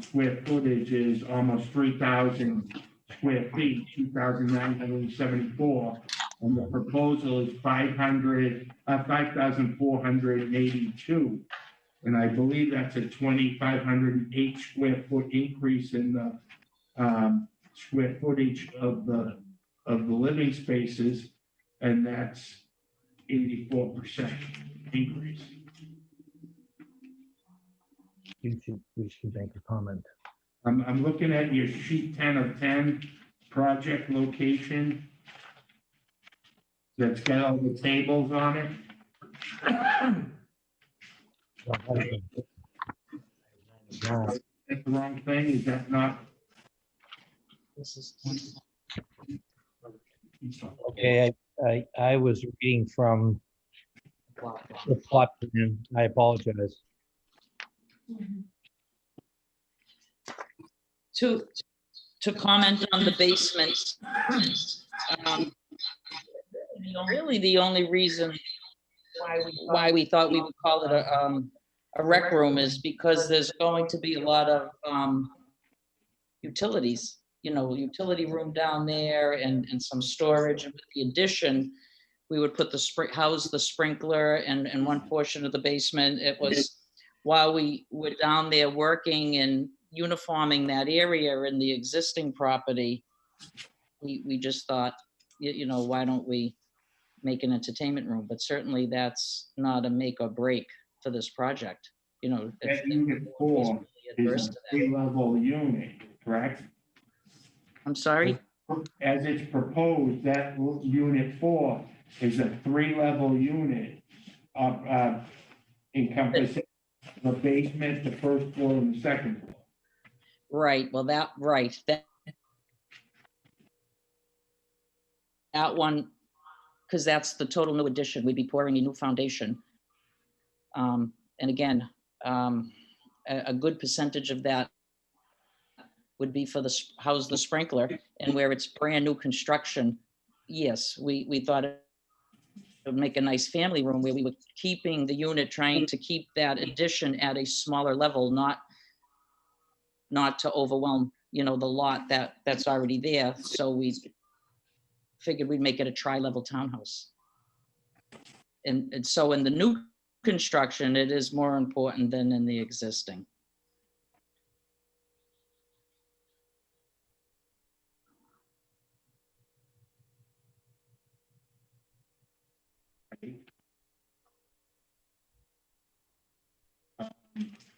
square footage is almost 3,000 square feet, 2,974, and the proposal is 5,482. And I believe that's a 2,508 square foot increase in the square footage of the living spaces, and that's 84% increase. you should make a comment. I'm looking at your sheet 10 of 10 project location, that's got all the tables on it? That's the wrong thing, is that not? Okay, I was reading from the plot plan. I apologize. To comment on the basement. Really, the only reason why we thought we would call it a rec room is because there's going to be a lot of utilities, utility room down there and some storage. And with the addition, we would put house the sprinkler and one portion of the basement. It was while we were down there working and uniforming that area in the existing property, we just thought, why don't we make an entertainment room? But certainly that's not a make or break for this project. That unit 4 is a 3-level unit, correct? I'm sorry? As it's proposed, that unit 4 is a 3-level unit of encompassing the basement, the first floor, and the second floor. Right. Well, that one, because that's the total new addition. We'd be pouring a new foundation. And again, a good percentage of that would be for house the sprinkler, and where it's brand new construction. Yes, we thought it would make a nice family room where we were keeping the unit, trying to keep that addition at a smaller level, not to overwhelm, the lot that's already there. So we figured we'd make it a tri-level townhouse. And so in the new construction, it is more important than in the existing.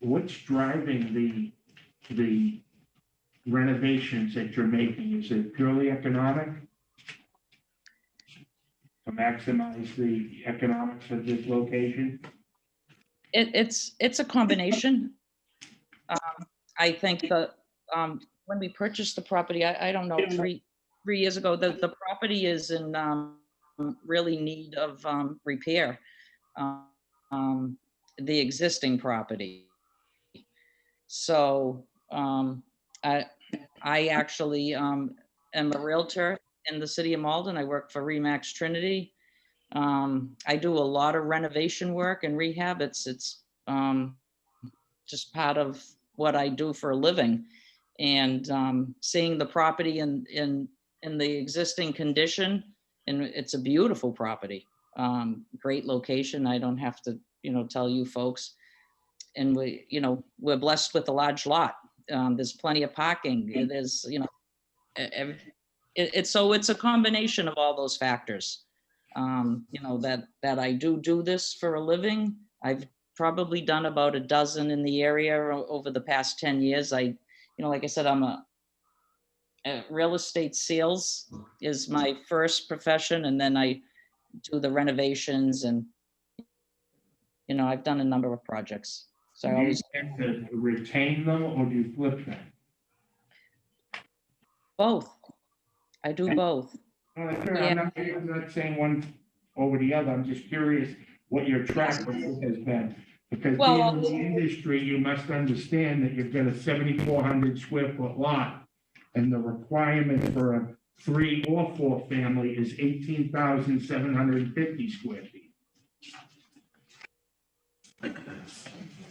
What's driving the renovations that you're making? Is it purely economic? To maximize the economics of this location? It's a combination. I think that when we purchased the property, I don't know, three years ago, the property is in really need of repair. The existing property. So I actually am a realtor in the city of Malden. I work for Remax Trinity. I do a lot of renovation work and rehab. It's just part of what I do for a living. And seeing the property in the existing condition, and it's a beautiful property. Great location. I don't have to, tell you folks. And we're blessed with a large lot. There's plenty of parking. There's, so it's a combination of all those factors. That I do this for a living. I've probably done about a dozen in the area over the past 10 years. Like I said, I'm a real estate sales is my first profession, and then I do the renovations, and I've done a number of projects. So do you expect to retain them, or do you flip them? Both. I do both. I'm not saying one over the other. I'm just curious what your track record has been. Because being in the industry, you must understand that you've got a 7,400 square foot lot, and the requirement for a 3 or 4 family is 18,750 square feet.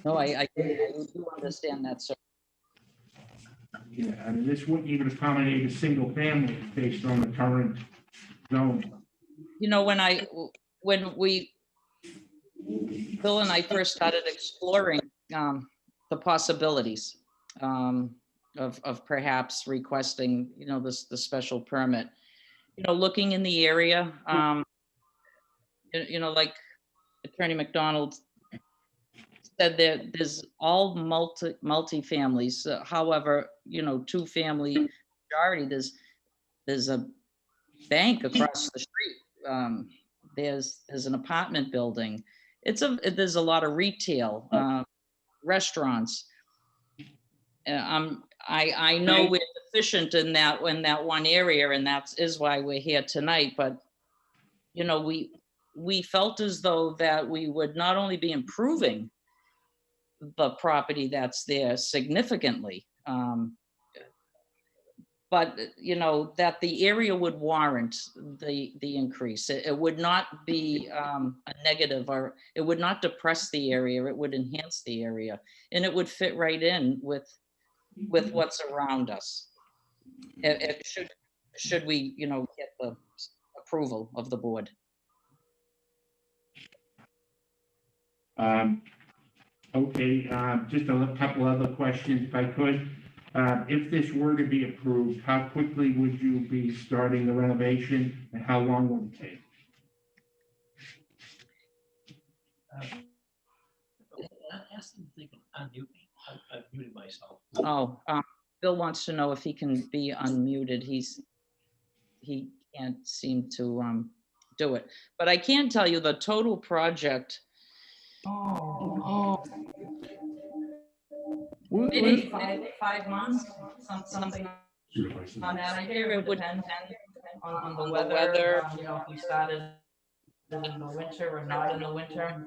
No, I do understand that, sir. Yeah, I mean, this wouldn't even accommodate a single family based on the current zone. When Bill and I first started exploring the possibilities of perhaps requesting, the special permit, looking in the area, like Attorney McDonald said, there's all multi-families. However, 2-family majority, there's a bank across the street. there's an apartment building. There's a lot of retail, restaurants. I know we're deficient in that one area, and is why we're here tonight. But you know, we felt as though that we would not only be improving the property that's there significantly, but you know, that the area would warrant the increase. It would not be a negative, or it would not depress the area. It would enhance the area, and it would fit right in with what's around us. It should we, you know, get the approval of the board. Okay, just a couple other questions if I could. If this were to be approved, how quickly would you be starting the renovation and how long would it take? Ask them if they can unmute me. I've muted myself. Oh, Bill wants to know if he can be unmuted. He can't seem to do it. But I can tell you the total project. Maybe 5 months, something on that. I hear it would depend on the weather. You know, if we started in the winter or not in the winter.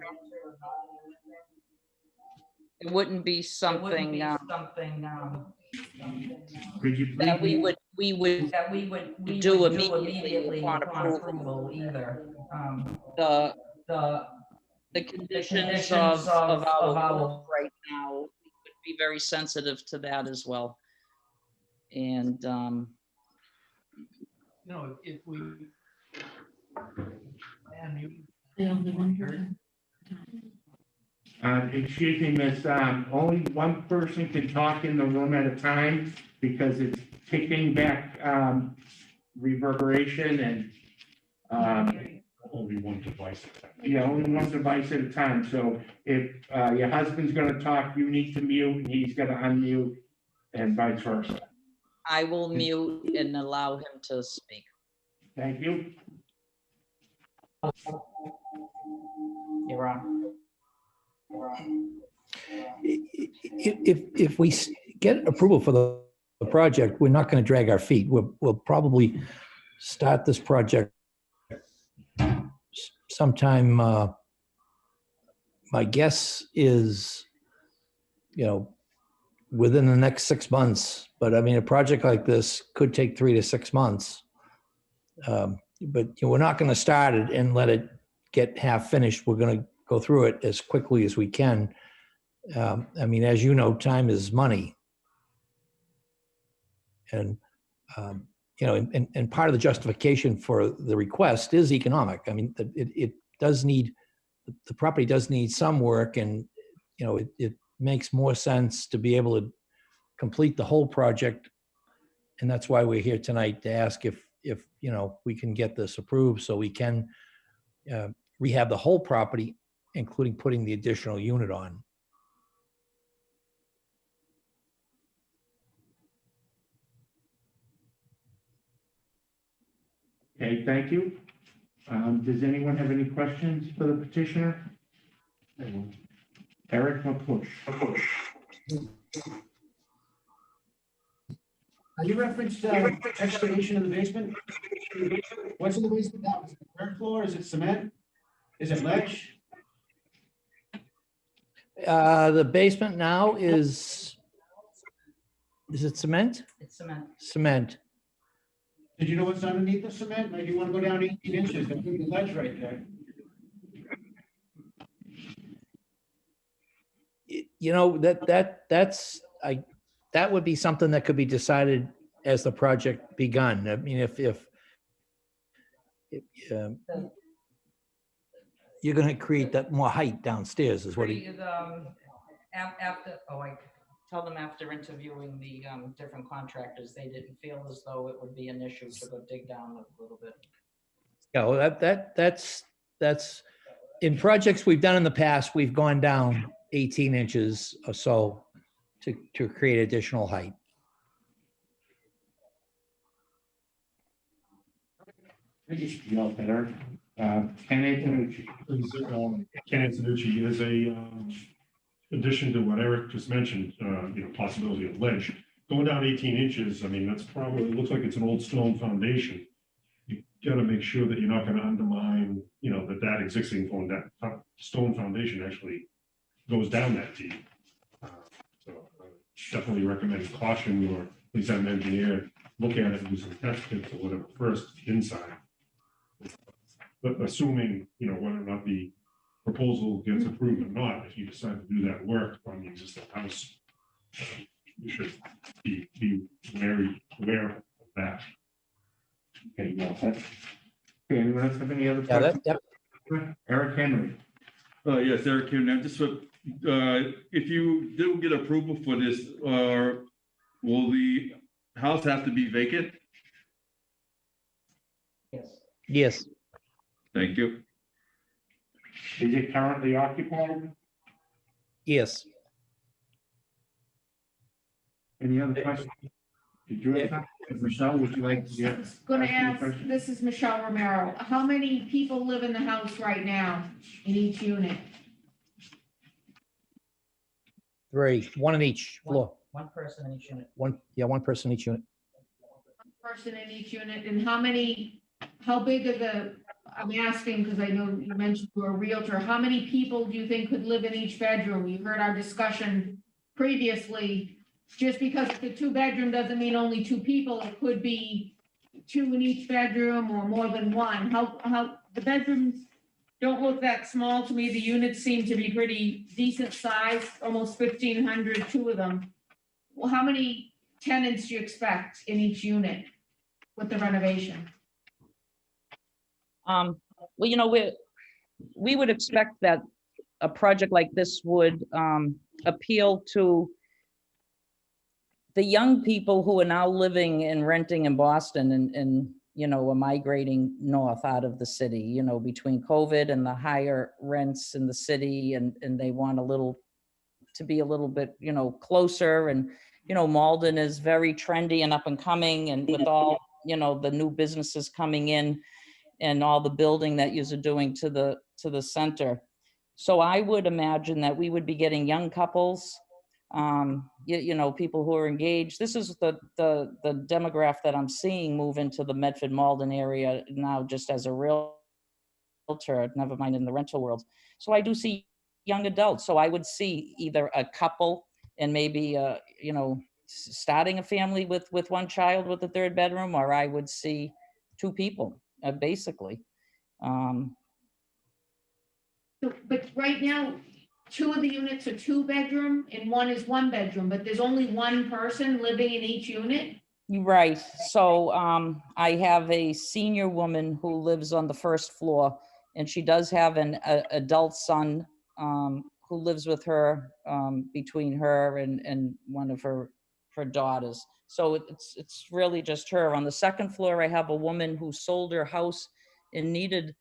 It wouldn't be something Could you that we please, would do immediately upon approval either. The conditions of our right now would be very sensitive to that as well. And You know, if we excuse me, miss, only one person can talk in the room at a time because it's kicking back, reverberation and, Only one device. yeah, only one device at a time. So if, your husband's gonna talk, you need to mute and he's gonna unmute and vice versa. I will mute and allow him to speak. Thank you. You're on. If we get approval for the project, we're not going to drag our feet. We'll probably start this project sometime. My guess is, you know, within the next 6 months. But I mean, a project like this could take 3 to 6 months. But you know, we're not going to start it and let it get half finished. We're going to go through it as quickly as we can. I mean, as you know, time is money. And, you know, and part of the justification for the request is economic. I mean, it does need, the property does need some work, and, you know, it makes more sense to be able to complete the whole project. And that's why we're here tonight, to ask if you know, we can get this approved so we can rehab the whole property, including putting the additional unit on. Okay, thank you. Does anyone have any questions for the petitioner? Eric McCush. You referenced excavation in the basement. What's in the basement now? Is it third floor? Is it cement? Is it ledge? The basement now is it cement? It's cement. Cement. Did you know what's underneath the cement? Like, you want to go down 18 inches, there's the ledge right there. You know, that would be something that could be decided as the project begun. I mean, if you're going to create that more height downstairs is what he. After, I tell them after interviewing the different contractors, they didn't feel as though it would be an issue to go dig down a little bit. Yeah, well, that's in projects we've done in the past, we've gone down 18 inches or so to create additional height. I just yell better. Ken Antonucci. Ken Antonucci is a addition to what Eric just mentioned, possibility of ledge. Going down 18 inches, I mean, that's probably, looks like it's an old stone foundation. You gotta make sure that you're not gonna undermine, that existing stone foundation actually goes down that deep. So definitely recommend caution, or at least have an engineer look at it and do some test pits or whatever first inside. But assuming, whether or not the proposal gets approved or not, if you decide to do that work on the existing house, you should be very aware of that. Okay, well, okay, anyone else have any other Yeah, questions? Eric Henry. Yes, Eric, here, just if you do get approval for this, will the house have to be vacant? Yes. Thank you. Is it currently occupied? Yes. Any other questions? Did you have something? Michelle, would you like to get? Gonna ask, this is Michelle Romero. How many people live in the house right now in each unit? 3, 1 in each floor. One person in each unit. One person in each unit. One person in each unit, and how big are I'm asking because I know you mentioned you're a realtor. How many people do you think could live in each bedroom? You heard our discussion previously. Just because it's a 2-bedroom doesn't mean only 2 people. It could be 2 in each bedroom or more than 1. How the bedrooms don't look that small to me. The units seem to be pretty decent size, almost 1,500, 2 of them. Well, how many tenants do you expect in each unit with the renovation? Well, we would expect that a project like this would appeal to the young people who are now living and renting in Boston and are migrating north out of the city, between COVID and the higher rents in the city, and they want to be a little bit, closer. And, Malden is very trendy and up and coming, and with all, the new businesses coming in and all the building that you're doing to the center. So I would imagine that we would be getting young couples, people who are engaged. This is the demographic that I'm seeing move into the Medford Malden area now, just as a realtor, never mind in the rental world. So I do see young adults. So I would see either a couple and maybe, starting a family with 1 child with a 3rd bedroom, or I would see 2 people, basically. But right now, 2 of the units are 2-bedroom and 1 is 1 bedroom, but there's only 1 person living in each unit? Right. So I have a senior woman who lives on the 1st floor, and she does have an adult son who lives with her, between her and one of her daughters. So it's really just her. On the 2nd floor, I have a woman who sold her house and needed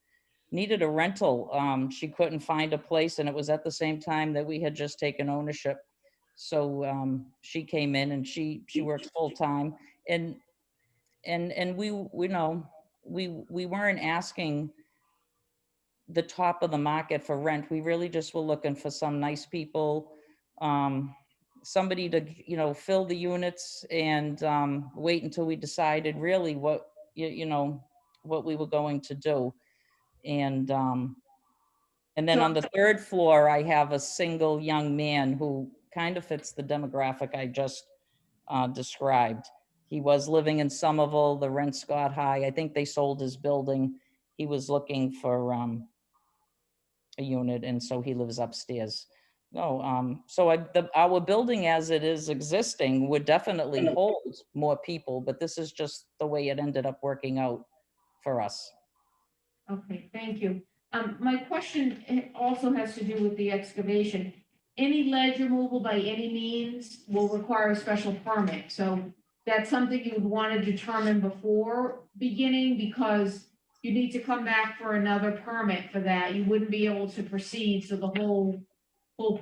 a rental. She couldn't find a place, and it was at the same time that we had just taken ownership. So she came in, and she works full time, and we weren't asking the top of the market for rent. We really just were looking for some nice people, somebody to fill the units, and wait until we decided really what we were going to do. And then on the 3rd floor, I have a single young man who kind of fits the demographic I just described. He was living in Somerville. The rents got high. I think they sold his building. He was looking for a unit, and so he lives upstairs. No, so our building as it is existing would definitely hold more people, but this is just the way it ended up working out for us. Okay, thank you. My question also has to do with the excavation. Any ledge removal by any means will require a special permit. So that's something you would want to determine before beginning, because you need to come back for another permit for that. You wouldn't be able to proceed. So the whole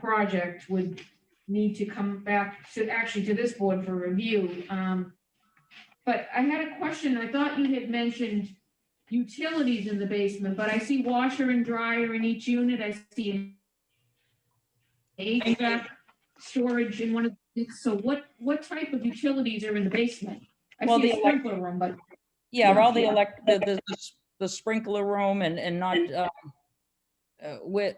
project would need to come back to this board for review. But I had a question. I thought you had mentioned utilities in the basement, but I see washer and dryer in each unit. I see HVAC storage in one of, so what type of utilities are in the basement? I Well, see a the sprinkler room, but Yeah, Yeah, all the yeah. the sprinkler room and not, with,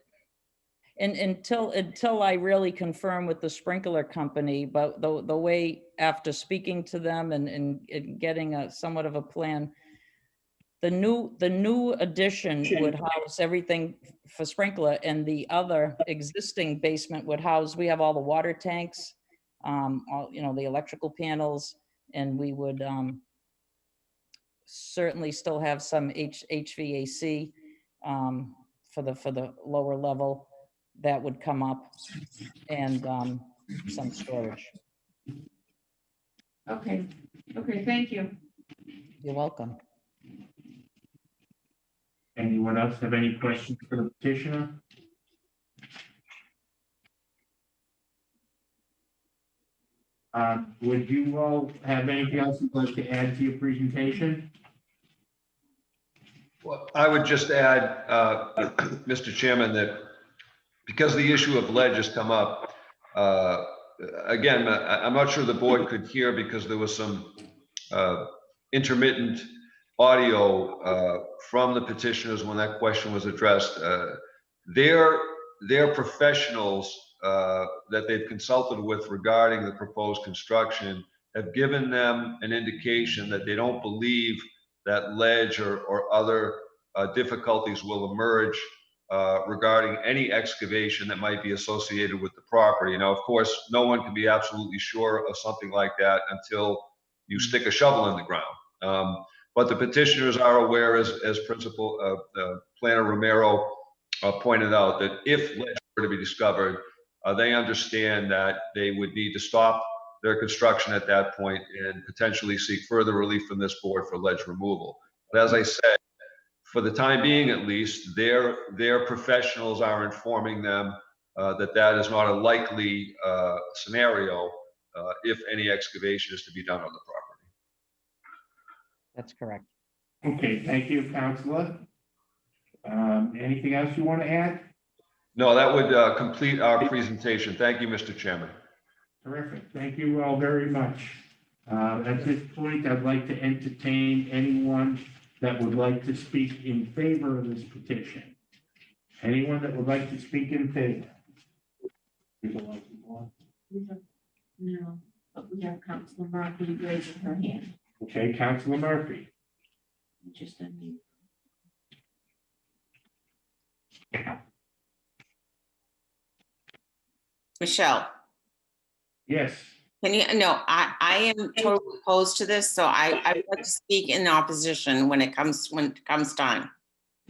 and until I really confirm with the sprinkler company, but the way, after speaking to them and getting a somewhat of a plan, the new addition would house everything for sprinkler, and the other existing basement would house, we have all the water tanks, all, the electrical panels, and we would, certainly still have some HVAC for the lower level that would come up, and some storage. Okay, thank you. You're welcome. Anyone else have any questions for the petitioner? Would you all have anything else you'd like to add to your presentation? Well, I would just add, Mr. Chairman, that because the issue of ledge has come up, again, I'm not sure the board could hear because there was some intermittent audio from the petitioners when that question was addressed. Their professionals that they've consulted with regarding the proposed construction have given them an indication that they don't believe that ledge or other difficulties will emerge regarding any excavation that might be associated with the property. Now, of course, no one can be absolutely sure of something like that until you stick a shovel in the ground. But the petitioners are aware, as Principal Planner Romero pointed out, that if ledge were to be discovered, they understand that they would need to stop their construction at that point and potentially seek further relief from this board for ledge removal. But as I said, for the time being at least, their professionals are informing them that is not a likely scenario if any excavation is to be done on the property. That's correct. Okay, thank you, Counselor. Anything else you want to add? No, that would complete our presentation. Thank you, Mr. Chairman. Terrific. Thank you all very much. At this point, I'd like to entertain anyone that would like to speak in favor of this petition. Anyone that would like to speak in favor? No, but we have Councilor Murphy raising her hand. Okay, Councilor Murphy. Just unmute. Michelle, Yes. can you, no, I am totally opposed to this, so I would like to speak in opposition when it comes time.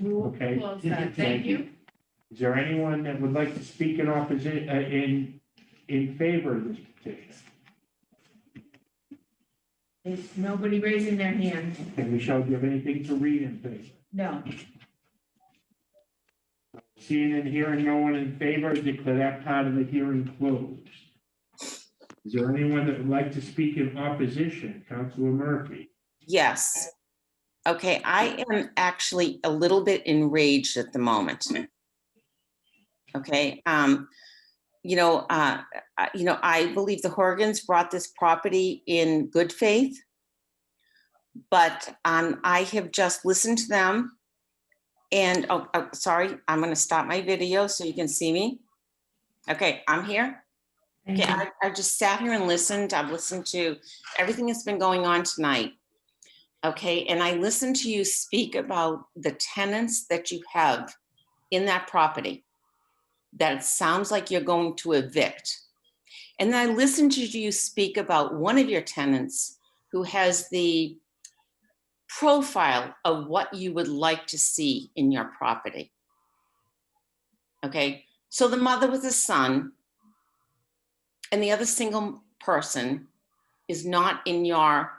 Okay. Close that. Thank you. Is there anyone that would like to speak in opposition, in favor of this petition? There's nobody raising their hand. Okay, Michelle, do you have anything to read in favor? No. Seeing and hearing no one in favor, declare that part of the hearing closed. Is there anyone that would like to speak in opposition? Councilor Murphy. Yes. Okay, I am actually a little bit enraged at the moment. Okay, I believe the Horgans brought this property in good faith, but I have just listened to them. And, sorry, I'm going to stop my video so you can see me. Okay, I'm here. Okay, I just sat here and listened. I've listened to everything that's been going on tonight. Okay, and I listened to you speak about the tenants that you have in that property that it sounds like you're going to evict. And then I listened to you speak about one of your tenants who has the profile of what you would like to see in your property. Okay, so the mother with a son and the other single person is not in your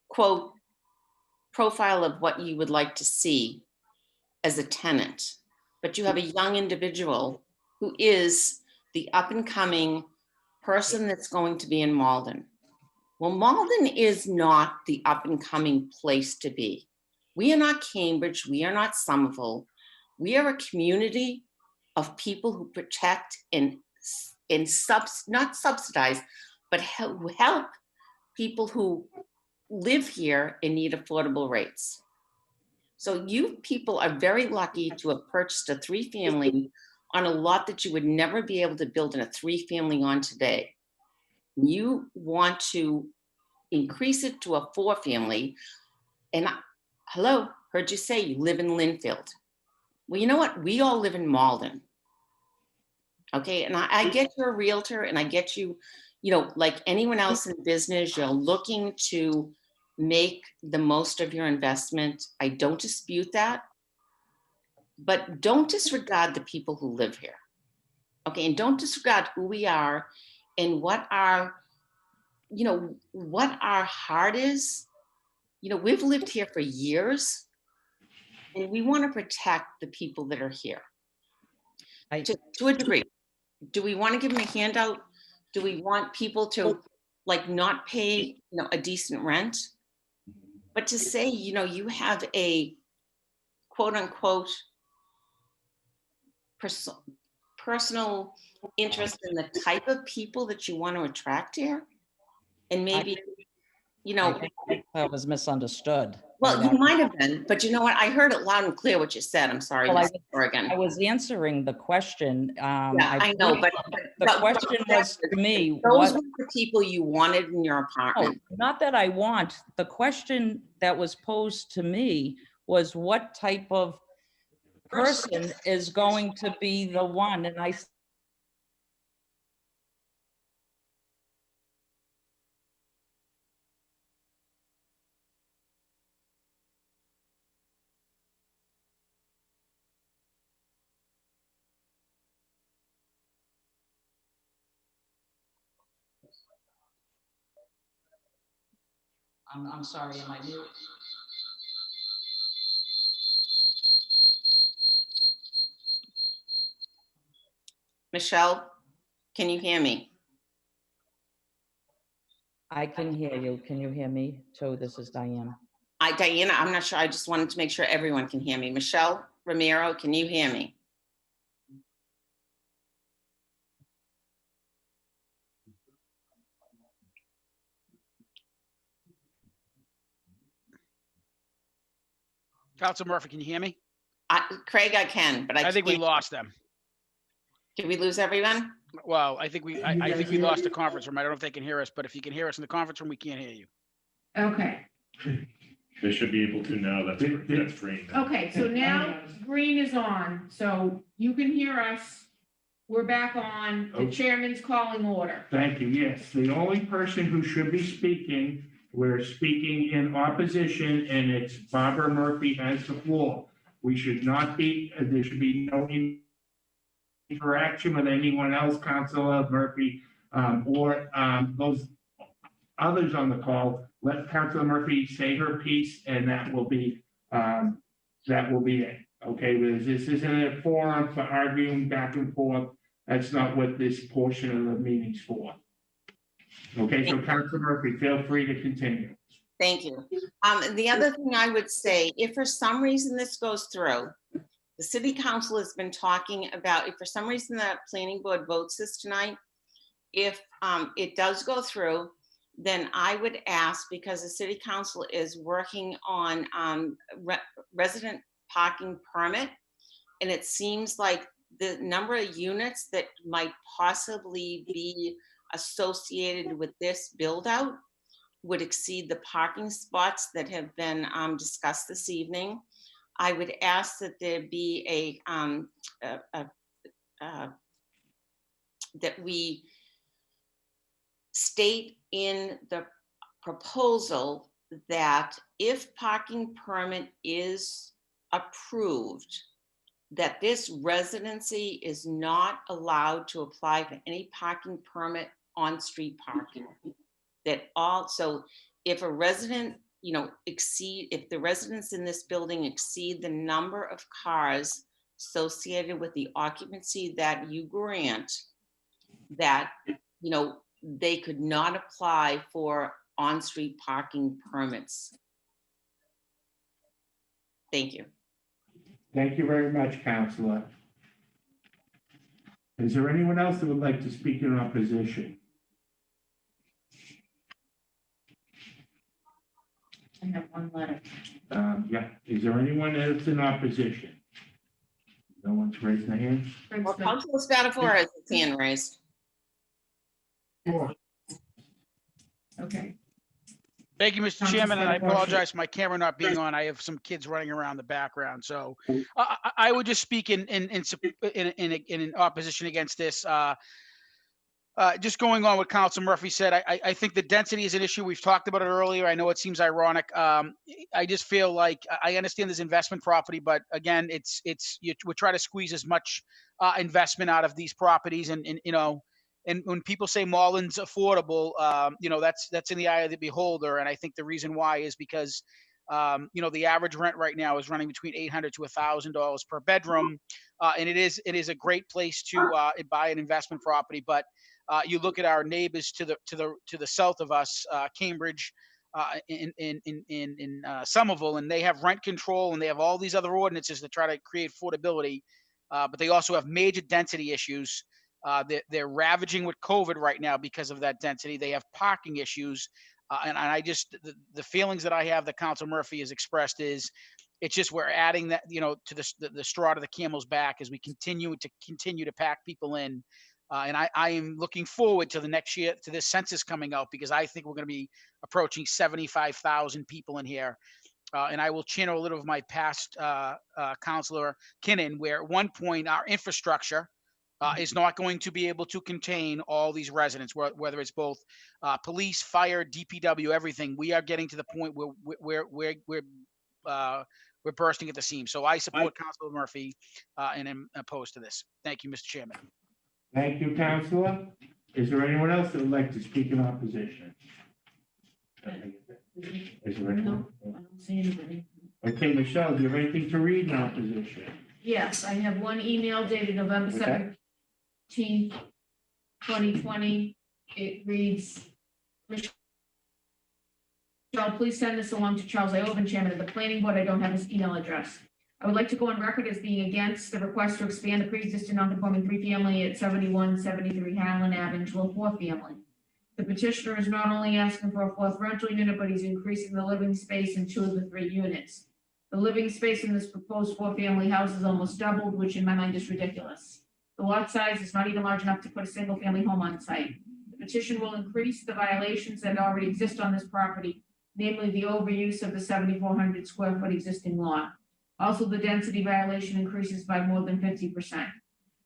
quote profile of what you would like to see as a tenant, but you have a young individual who is the up and coming person that's going to be in Malden. Well, Malden is not the up and coming place to be. We are not Cambridge. We are not Somerville. We are a community of people who protect and not subsidize, but help people who live here and need affordable rates. So you people are very lucky to have purchased a 3-family on a lot that you would never be able to build in a 3-family on today. You want to increase it to a 4-family. And hello, heard you say you live in Linfield. Well, you know what? We all live in Malden. Okay, and I get you're a realtor and I get you, like anyone else in business, you're looking to make the most of your investment. I don't dispute that, but don't disregard the people who live here. Okay, and don't disregard who we are and what our heart is. We've lived here for years and we want to protect the people that are here to a degree. Do we want to give them a handout? Do we want people to not pay, a decent rent? But to say, you have a quote unquote personal interest in the type of people that you want to attract here. And maybe, I think that was misunderstood. well, you might have been, but you know what? I heard it loud and clear what you said. I'm sorry, Well, Ms. Oregon. I was answering the question. Yeah, I know, but the question was to me, those what, were the people you wanted in your apartment. no, not that I want. The question that was posed to me was what type of person is going to be the one? And I I'm sorry, am I mute? Michelle, can you hear me? I can hear you. Can you hear me too? This is Diana. Diana, I'm not sure. I just wanted to make sure everyone can hear me. Michelle Romero, can you hear me? Council Murphy, can you hear me? Craig, I can, but I think we lost them. Did we lose everyone? Well, I think we lost the conference room. I don't know if they can hear us, but if you can hear us in the conference room, we can't hear you. Okay, They should be able to now. That's green. okay, so now green is on, so you can hear us. We're back on. The chairman's calling order. Thank you. Yes, the only person who should be speaking, we're speaking in opposition, and it's Barbara Murphy has the floor. We should not be, there should be no interaction with anyone else, Councilor Murphy, or those others on the call. Let Councilor Murphy say her piece, and that will be it. Okay, this isn't a forum for arguing back and forth. That's not what this portion of the meeting's for. Okay, so Councilor Murphy, feel free to continue. Thank you. The other thing I would say, if for some reason this goes through, the city council has been talking about, if for some reason the planning board votes this tonight, if it does go through, then I would ask, because the city council is working on resident parking permit, and it seems like the number of units that might possibly be associated with this build out would exceed the parking spots that have been discussed this evening. I would ask that there be that we state in the proposal that if parking permit is approved, that this residency is not allowed to apply for any parking permit on street parking. That also, if a resident, if the residents in this building exceed the number of cars associated with the occupancy that you grant, that, they could not apply for on-street parking permits. Thank you. Thank you very much, Counselor. Is there anyone else that would like to speak in opposition? I have one letter. Yeah, is there anyone else in opposition? No one's raised their hand? Well, Councilor Spatafora has his hand raised. Okay. Thank you, Mr. Councilor Chairman, and I Spatafora. apologize for my camera not being on. I have some kids running around the background, so I would just speak in opposition against this. Just going on what Council Murphy said, I think the density is an issue. We've talked about it earlier. I know it seems ironic. I just feel like I understand this investment property, but again, we're trying to squeeze as much investment out of these properties, and you know. And when people say Malden's affordable, you know, that's in the eye of the beholder. And I think the reason why is because, you know, the average rent right now is running between $800 to $1,000 per bedroom. And it is a great place to buy an investment property. But you look at our neighbors to the south of us, Cambridge, in Somerville, and they have rent control and they have all these other ordinances to try to create affordability. But they also have major density issues. They're ravaging with COVID right now because of that density. They have parking issues. And I just, the feelings that I have that Council Murphy has expressed is, it's just we're adding that, you know, to the straw to the camel's back as we continue to pack people in. And I am looking forward to the next year, to this census coming out, because I think we're going to be approaching 75,000 people in here. And I will channel a little of my past Councilor Kinnan, where at one point our infrastructure is not going to be able to contain all these residents, whether it's both police, fire, DPW, everything. We are getting to the point where we're bursting at the seams. So I support Councilor Murphy and am opposed to this. Thank you, Mr. Chairman. Thank you, Counselor. Is there anyone else that would like to speak in opposition? Is there anyone? I don't see anybody. Okay, Michelle, do you have anything to read in opposition? Yes, I have one email dated November Okay. 17th, 2020. It reads, Michelle, please send this along to Charles Iovine, Chairman of the Planning Board. I don't have his email address. I would like to go on record as being against the request to expand the pre-existing non-conforming three-family at 7173 Highland Avenue to a four-family. The petitioner is not only asking for a fourth rental unit, but he's increasing the living space in two of the three units. The living space in this proposed four-family house is almost doubled, which in my mind is ridiculous. The lot size is not even large enough to put a single-family home on site. The petition will increase the violations that already exist on this property, namely the overuse of the 7,400 square foot existing lot. Also, the density violation increases by more than 50%.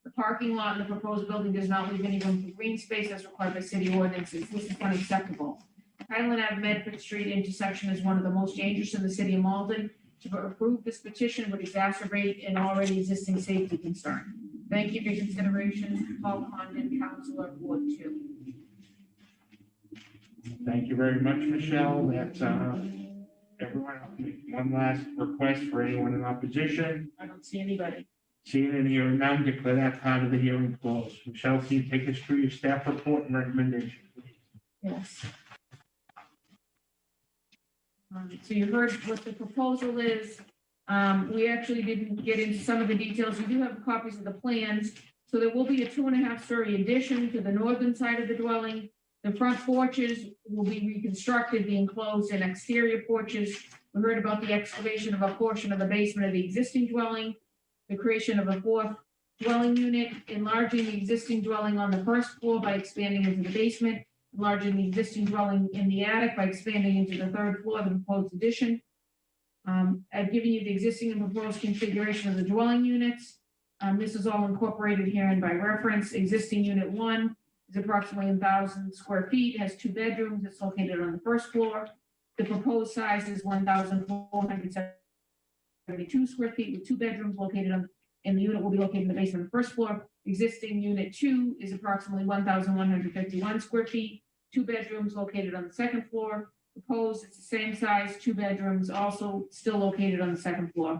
The parking lot in the proposed building does not leave any room for green space as required by city ordinances. This is unacceptable. Highland Ave Medford Street intersection is one of the most dangerous in the city of Malden. To approve this petition would exacerbate an already existing safety concern. Thank you for your consideration. Paul Condon, Councilor, Ward 2. Thank you very much, Michelle. That's everyone. One last request for anyone in opposition. I don't see anybody. Seeing and hearing none, declare that part of the hearing closed. Michelle, can you take us through your staff report and recommendation, please? Yes. So you heard what the proposal is. We actually didn't get into some of the details. You do have copies of the plans. So there will be a 2.5-story addition to the northern side of the dwelling. The front porches will be reconstructed, the enclosed and exterior porches. We heard about the excavation of a portion of the basement of the existing dwelling, the creation of a fourth dwelling unit, enlarging the existing dwelling on the first floor by expanding into the basement, enlarging the existing dwelling in the attic by expanding into the third floor of the proposed addition. I've given you the existing and proposed configuration of the dwelling units. This is all incorporated herein by reference. Existing unit 1 is approximately 1,000 square feet, has 2 bedrooms. It's located on the first floor. The proposed size is 1,472 square feet with 2 bedrooms located on, and the unit will be located in the basement of the first floor. Existing unit 2 is approximately 1,151 square feet, 2 bedrooms located on the second floor. Proposed, it's the same size, 2 bedrooms, also still located on the second floor.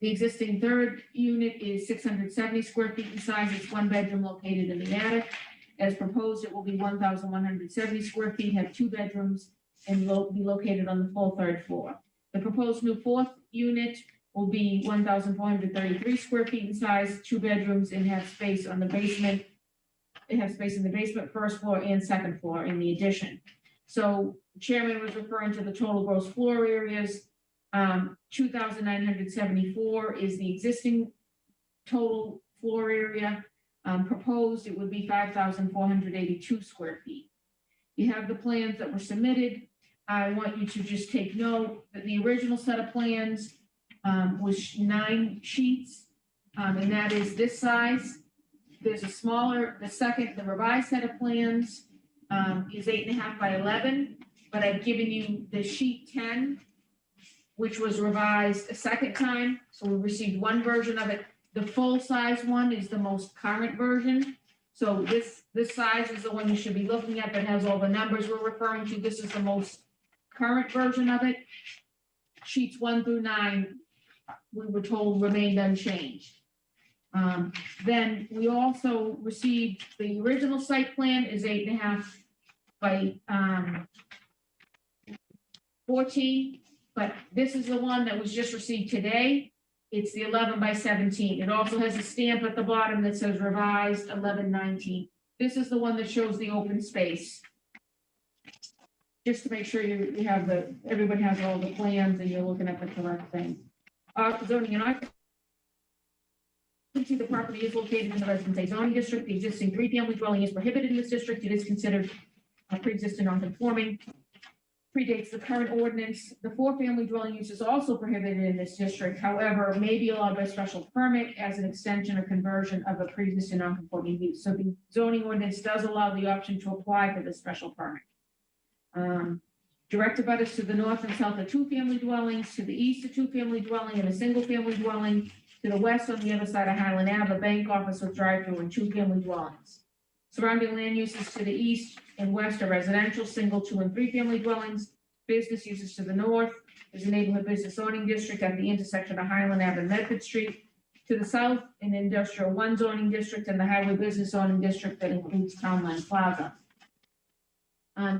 The existing third unit is 670 square feet in size. It's 1 bedroom located in the attic. As proposed, it will be 1,170 square feet, have 2 bedrooms, and be located on the full third floor. The proposed new fourth unit will be 1,433 square feet in size, 2 bedrooms, and have space on the basement. It has space in the basement, first floor, and second floor in the addition. So Chairman was referring to the total gross floor areas. 2,974 is the existing total floor area. Proposed, it would be 5,482 square feet. You have the plans that were submitted. I want you to just take note that the original set of plans was 9 sheets, and that is this size. There's a smaller, the revised set of plans is 8.5 by 11, but I've given you the sheet 10, which was revised a second time. So we received one version of it. The full size one is the most current version. So this size is the one you should be looking at that has all the numbers we're referring to. This is the most current version of it. Sheets 1 through 9, we were told remained unchanged. Then we also received the original site plan is 8.5 by 14, but this is the one that was just received today. It's the 11 by 17. It also has a stamp at the bottom that says revised 11/19. This is the one that shows the open space. Just to make sure you have everybody has all the plans and you're looking at the correct thing. Zoning and occupancy. The property is located in the residence A zoning district. The existing 3-family dwelling is prohibited in this district. It is considered a pre-existing non-conforming. Predates the current ordinance. The 4-family dwelling use is also prohibited in this district. However, may be allowed by special permit as an extension or conversion of a pre-existing non-conforming use. So the zoning ordinance does allow the option to apply for this special permit. Direct abutters to the north and south are 2-family dwellings. To the east, a 2-family dwelling and a single-family dwelling. To the west, on the other side of Highland Ave, a bank office with drive-through and 2-family dwellings. Surrounding land uses to the east and west are residential, single, 2- and 3-family dwellings. Business uses to the north is a neighborhood business zoning district at the intersection of Highland Ave and Medford Street. To the south, an industrial 1 zoning district and the highway business zoning district that includes Townland Plaza.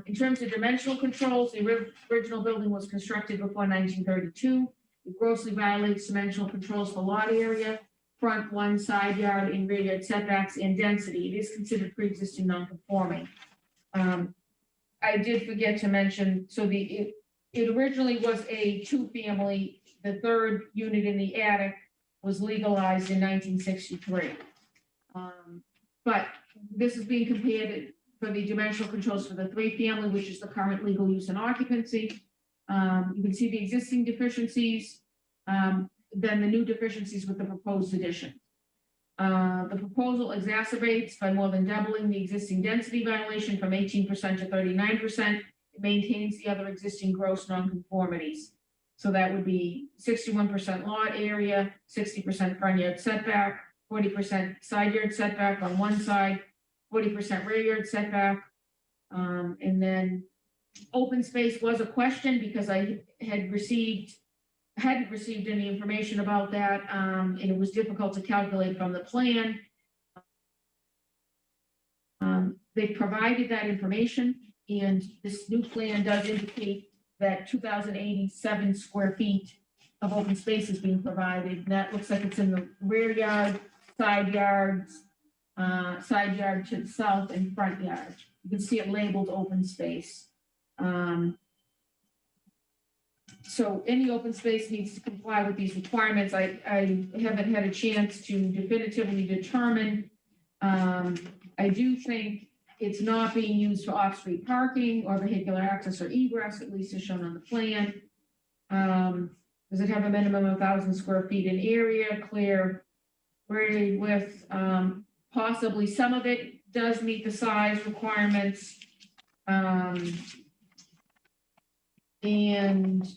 In terms of dimensional controls, the original building was constructed before 1932. It grossly violates dimensional controls for lot area, front 1, side yard, and rear yard setbacks, and density. It is considered pre-existing non-conforming. I did forget to mention, so it originally was a 2-family. The 3rd unit in the attic was legalized in 1963. But this is being compared for the dimensional controls for the 3-family, which is the current legal use and occupancy. You can see the existing deficiencies, then the new deficiencies with the proposed addition. The proposal exacerbates by more than doubling the existing density violation from 18% to 39%. It maintains the other existing gross nonconformities. So that would be 61% lot area, 60% front yard setback, 40% side yard setback on one side, 40% rear yard setback. And then open space was a question because I hadn't received any information about that, and it was difficult to calculate from the plan. They provided that information, and this new plan does indicate that 2,087 square feet of open space is being provided. And that looks like it's in the rear yard, side yards, side yard to the south, and front yard. You can see it labeled open space. So any open space needs to comply with these requirements. I haven't had a chance to definitively determine. I do think it's not being used for off-street parking or vehicular access or egress, at least as shown on the plan. Does it have a minimum of 1,000 square feet in area, clear grade width? Possibly some of it does meet the size requirements. And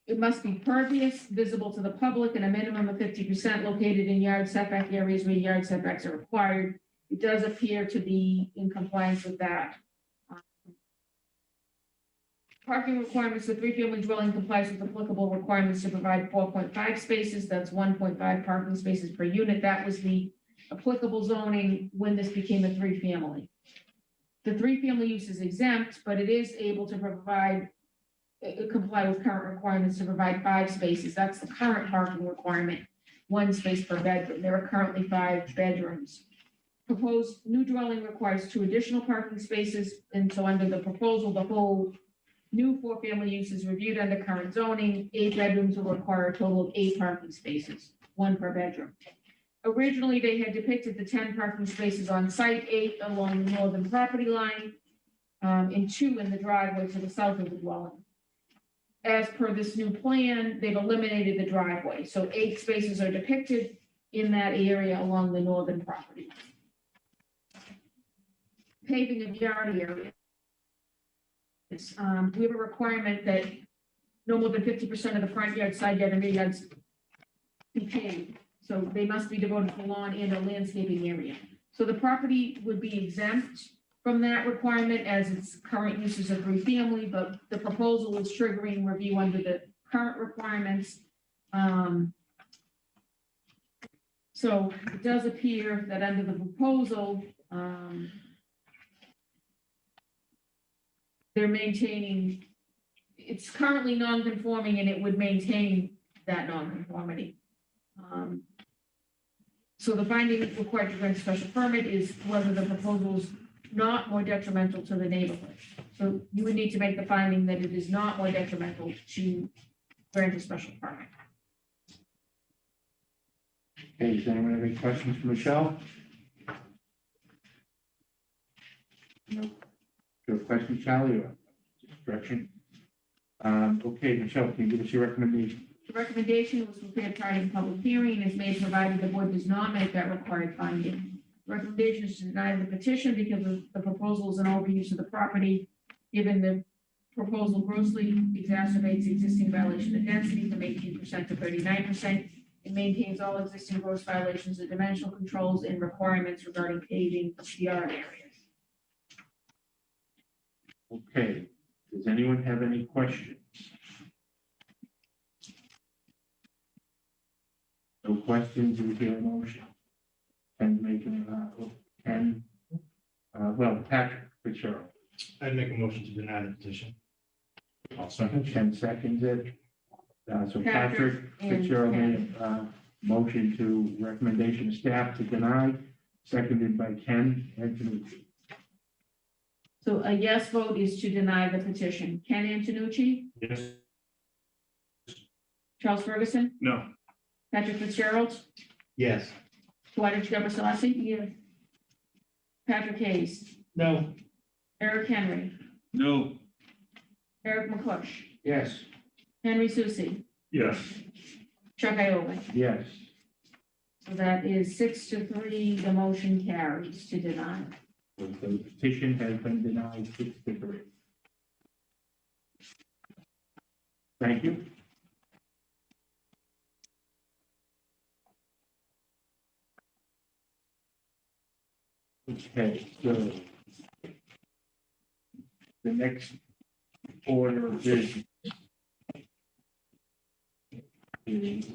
it must be pervious, visible to the public, and a minimum of 50% located in yard setback areas where yard setbacks are required. It does appear to be in compliance with that. Parking requirements, the 3-family dwelling complies with applicable requirements to provide 4.5 spaces. That's 1.5 parking spaces per unit. That was the applicable zoning when this became a 3-family. The 3-family use is exempt, but it is able to provide comply with current requirements to provide 5 spaces. That's the current parking requirement, 1 space per bedroom. There are currently 5 bedrooms. Proposed new dwelling requires 2 additional parking spaces, and so under the proposal, the whole new 4-family use is reviewed under current zoning. 8 bedrooms will require a total of 8 parking spaces, 1 per bedroom. Originally, they had depicted the 10 parking spaces on site, 8 along the northern property line, and 2 in the driveway to the south of the dwelling. As per this new plan, they've eliminated the driveway, so 8 spaces are depicted in that area along the northern property. Paving of yard area. We have a requirement that no more than 50% of the front yard, side yard, and rear yards be paved. So they must be devoted to lawn and a landscaping area. So the property would be exempt from that requirement as its current use is a 3-family, but the proposal is triggering review under the current requirements. So it does appear that under the proposal, they're maintaining, it's currently non-conforming and it would maintain that non-conformity. So the finding required to grant special permit is whether the proposal is not more detrimental to the neighborhood. So you would need to make the finding that it is not more detrimental to grant a special permit. Okay, does anyone have any questions for Michelle? No. Good question, Charlie, or direction? Okay, Michelle, can you give us your recommendation? The recommendation was prepared prior to the public hearing and is made provided the board does not make that required finding. Recommendation is to deny the petition because of the proposal is an overuse of the property, given the proposal grossly exacerbates existing violation of density from 18% to 39%. It maintains all existing gross violations of dimensional controls and requirements regarding paving of yard areas. Okay, does anyone have any questions? No questions, we hear a motion. And making, Patrick Fitzgerald. I'd make a motion to deny the petition. I'll second. Ken seconds it. So Patrick Patrick and Fitzgerald Ken. made motion to recommendation of staff to deny, seconded by Ken Antonucci. So a yes vote is to deny the petition. Ken Antonucci, Yes. Charles Ferguson, No. Patrick Fitzgerald, Yes. Tadej Gebrselassie. Yes. Patrick Hayes, No. Eric Henry, No. Eric McCush, Yes. Henry Susi, Yes. Chuck Iowa. Yes. So that is 6-3, the motion carries to deny. The petition has been denied 6-3. Thank you. Okay, so the next order of business is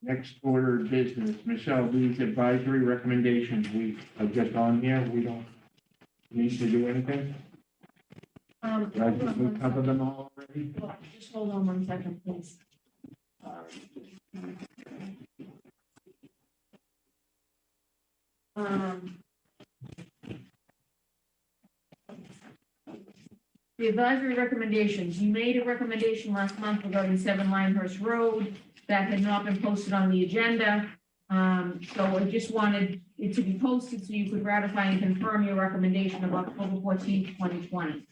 next order of business, Michelle, these advisory recommendations we are just on here, we don't need to do anything? Hold Right, on we one cover second. them all already? Well, just hold on 1 second, please. The advisory recommendations, you made a recommendation last month regarding 7 Linehurst Road that had not been posted on the agenda. So I just wanted it to be posted so you could ratify and confirm your recommendation of October 14th, 2020.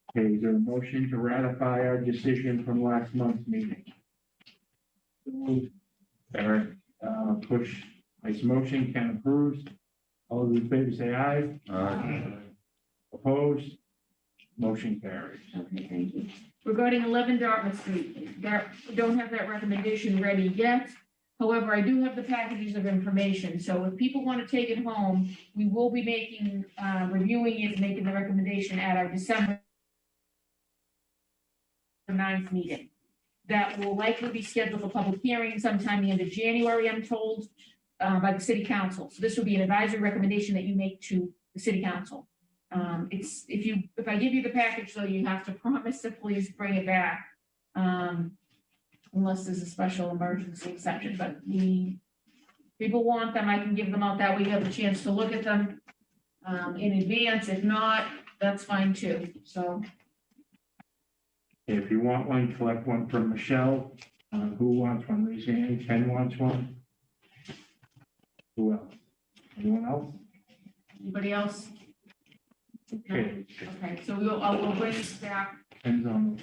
Okay, is there a motion to ratify our decision from last month's meeting? Eric, push, makes a motion, Ken approves. All those in favor say aye. Opposed? Motion carries. Okay, thank you. Regarding 11 Dartmouth Street, we don't have that recommendation ready yet. However, I do have the packages of information, so if people want to take it home, we will be making, reviewing it, and making the recommendation at our December 9th meeting. That will likely be scheduled for public hearing sometime the end of January, I'm told, by the city council. So this will be an advisory recommendation that you make to the city council. If I give you the package, though, you have to promise to please bring it back. Unless there's a special emergency exception, but people want them, I can give them out that way. You have a chance to look at them in advance. If not, that's fine too. So If you want one, collect one from Michelle. Who wants one? Raise your hand. Ken wants one. Who else? Anyone else? anybody else? Okay. Okay, so we'll bring this back. Ken's on.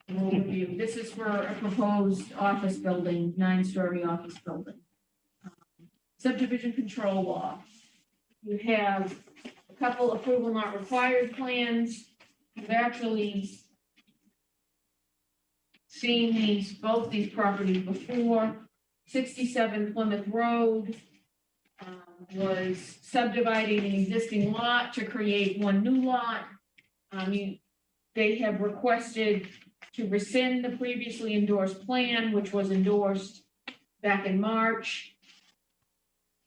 We'll review. This is for a proposed office building, 9-story office building. Subdivision control law. You have a couple approval not required plans. You've actually seen both these properties before. 67 Plymouth Road was subdividing an existing lot to create one new lot. They have requested to rescind the previously endorsed plan, which was endorsed back in March.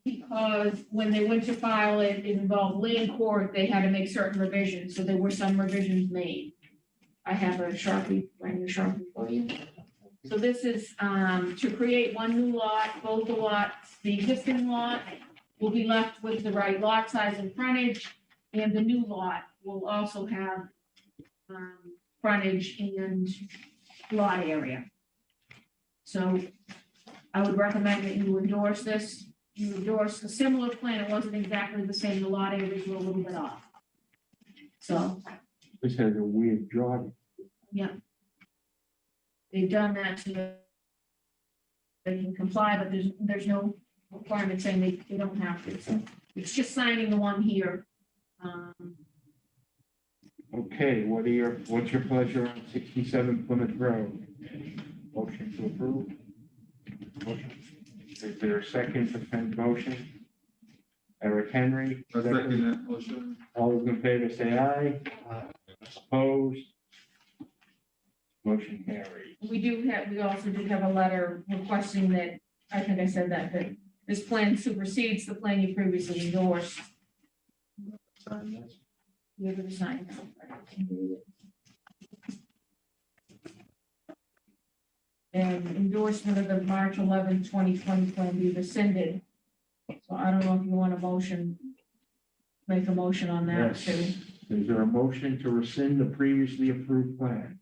Because when they went to file it, it involved land court, they had to make certain revisions, so there were some revisions made. I have a Sharpie, brand new Sharpie for you. So this is to create one new lot, both the lots, the existing lot will be left with the right lot size and frontage, and the new lot will also have frontage and lot area. So I would recommend that you endorse this. You endorse a similar plan. It wasn't exactly the same. The lot areas were a little bit off. So, This has a weird drawing. yeah. They've done that so that they can comply, but there's no requirement saying they don't have to. So it's just signing the one here. Okay, what's your pleasure on 67 Plymouth Road? Motion to approve? Motion. Is there a second for Ken's motion? Eric Henry? I second that motion. All those in favor say aye. Opposed? Motion carried. We also do have a letter requesting that, I think I said that this plan supersedes the plan you previously endorsed. Sign this. You have to sign. And endorsement of the March 11, 2020 plan be rescinded. So I don't know if you want a make a motion on that Yes. too. Is there a motion to rescind the previously approved plan?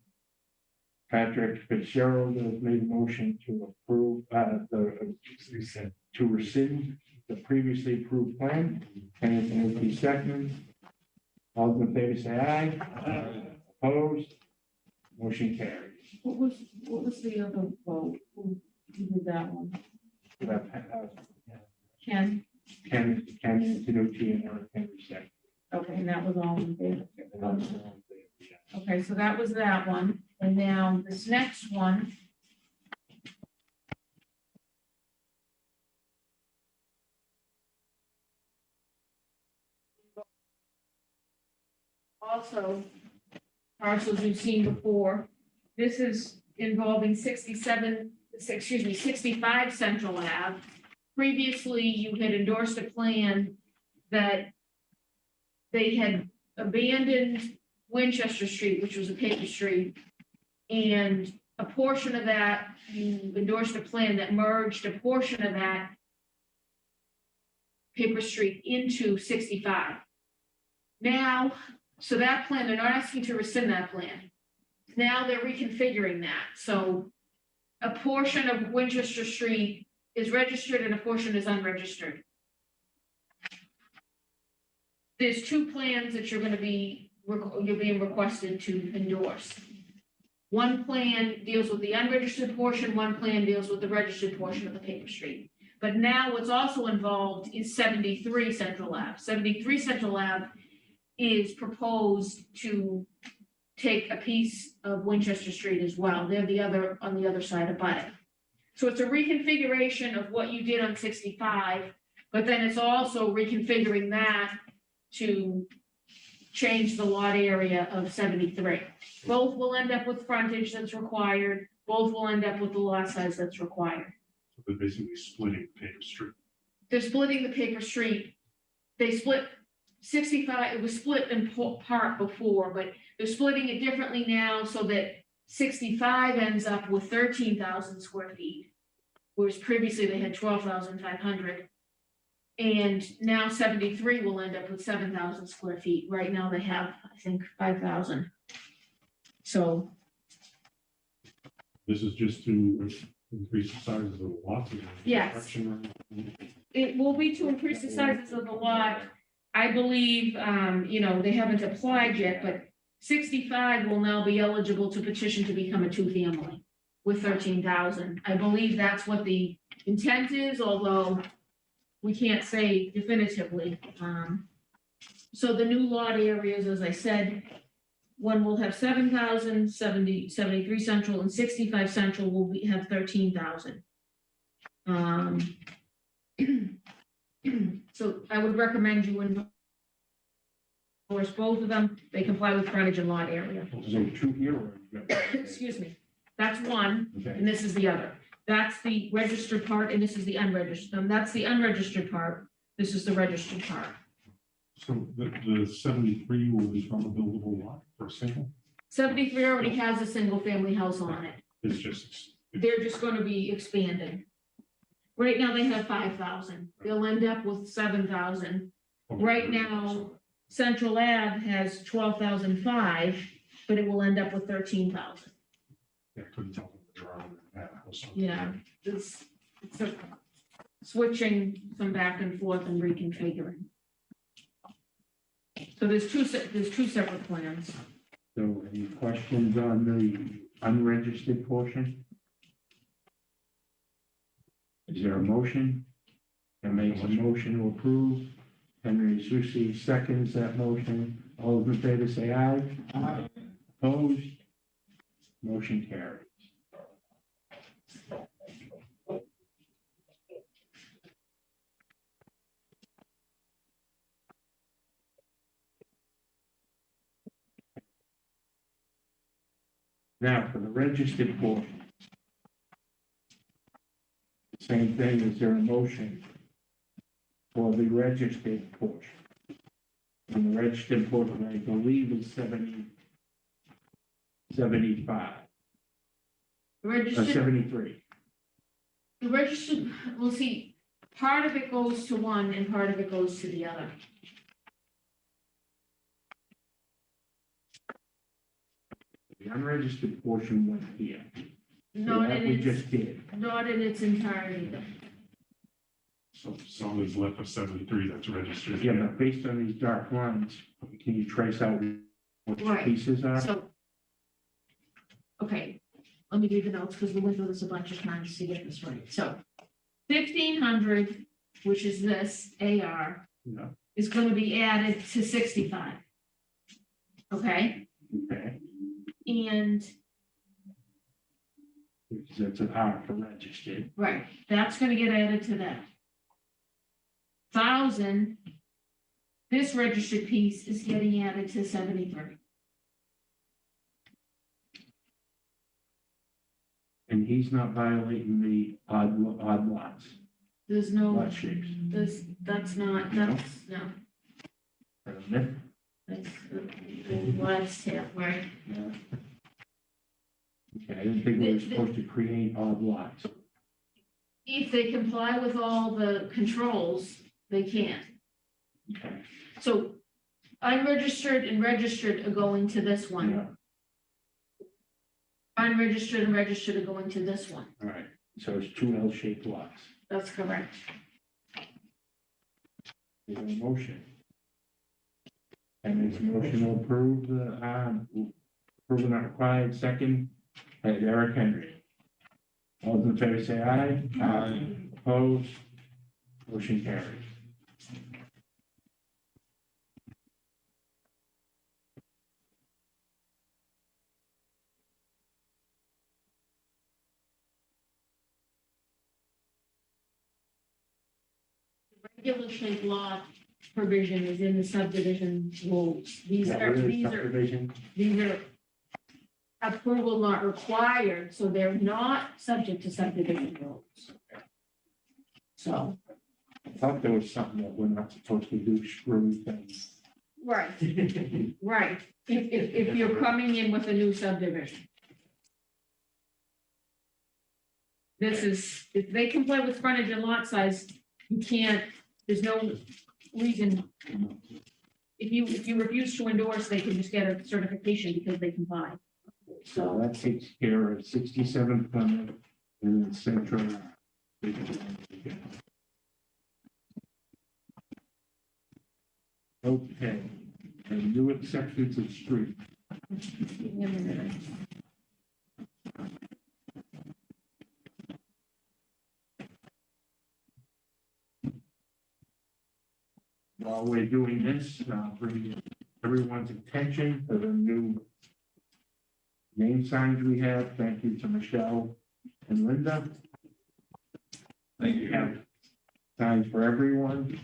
Patrick Fitzgerald has made a motion to approve, to rescind the previously approved plan. And Anthony second. All those in favor say aye. Opposed? Motion carries. What was the other vote? Who did that one? Ken? Ken Tanucci and Eric Henry second. Okay, and that was all in favor. Okay, so that was that one. And now this next one. Also, parcels you've seen before. This is involving 65 Central Ave. Previously, you had endorsed a plan that they had abandoned Winchester Street, which was a paper street. And a portion of that, you endorsed a plan that merged a portion of that paper street into 65. Now, so that plan, they're not asking to rescind that plan. Now they're reconfiguring that. So a portion of Winchester Street is registered and a portion is unregistered. There's two plans that you're being requested to endorse. One plan deals with the unregistered portion, one plan deals with the registered portion of the paper street. But now what's also involved is 73 Central Ave. 73 Central Ave is proposed to take a piece of Winchester Street as well. They're on the other side of it. So it's a reconfiguration of what you did on 65, but then it's also reconfiguring that to change the lot area of 73. Both will end up with frontage that's required. Both will end up with the lot size that's required. So they're basically splitting paper street. They're splitting the paper street. They split 65, it was split in part before, but they're splitting it differently now so that 65 ends up with 13,000 square feet, whereas previously they had 12,500. And now 73 will end up with 7,000 square feet. Right now they have, I think, 5,000. So This is just to increase the size of the lots. Yes. It will be to increase the sizes of the lot. I believe, they haven't applied yet, but 65 will now be eligible to petition to become a two-family with 13,000. I believe that's what the intent is, although we can't say definitively. So the new lot areas, as I said, one will have 7,000, 73 Central, and 65 Central will have 13,000. So I would recommend you endorse both of them. They comply with frontage and lot area. So two here. Excuse me. That's one, Okay. and this is the other. That's the registered part, and this is the unregistered. That's the unregistered part. This is the registered part. So the 73 will become a buildable lot for a single? 73 already has a single-family house on it. It's just. They're just going to be expanding. Right now, they have 5,000. They'll end up with 7,000. Right now, Central Ave has 12,005, but it will end up with 13,000. Yeah, I couldn't tell the drawing that house. Yeah, it's a switching some back and forth and reconfiguring. So there's two separate plans. So any questions on the unregistered portion? Is there a motion? And makes a motion to approve. Henry Susi seconds that motion. All those in favor say aye. Aye. Opposed? Motion carries. Now, for the registered portion. Same thing, is there a motion for the registered portion? And the registered portion, I believe, is 75, Registered, 73. the registered, we'll see, part of it goes to one and part of it goes to the other. The unregistered portion went here. So Not that in we its, just did. not in its entirety though. So some is left of 73 that's registered. Yeah, but based on these dark lines, can you trace out which Right. pieces are? So, okay, let me do the notes because we went through this a bunch of times to get this right. So 1,500, which is this AR, No. is going to be added to 65. Okay, Okay, and because that's an R for registered. right, that's going to get added to that. 1,000, this registered piece is getting added to 73. And he's not violating the odd lots, There's no, lot shapes. that's not, that's, no, that's the last tip, right? Okay, I didn't think we were supposed to create odd lots. If they comply with all the controls, they can. Okay. So unregistered and registered are going to this Yeah, one. Unregistered and registered are going to this one. all right, so it's two L-shaped lots. That's correct. Is there a motion? And it's a motion to approve the, approval not required, second, Eric Henry. All those in favor say aye. Aye. Opposed? Motion carries. Regular shaped lot provision is in the subdivision rules. These Yeah, are, what is these are, subdivision? these are approval not required, so they're not subject to subdivision rules. So I thought there was something that we're not supposed to do, screw things. Right, right. If you're coming in with a new subdivision. This is, if they comply with frontage and lot size, you can't, there's no reason. If you refuse to endorse, they can just get a certification because they comply. So that takes care of 67 Plymouth and then Central. Okay, and new acceptance of street. Give me a minute. While we're doing this, bring everyone's attention to the new name signs we have. Thank you to Michelle and Linda. Thank you. Have signs for everyone.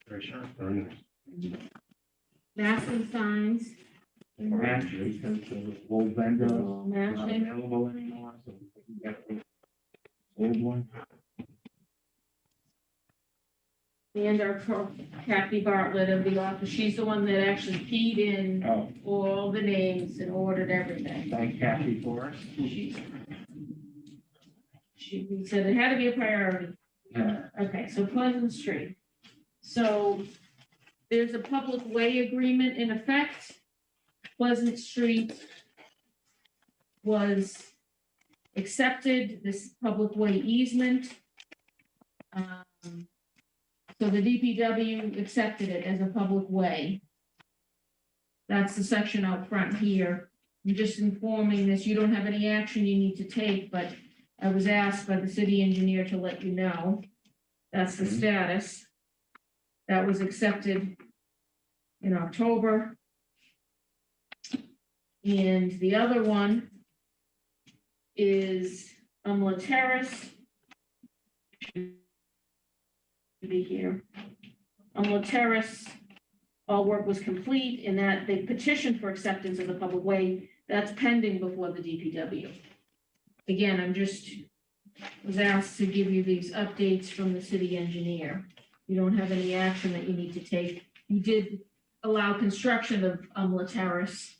Very sharp, very nice. Matching signs. Match, because the old vendor is not Matching. available anymore, so we can get the old one. And our Kathy Bartlett of the office, she's the one that actually keyed in Oh, all the names and ordered everything. thank Kathy for us. She said it had to be a priority. Yeah. Okay, so Pleasant Street. So there's a public way agreement in effect. Pleasant Street was accepted, this public way easement. So the DPW accepted it as a public way. That's the section out front here. I'm just informing this, you don't have any action you need to take, but I was asked by the city engineer to let you know. That's the status. That was accepted in October. And the other one is Umla Terrace. Be here. Umla Terrace, all work was complete in that they petitioned for acceptance of the public way. That's pending before the DPW. Again, was asked to give you these updates from the city engineer. You don't have any action that you need to take. You did allow construction of Umla Terrace.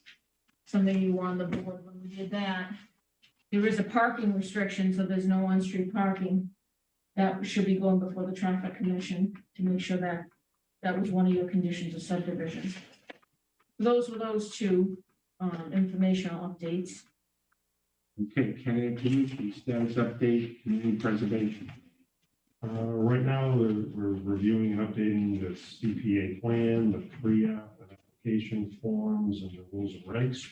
Some of you were on the board when we did that. There is a parking restriction, so there's no on-street parking. That should be going before the traffic commission to make sure that that was one of your conditions of subdivision. Those were those two informational updates. Okay, Kenny, community status update, community preservation. Right now, we're reviewing and updating the CPA plan, the pre-application forms and the rules and regs.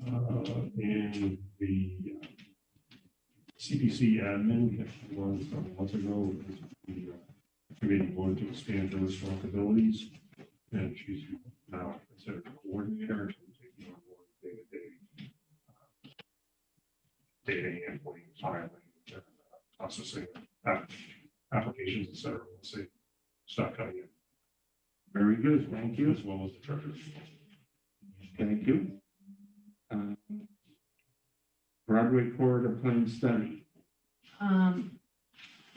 And the CPC admin that was a couple months ago, the committee wanted to expand her responsibilities. And she's now considered a coordinator and taking on more day-to-day data handling, filing, processing, applications, et cetera, once they start coming in. Very good, thank you. As well as the treasurer's. Thank you. Broadway corridor plan study.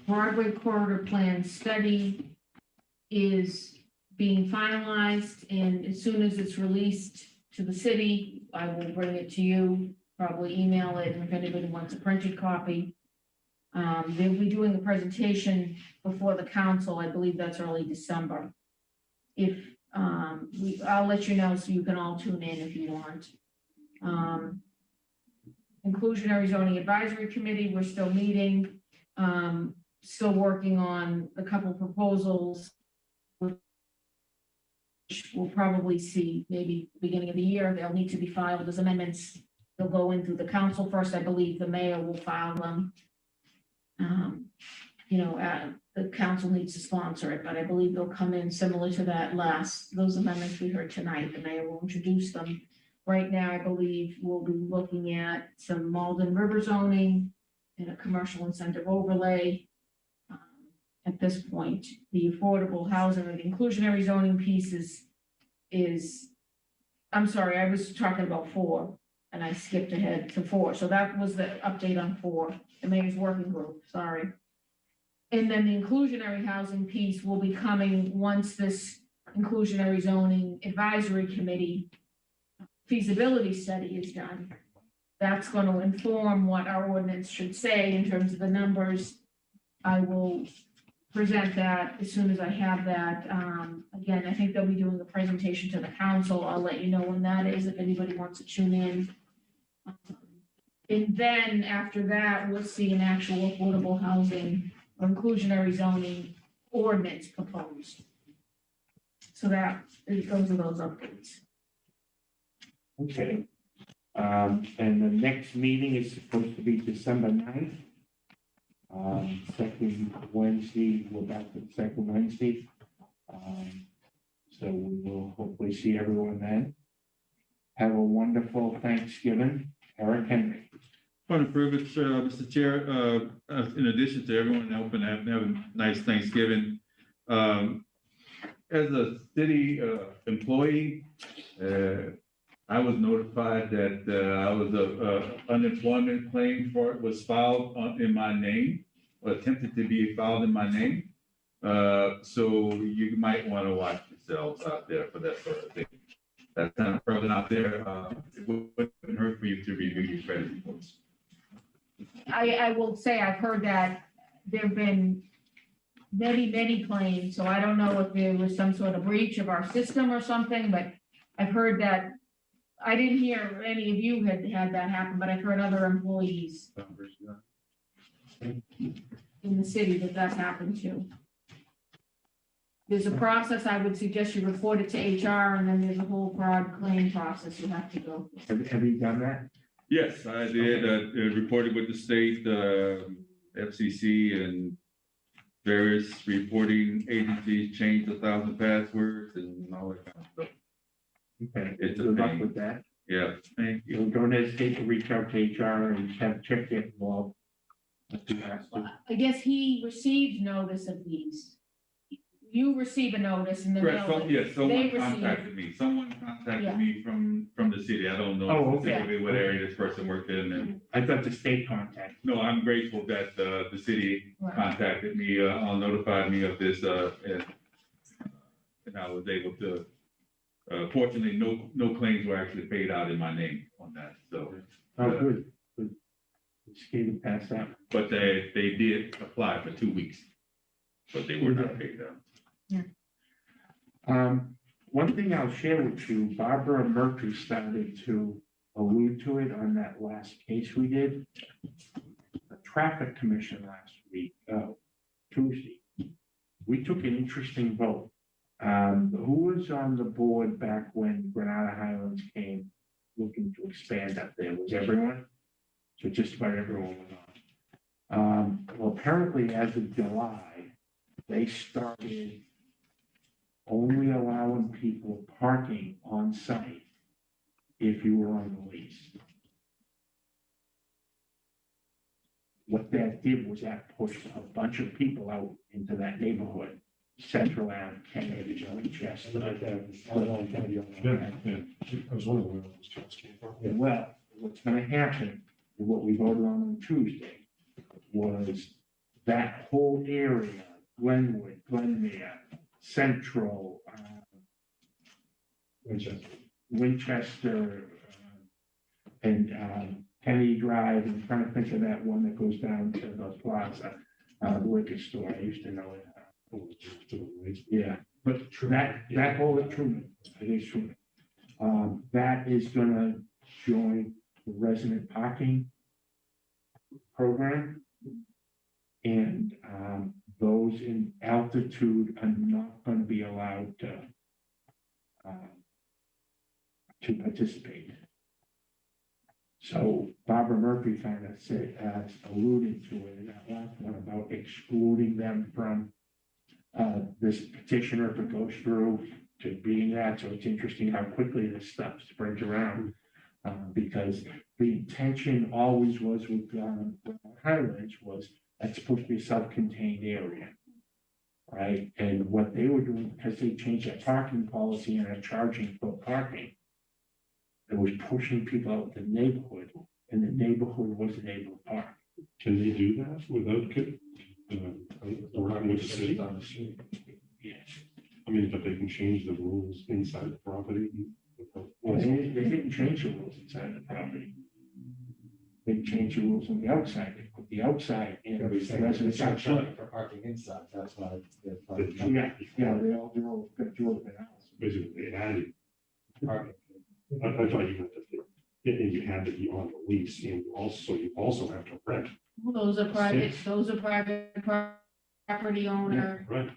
Broadway corridor plan study is being finalized, and as soon as it's released to the city, I will bring it to you, probably email it, and if anybody wants a printed copy. They'll be doing the presentation before the council, I believe that's early December. If, I'll let you know so you can all tune in if you want. Inclusionary zoning advisory committee, we're still meeting, still working on a couple proposals, which we'll probably see maybe beginning of the year. They'll need to be filed as amendments. They'll go in through the council first. I believe the mayor will file them. The council needs to sponsor it, but I believe they'll come in similar to those amendments we heard tonight. The mayor will introduce them. Right now, I believe we'll be looking at some Malden river zoning and a commercial incentive overlay. At this point, the affordable housing or the inclusionary zoning piece is, I'm sorry, I was talking about 4 and I skipped ahead to 4. So that was the update on 4, the mayor's working group, sorry. And then the inclusionary housing piece will be coming once this inclusionary zoning advisory committee feasibility study is done. That's going to inform what our ordinance should say in terms of the numbers. I will present that as soon as I have that. Again, I think they'll be doing a presentation to the council. I'll let you know when that is, if anybody wants to tune in. And then after that, we'll see an actual affordable housing or inclusionary zoning ordinance proposed. So those are those updates. Okay. And the next meeting is supposed to be December 9th. Second Wednesday, we're back to the second Wednesday. So we will hopefully see everyone then. Have a wonderful Thanksgiving. Eric Henry. Point of privilege, Mr. Chair, in addition to everyone helping have a nice Thanksgiving. As a city employee, I was notified that I was a unemployment claim for it was filed in my name, or attempted to be filed in my name. So you might want to watch yourselves out there for that sort of thing. That's kind of further out there. It wouldn't hurt for you to review your credit reports. I will say I've heard that there've been many claims, so I don't know if there was some sort of breach of our system or something, but I've heard that. I didn't hear any of you had that happen, but I've heard other employees in the city that's happened to. There's a process. I would suggest you report it to HR, and then there's a whole broad claim process you have to go through. Have you done that? Yes, I did. Reported with the state, FCC, and various reporting agencies, changed 1,000 passwords and all that kind of stuff. Okay. It's a Good luck pain. with that. Yeah, thank you. So don't hesitate to reach out to HR and have Chick get involved. I guess he received notice of these. You receive a notice and then Right, so, yes, they someone receive. contacted me. Someone contacted Yeah. me from the city. I don't Oh, know okay. specifically what area this person worked in. And I thought the state contacted. no, I'm grateful that the city Right. contacted me, notified me of this, and I was able to. Fortunately, no claims were actually paid out in my name on that. So, Oh, good. Good. Skated past that. but they did apply for 2 weeks, but they were not paid out. One thing I'll share with you, Barbara Murphy started to allude to it on that last case we did. The traffic commission last week, Tuesday, we took an interesting vote. Who was on the board back when Granada Highlands came looking to expand up there? Was everyone? So just about everyone was on. Well, apparently as of July, they started only allowing people parking on site if you were on the lease. What that did was that pushed a bunch of people out into that neighborhood, Central Ave, Kennedy, Winchester. I was wondering where those jobs came from. Well, what's gonna happen, what we voted on Tuesday, was that whole area, Glenwood, Glenmere, Central, Winchester, and Kennedy Drive, I'm trying to think of that one that goes down to the plaza, the liquor store, I used to know it. Yeah, but that whole Truman, it is Truman. That is gonna join the resident parking program. And those in altitude are not going to be allowed to participate. So Barbara Murphy kind of said, alluded to it in that last one about excluding them from this petitioner if it goes through to being that. So it's interesting how quickly this stuff spreads around. Because the intention always was with Highlands was that's supposed to be a self-contained area, right? And what they were doing, because they changed their parking policy and are charging for parking, it was pushing people out of the neighborhood, and the neighborhood wasn't able to park. Can they do that without, We're not with the city. Yes. I mean, but they can change the rules inside the property. Well, they didn't change the rules inside the property. They changed the rules on the outside. They put the outside in. Yeah, but you're saying residents they're outside. charging for parking inside, that's why they're parking. Yeah, they're all gonna do it in the house. Basically, they added, Parking. I thought you meant that, and you had to be on the lease, and you also have to rent. Those are private property owner. Right.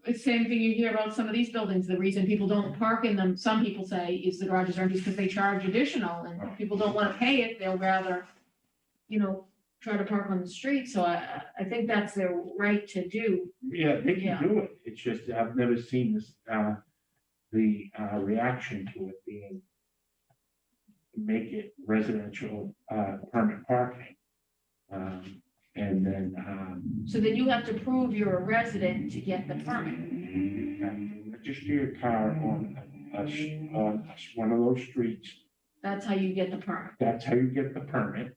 It's the same thing you hear about some of these buildings. The reason people don't park in them, some people say, is the garages are empty because they charge additional and people don't want to pay it. They'll rather, try to park on the street. So I think that's their right to do. Yeah, they Yeah. can do it. It's just, I've never seen this, the reaction to it being make it residential, permit parking. And then, So then you have to prove you're a resident to get the permit. register your car on one of those streets. That's how you get the permit. That's how you get the permit,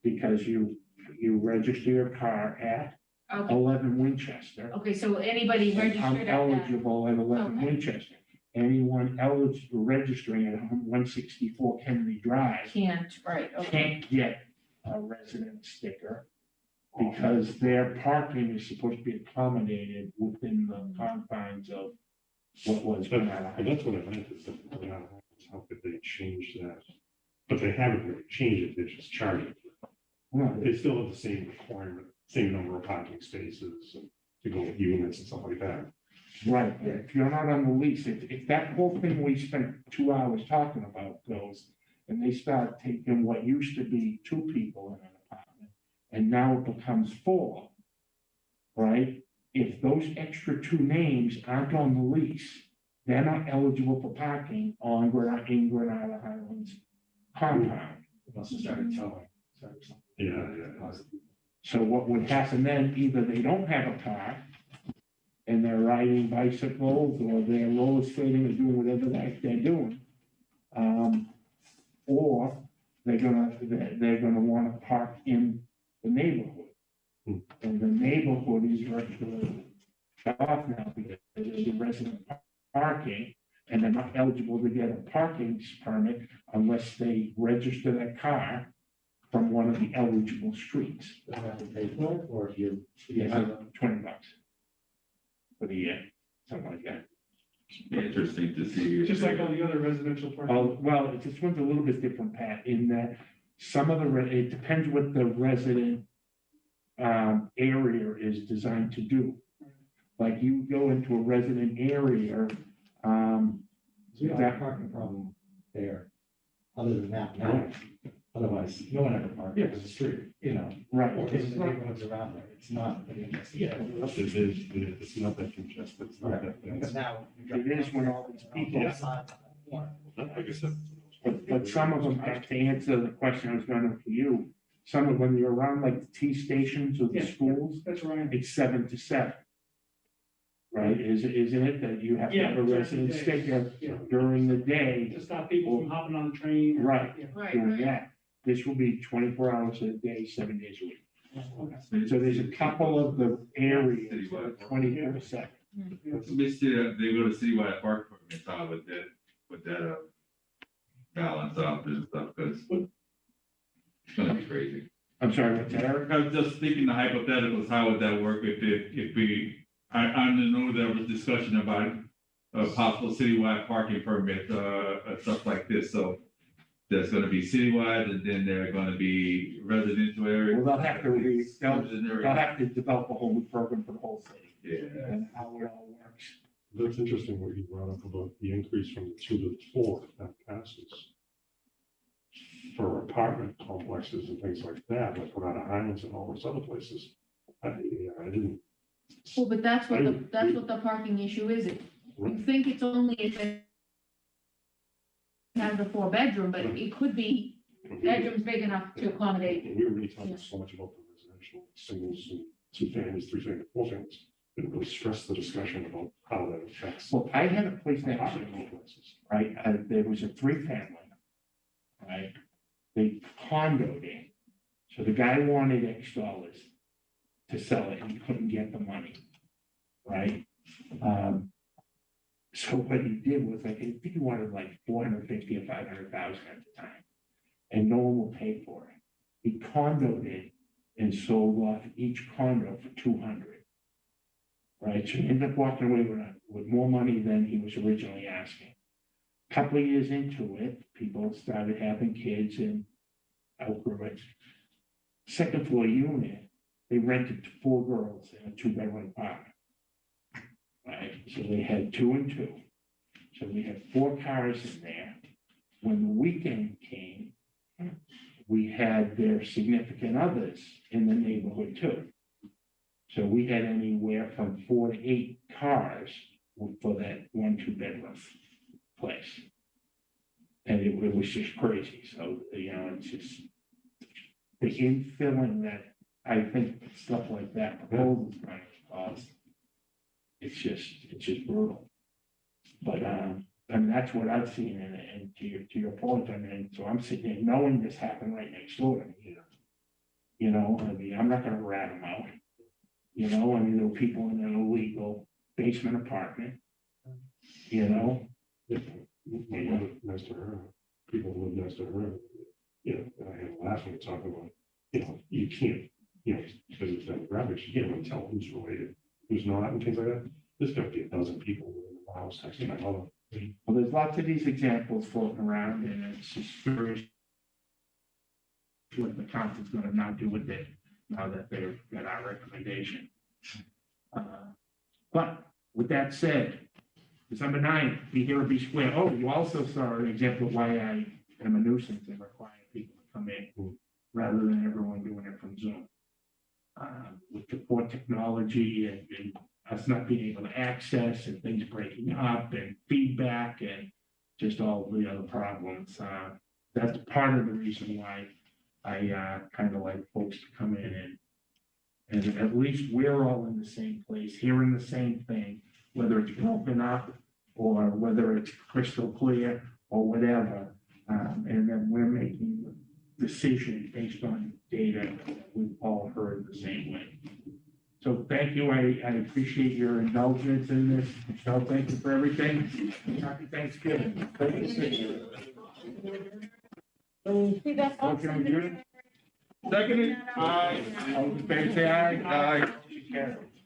because you register your car at Okay, 11 Winchester. okay, so anybody I'm registered at that. eligible at 11 Okay. Winchester. Anyone eligible registering at 164 Kennedy Drive Can't, right, okay. can't get a resident sticker because their parking is supposed to be accommodated within the confines of what was. And that's what I meant, is that, how could they change that? But they haven't really changed it, they're just charging it. Well, They still have the same requirement, same number of parking spaces and to go with units and stuff like that. Right, if you're not on the lease, if that whole thing we spent 2 hours talking about goes, and they start taking what used to be 2 people in an apartment, and now it becomes 4, right? If those extra 2 names aren't on the lease, they're not eligible for parking on in Granada Highlands compound. Must have started towing. Yeah. So what would happen then, either they don't have a car and they're riding bicycles or they're roller skating or doing whatever the heck they're doing. Or they're gonna want to park in the neighborhood. And the neighborhood is virtually shut off now because it's a resident parking and they're not eligible to get a parking permit unless they register their car from one of the eligible streets. They have to pay for it, or if you. Yes, $20 for the year, something like that. Interesting to see. Just like all the other residential parking. Oh, well, this one's a little bit different, Pat, in that some of it depends what the resident area is designed to do. Like you go into a resident area, So you don't have a parking problem there, other than that, now. Otherwise, no one ever parks in the street, right. or in the neighborhoods around there. It's not. It's not that congested, it's not that. Because now. It is when all these people. Like I said. But some of them, to answer the question I was going to for you, some of when you're around like the T stations or the schools, That's right. it's 7 to 7. Right, isn't it that you have to have a resident sticker during the day? To stop people from hopping on the train. Right, Right, doing right. that. This will be 24 hours a day, 7 days a week. Okay. So there's a couple of the areas that are 24/7. Let me see, they go to citywide park permits, how would that balance out and stuff, because it's gonna be crazy. I'm sorry, what's that, Eric? I was just thinking the hypotheticals, how would that work if we, I know there was discussion about a possible citywide parking permit, stuff like this, so there's gonna be citywide, and then there are gonna be residential areas. Well, they'll have to, Suburban they'll areas. have to develop a whole new program for the whole city Yeah. and how it all works. That's interesting what you brought up about the increase from 2 to 4 if that passes. For apartment complexes and things like that, like around Highlands and all those other places. I didn't. Well, but that's what the parking issue is. You think it's only if it has a 4-bedroom, but it could be bedrooms big enough to accommodate. We were really talking so much about the residential singles and 2 families, 3 families, 4 families. Didn't really stress the discussion about how that affects. Well, I had a place next to apartment me, complexes. right? There was a 3-family, right? They condoed it. So the guy wanted X dollars. to sell it, and he couldn't get the money, right? So what he did was, like, I think he wanted like 450 or 500,000 at the time, and no one will pay for it. He condoed it and sold off each condo for 200. Right, so he ended up walking away with more money than he was originally asking. Couple of years into it, people started having kids and outgrew it. Second floor unit, they rented to 4 girls in a 2-bedroom apartment. Right, so they had 2 and 2. So we had 4 cars in there. When the weekend came, we had their significant others in the neighborhood too. So we had anywhere from 4 to 8 cars for that 1 2-bedroom place. And it was just crazy. So, you know, it's just the infilling that I think stuff like that proposes going to cause. It's just brutal. But I mean, that's what I've seen, and to your point, I mean, so I'm sitting there knowing this happened right next door to me. You know, I mean, I'm not gonna rat them out. You know, I mean, there were people in an illegal basement apartment. You know. Next to her, people who live next to her, you know, and I had laughing talking about, you know, you can't, you know, because it's demographics, you can't really tell who's related, who's not, and things like that. There's gonna be 1,000 people in the house next to my mother. Well, there's lots of these examples floating around, and it's just curious what the council's gonna now do with it, now that they've got our recommendation. But with that said, December 9th, be here or be square. Oh, you also saw an example of why I am a nuisance and require people to come in rather than everyone doing it from Zoom. With the poor technology and us not being able to access and things breaking up and feedback and just all the other problems. That's part of the reason why I kind of like folks to come in and at least we're all in the same place, hearing the same thing, whether it's broken up or whether it's crystal clear or whatever. And then we're making the decision based on data that we've all heard the same way. So thank you. I appreciate your indulgence in this. Michelle, thank you for everything. Happy Thanksgiving. Thank you. Motion adjourned. Seconded. Aye. All in favor, say aye. Aye.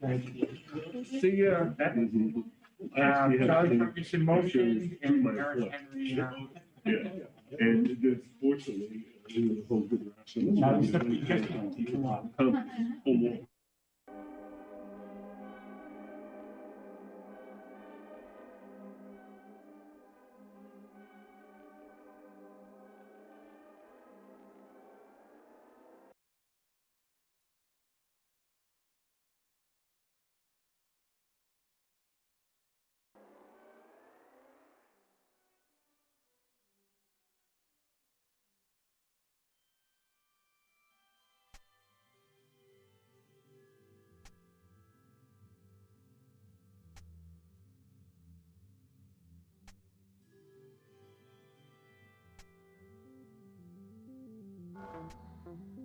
Thank you. See ya. Charlie Ferguson motion and Eric Henry. Yeah, and then fortunately, the whole good ration. Mm-hmm.